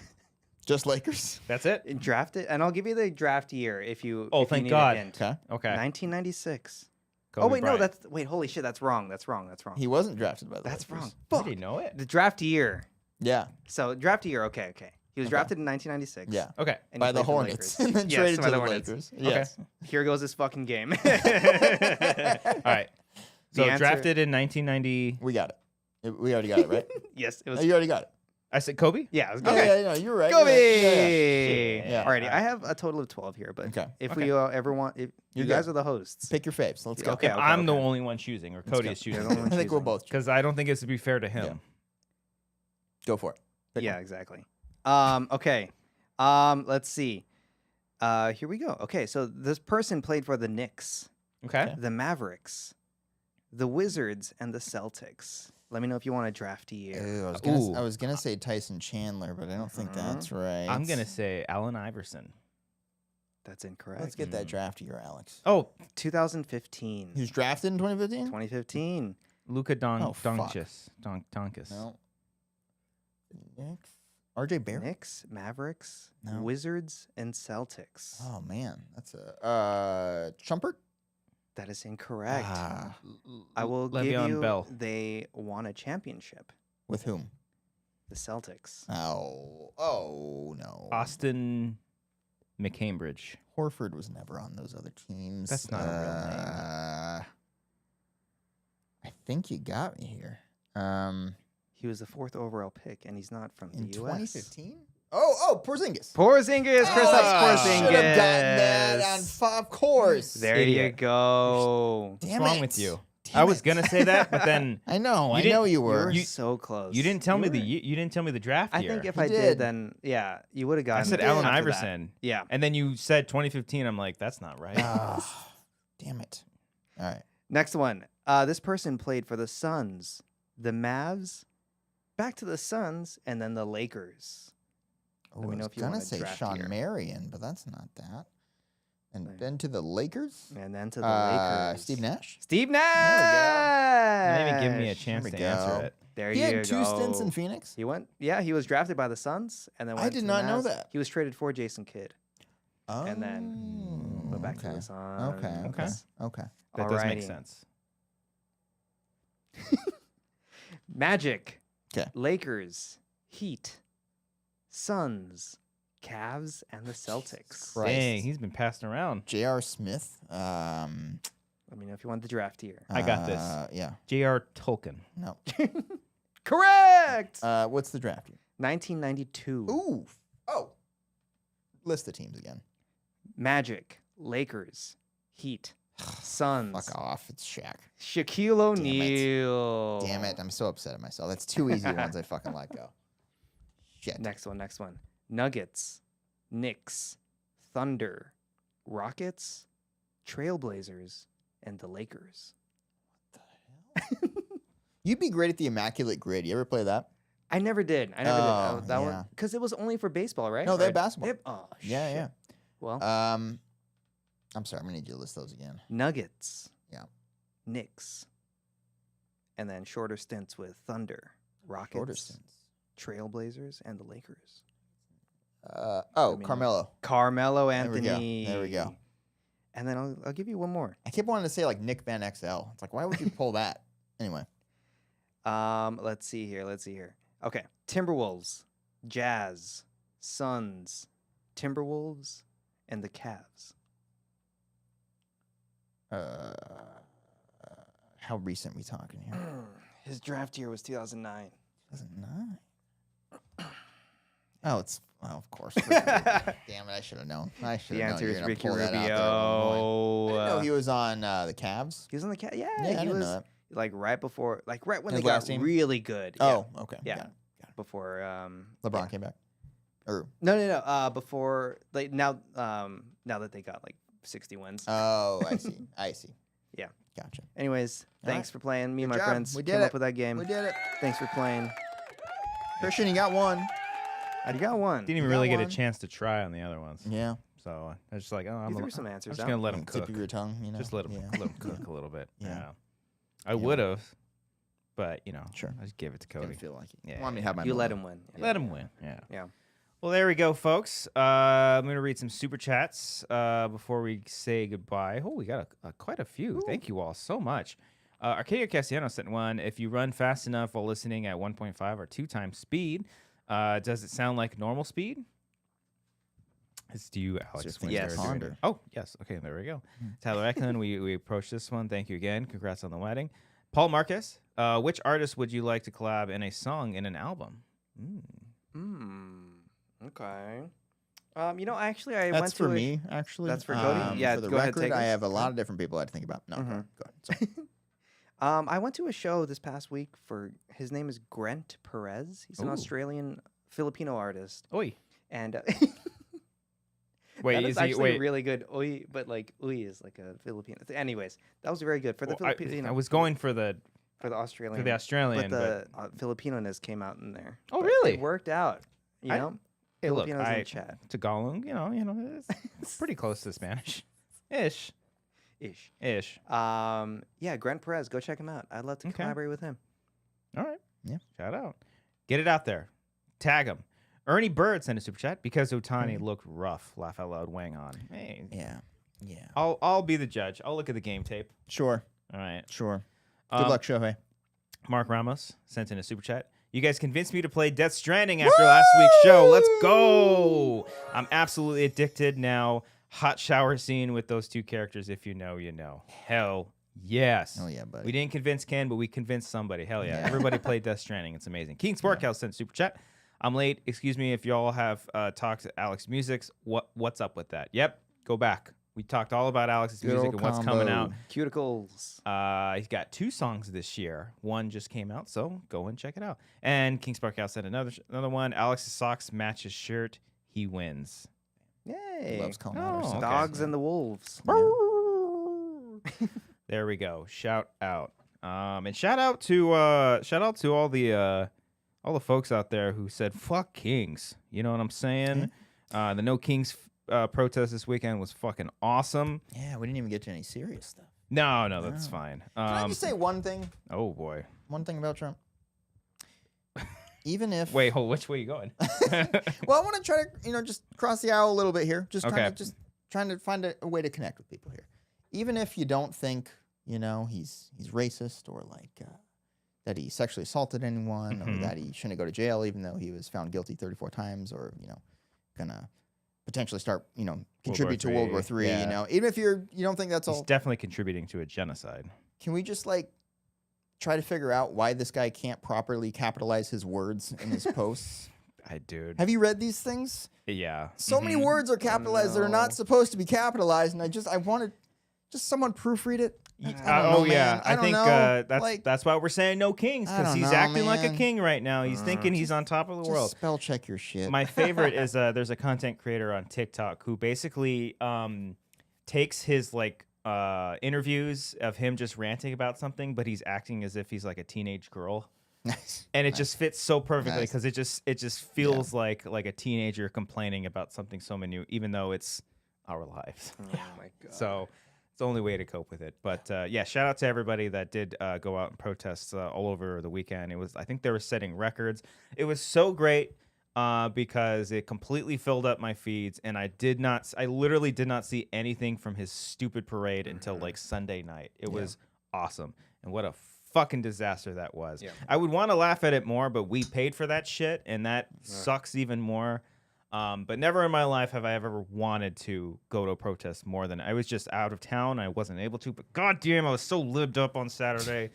Just Lakers. That's it. Drafted, and I'll give you the draft year if you. Oh, if you thank need God. A hint. Okay. Okay. 1996. Kobe Oh wait, Bryant. no, wait, holy shit, that's wrong. That's wrong. He wasn't drafted by the That's Lakers. wrong. I Fuck. didn't know it. The draft year. Yeah. So draft year. Okay. He was drafted in 1996. Yeah. Okay. And he By the played for Hornets. Lakers. And then Yes, traded by to the the Hornets. Lakers. Yes. Here goes this fucking game. All right. So The answer- drafted in 1990. We got it. We already got it, right? Yes, it No, was. you already got it. I said Kobe. Yeah, it was Yeah, good. yeah, you're right. Kobe. You're right. Yeah. Alrighty, I have a total of 12 here, but Okay. if Okay. we ever want, if you You're guys good. are the hosts. Pick your faves. Let's go. Okay. I'm the only one choosing, or Cody go. is You're choosing. the only I one think we're choosing. both. Because I don't think it's to be fair to him. Yeah. Go for it. Pick Yeah, one. exactly. Okay. Let's see. Here we go. Okay, so this person played for the Knicks, Okay. the Mavericks, the Wizards, and the Celtics. Let me know if you want a draft year. Ew, Ooh. I was gonna say Tyson Chandler, but I don't think that's right. I'm gonna say Allen Iverson. That's incorrect. Let's get that draft year, Alex. Oh, 2015. He was drafted in 2015. 2015. Luka Oh, fuck. Doncic. No. Knicks. RJ Barrett. Knicks, Mavericks, No. Wizards, and Celtics. Oh man, that's a Chumpert. That is incorrect. Ah, I will Le'Veon give you. Bell. They won a championship. with whom? The Celtics. Oh no. Austin McCambridge. Horford was never on those other teams. That's not a real I think you got me here. He was the 4th overall pick, and he's not from the In U.S. 2015. Oh, Porzingis. Porzingis, Kristaps I Porzingis. should have gotten that on of course. There you Idiot. go. What's Damn wrong it. with you? Damn I was it. gonna say that, but then I know You you were. You were so close. you didn't tell me were- you didn't tell me the draft I year. think if You I did, did. then yeah, you would have I gotten. said it Allen after that. Iverson, Yeah. and then you said 2015. I'm like, that's not right. Ah, damn it. All right. Next one. This person played for the Suns, the Mavs, back to the Suns, and then the Lakers. Oh, Let me I know was if you gonna want a say draft Sean year. Marion, but that's not that. And Right. then to the Lakers. And then to the Lakers. Steve Nash. Steve we Nash. Not even give me a chance we to go. answer it. There He you had two go. stints in Phoenix. He went. Yeah, he was drafted by the Suns, and then I went did to the not know Mavs. that. He was traded for Jason Kidd, Oh, and then went back to okay. the Suns. Okay. Okay. That does make Alrighty. sense. Magic. 'Kay. Lakers. Heat. Suns. Cavs and the Celtics. Christ. Dang, he's been passed around. J.R. Smith. Let me know if you want the draft here. I got this. Yeah. J.R. Tolkien. No. Correct. What's the draft year? 1992. Ooh. Oh. List the teams again. Magic, Lakers, Heat, Suns. Fuck off. It's Shaq. Shaquille O'Neal. Damn it. I'm so upset at myself. That's two easy ones I fucking let go. Shit. Next one. Nuggets, Knicks, Thunder, Rockets, Trailblazers, and the Lakers. You'd be great at the Immaculate Grid. You ever play that? I never did. Oh, That yeah. one because it was only for baseball, right? No, they Or- have basketball. Oh, Yeah, shit. yeah. Well, I'm sorry. I'm going to need you to list those again. Nuggets, Yeah. Knicks, and then shorter stints with Thunder, Shorter Rockets, stints. Trailblazers, and the Lakers. Carmelo. Carmelo There we go. Anthony. There we go. And then I'll give you one more. I kept wanting to say like Nick Van XL. It's like, why would you pull that? Anyway. Let's see here. Okay. Timberwolves, Jazz, Suns, Timberwolves, and the Cavs. How recent we talking here? His draft year was 2009. 2009. Of course. Damn it, I should have known. The answer is Ricky Rubio. I Rubio. didn't know he was on the Cavs. He was on the Cavs. Yeah, I he didn't was know that. like right before, like right when His they got last team? really good. Oh, okay. Yeah. Got it. Before LeBron yeah. came back. Or before like now that they got like 60 wins. oh, I see. Yeah. Gotcha. Anyways, All thanks right. for playing. Me and Good my job. friends We did came it. up with that game. We did it. Thanks for playing. Christian, you got one. I got one. Didn't even You got really get a one. chance to try on the other ones. Yeah. So I was just like, You threw some I'm answers just out. gonna let him Tip cook. of your tongue, you know. Just let him cook a little bit. Yeah. Yeah. I would have, but Sure. I just give it to Didn't Cody. feel like it. Yeah. Want me to have my You let moment. him win. Let him win. Yeah. Yeah. Well, there we go, folks. I'm going to read some super chats before we say goodbye. Oh, we got quite a few. Thank you all so much. Arcadia Cassiano sent one. If you run fast enough while listening at 1.5 or 2 times speed, does it sound like normal speed? It's to you, Alex. Just when yes. you're doing it. Oh, yes. Okay, there we go. Tyler Eklund, we approached this one. Thank you again. Congrats on the wedding. Paul Marcus, which artist would you like to collab in a song in an album? Okay. Actually, I That's went for to me, actually. That's for Cody? Yeah, For the go ahead, record, take I this. have a lot of different people I'd think about. No, go ahead. Sorry. I went to a show this past week for his name is Grant Perez. He's an Ooh. Australian Filipino artist, Oi. and Wait, that is is he? actually Wait. really good. Oi, but like oi is like a Filipino. Anyways, that was very good for the Well, Filipino. I was going for the Australian. Australian, but the Filipino-ness came out in there. Oh, But really? It worked out. You I- know, Hey, look, Filipinos in the chat. Tagalog, it's pretty close to Spanish. Ish. Yeah, Grant Perez. Go check him out. I'd love to Okay. collaborate with him. All right. Yeah. Shout out. Get it out there. Tag him. Ernie Bird sent a super chat because Otani looked rough. Laugh out loud. Wang on. Hey. Yeah. I'll be the judge. I'll look at the game tape. Sure. All right. Sure. Good luck, Shohei. Mark Ramos sent in a super chat. You guys convinced me to play Death Stranding after last week's show. Let's go. I'm absolutely addicted now. Hot shower scene with those two characters. If you know, you know. Hell yes. Oh, yeah, buddy. We didn't convince Ken, but we convinced somebody. Hell yeah. Yeah. Everybody played Death Stranding. It's amazing. King Sportcow sent super chat. I'm late. Excuse me if y'all have talked to Alex Musics. What's up with that? Yep. Go back. We talked all about Alex's Good music old and what's combo. coming out. Cuticles. He's got 2 songs this year. One just came out, so go and check it out. And King Sparkhouse sent another one. Alex's socks match his shirt. He wins. Yay. Loves calling out our Oh, socks. Dogs and the wolves. There we go. Shout out. And shout out to all the folks out there who said fuck Kings. You know what I'm saying? The No Kings protest this weekend was fucking awesome. Yeah, we didn't even get to any serious stuff. No, that's fine. Can I just say one thing? Oh boy. One thing about Trump. Even if Wait, which way you going? well, I want to try to just cross the aisle a little bit here. Just Okay. trying to find a way to connect with people here. Even if you don't think he's racist or like that he sexually assaulted anyone or that he shouldn't go to jail even though he was found guilty 34 times or gonna potentially start, contribute to World War III. yeah. Even if you don't think that's He's all. definitely contributing to a genocide. Can we just like try to figure out why this guy can't properly capitalize his words in his posts? Dude. Have you read these things? Yeah. So many words are capitalized that are not supposed to be capitalized, and I wanted just someone proofread it. I think like, that's why we're saying no kings, because he's acting like a king right now. He's thinking he's on top of the world. Spell check your shit. My favorite is there's a content creator on TikTok who basically takes his like interviews of him just ranting about something, but he's acting as if he's like a teenage girl. Nice. And it just fits so perfectly because it just feels Yeah. like a teenager complaining about something so minute, even though it's our lives. Oh my god. So it's the only way to cope with it. But yeah, shout out to everybody that did go out and protest all over the weekend. I think they were setting records. It was so great because it completely filled up my feeds, and I literally did not see anything from his stupid parade until like Sunday night. It was awesome. And what a fucking disaster that was. Yeah. I would want to laugh at it more, but we paid for that shit, and that sucks even more. But never in my life have I ever wanted to go to a protest more than I was just out of town. I wasn't able to, but goddamn, I was so lived up on Saturday.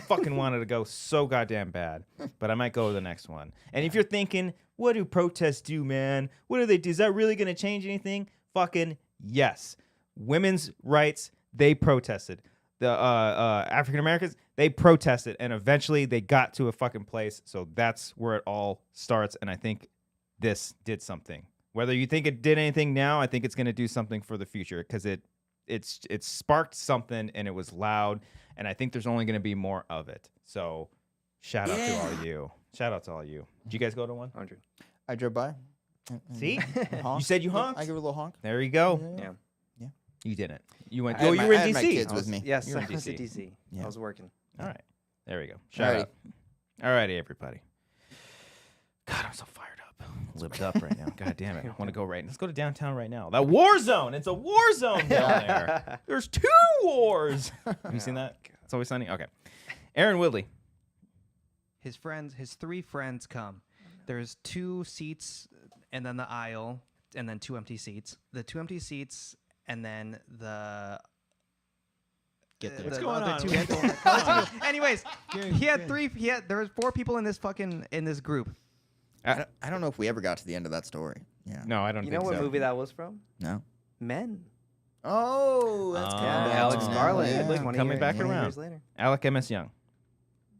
Fucking wanted to go so goddamn bad, but I might go to the next one. And if you're thinking, what do protests do, man? What do they do? Is that really going to change anything? Fucking yes. Women's rights, they protested. The African Americans, they protested, and eventually they got to a fucking place. So that's where it all starts, and I think this did something. Whether you think it did anything now, I think it's going to do something for the future because it sparked something, and it was loud, and I think there's only going to be more of it. So shout out to all of you. Shout out to all of you. Did you guys go to one? 100. I drove by. See? Honk. You said you honked? I give it a little honk. There you go. Yeah. You didn't. You went. I had You my- were I in had my DC. kids with me. Yes, You were I in was at DC. DC. Yeah. I was working. All right. There we go. Shout out. Alrighty, everybody. God, I'm so fired up. Lived up right now. God damn it. I want to go right. Let's go to downtown right now. That war zone. It's a war zone down there. There's 2 wars. Have you seen that? It's Always Sunny. Okay. Aaron Woodley. His 3 friends come. There's 2 seats and then the aisle and then 2 empty seats. The 2 empty seats and then the Get there. What's going on? Anyways, there was 4 people in this group. I don't know if we ever got to the end of that story. Yeah. No, I don't You think know what so. movie that was from? No. Men. Oh, that's coming back Alex to now. Garland. Yeah. 20 Coming back 20 around. years later. Alec M.S. Young.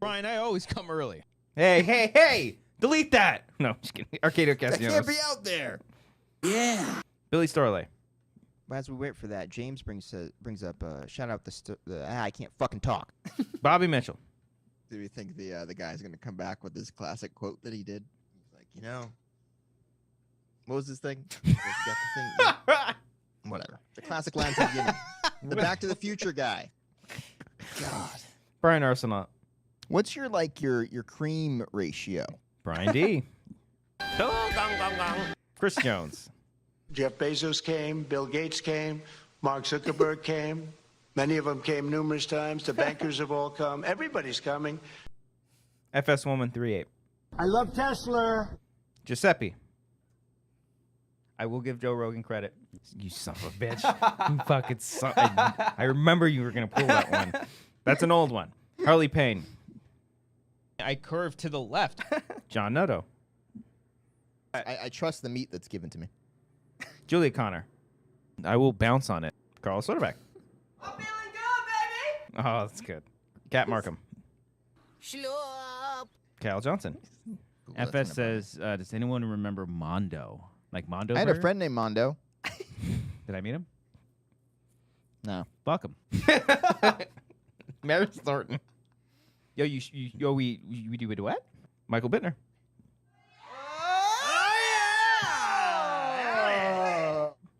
Brian, I always come early. Hey. Delete that. No, just kidding. Arcadio That Castellanos. can't be out there. Yeah. Billy Storley. As we wait for that, James brings up shout out I can't fucking talk. Bobby Mitchell. Do you think the guy's gonna come back with his classic quote that he did? He's like, what was this thing? You got the thing? Yeah. Whatever. The classic line from the beginning. The Back to the Future guy. God. Brian Arsenault. What's your cream ratio? Brian D. Chris Jones. Jeff Bezos came, Bill Gates came, Mark Zuckerberg came. Many of them came numerous times. The bankers have all come. Everybody's coming. FS Woman 38. I love Tesla. Giuseppe. I will give Joe Rogan credit. You son of a bitch. You fucking son. I remember you were going to pull that one. That's an old one. Harley Payne. I curve to the left. John Noto. I trust the meat that's given to me. Julia Connor. I will bounce on it. Carl Soderbeck. I'm feeling good, baby. Oh, that's good. Kat Markham. Schlup. Cal Johnson. FS says, does anyone remember Mondo? Like Mondo? I had a Burger? friend named Mondo. Did I meet him? No. Fuck him. Mary Thornton. We do a duet? Michael Bittner.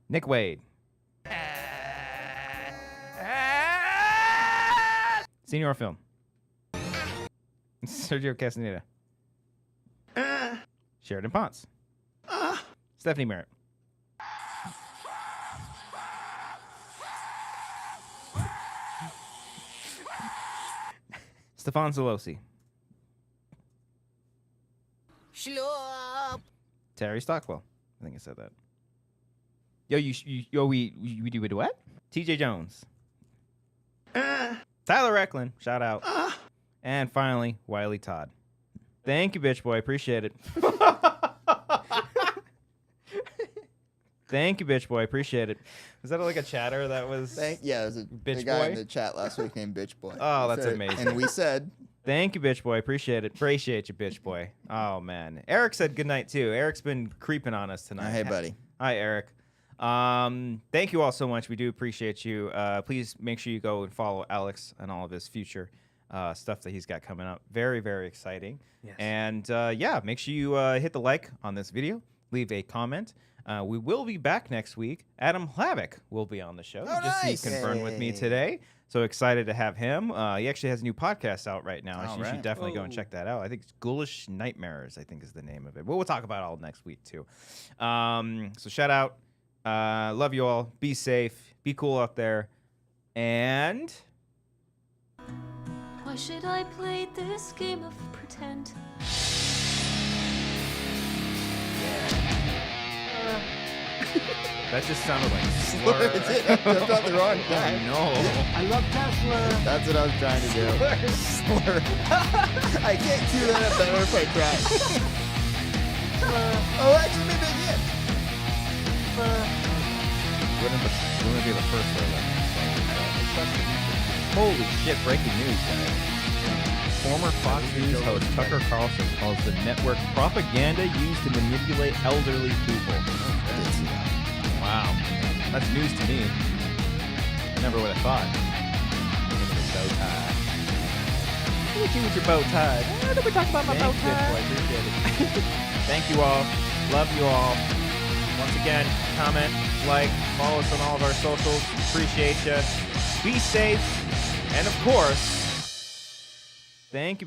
Nick Wade. Senior film. Sergio Castaneda. Sheridan Ponce. Stephanie Merritt. Stefan Zalosi. Schlup. Terry Stockwell. I think I said that. Yo, we do a duet? TJ Jones. Tyler Recklin, shout out. And finally, Wiley Todd. Thank you, bitch boy. Appreciate it. Thank you, bitch boy. Appreciate it. Was that like a chatter that was? Yeah, it was a bitch guy boy in the chat last week named Bitch Boy. Oh, that's amazing. And we said, thank you, bitch boy. Appreciate it. Appreciate you, bitch boy. Oh man, Eric said good night too. Eric's been creeping on us tonight. Hey, buddy. Hi, Eric. Thank you all so much. We do appreciate you. Please make sure you go and follow Alex and all of his future stuff that he's got coming up. Very, very exciting. Yes. And yeah, make sure you hit the like on this video. Leave a comment. We will be back next week. Adam Hlavik will be on the show. Oh, nice. He confirmed with me today. So excited to have him. He actually has a new podcast out right now. All You right. should definitely go and check that out. I think it's Ghoulish Nightmares, I think is the name of it. But we'll talk about it all next week, too. So shout out. Love you all. Be safe. Be cool out there. And... Why should I play this game of pretend? That just sounded like slur. It did. I jumped on the wrong guy. Oh, no. I love Tesla. That's what I was trying to do. Slur. I can't cue that up better if I try. Oh, actually, maybe I can. Wouldn't be the first one. Holy shit, breaking news, guys. Former Fox News host Tucker Carlson calls the network propaganda used to manipulate elderly people. Wow. That's news to me. I never would have thought. Look at the bow tie. Look at you with your bow tie. Why did we talk about my bow tie? I appreciate it. Thank you all. Love you all. Once again, comment, like, follow us on all of our socials. Appreciate you. Be safe. And of course, thank you.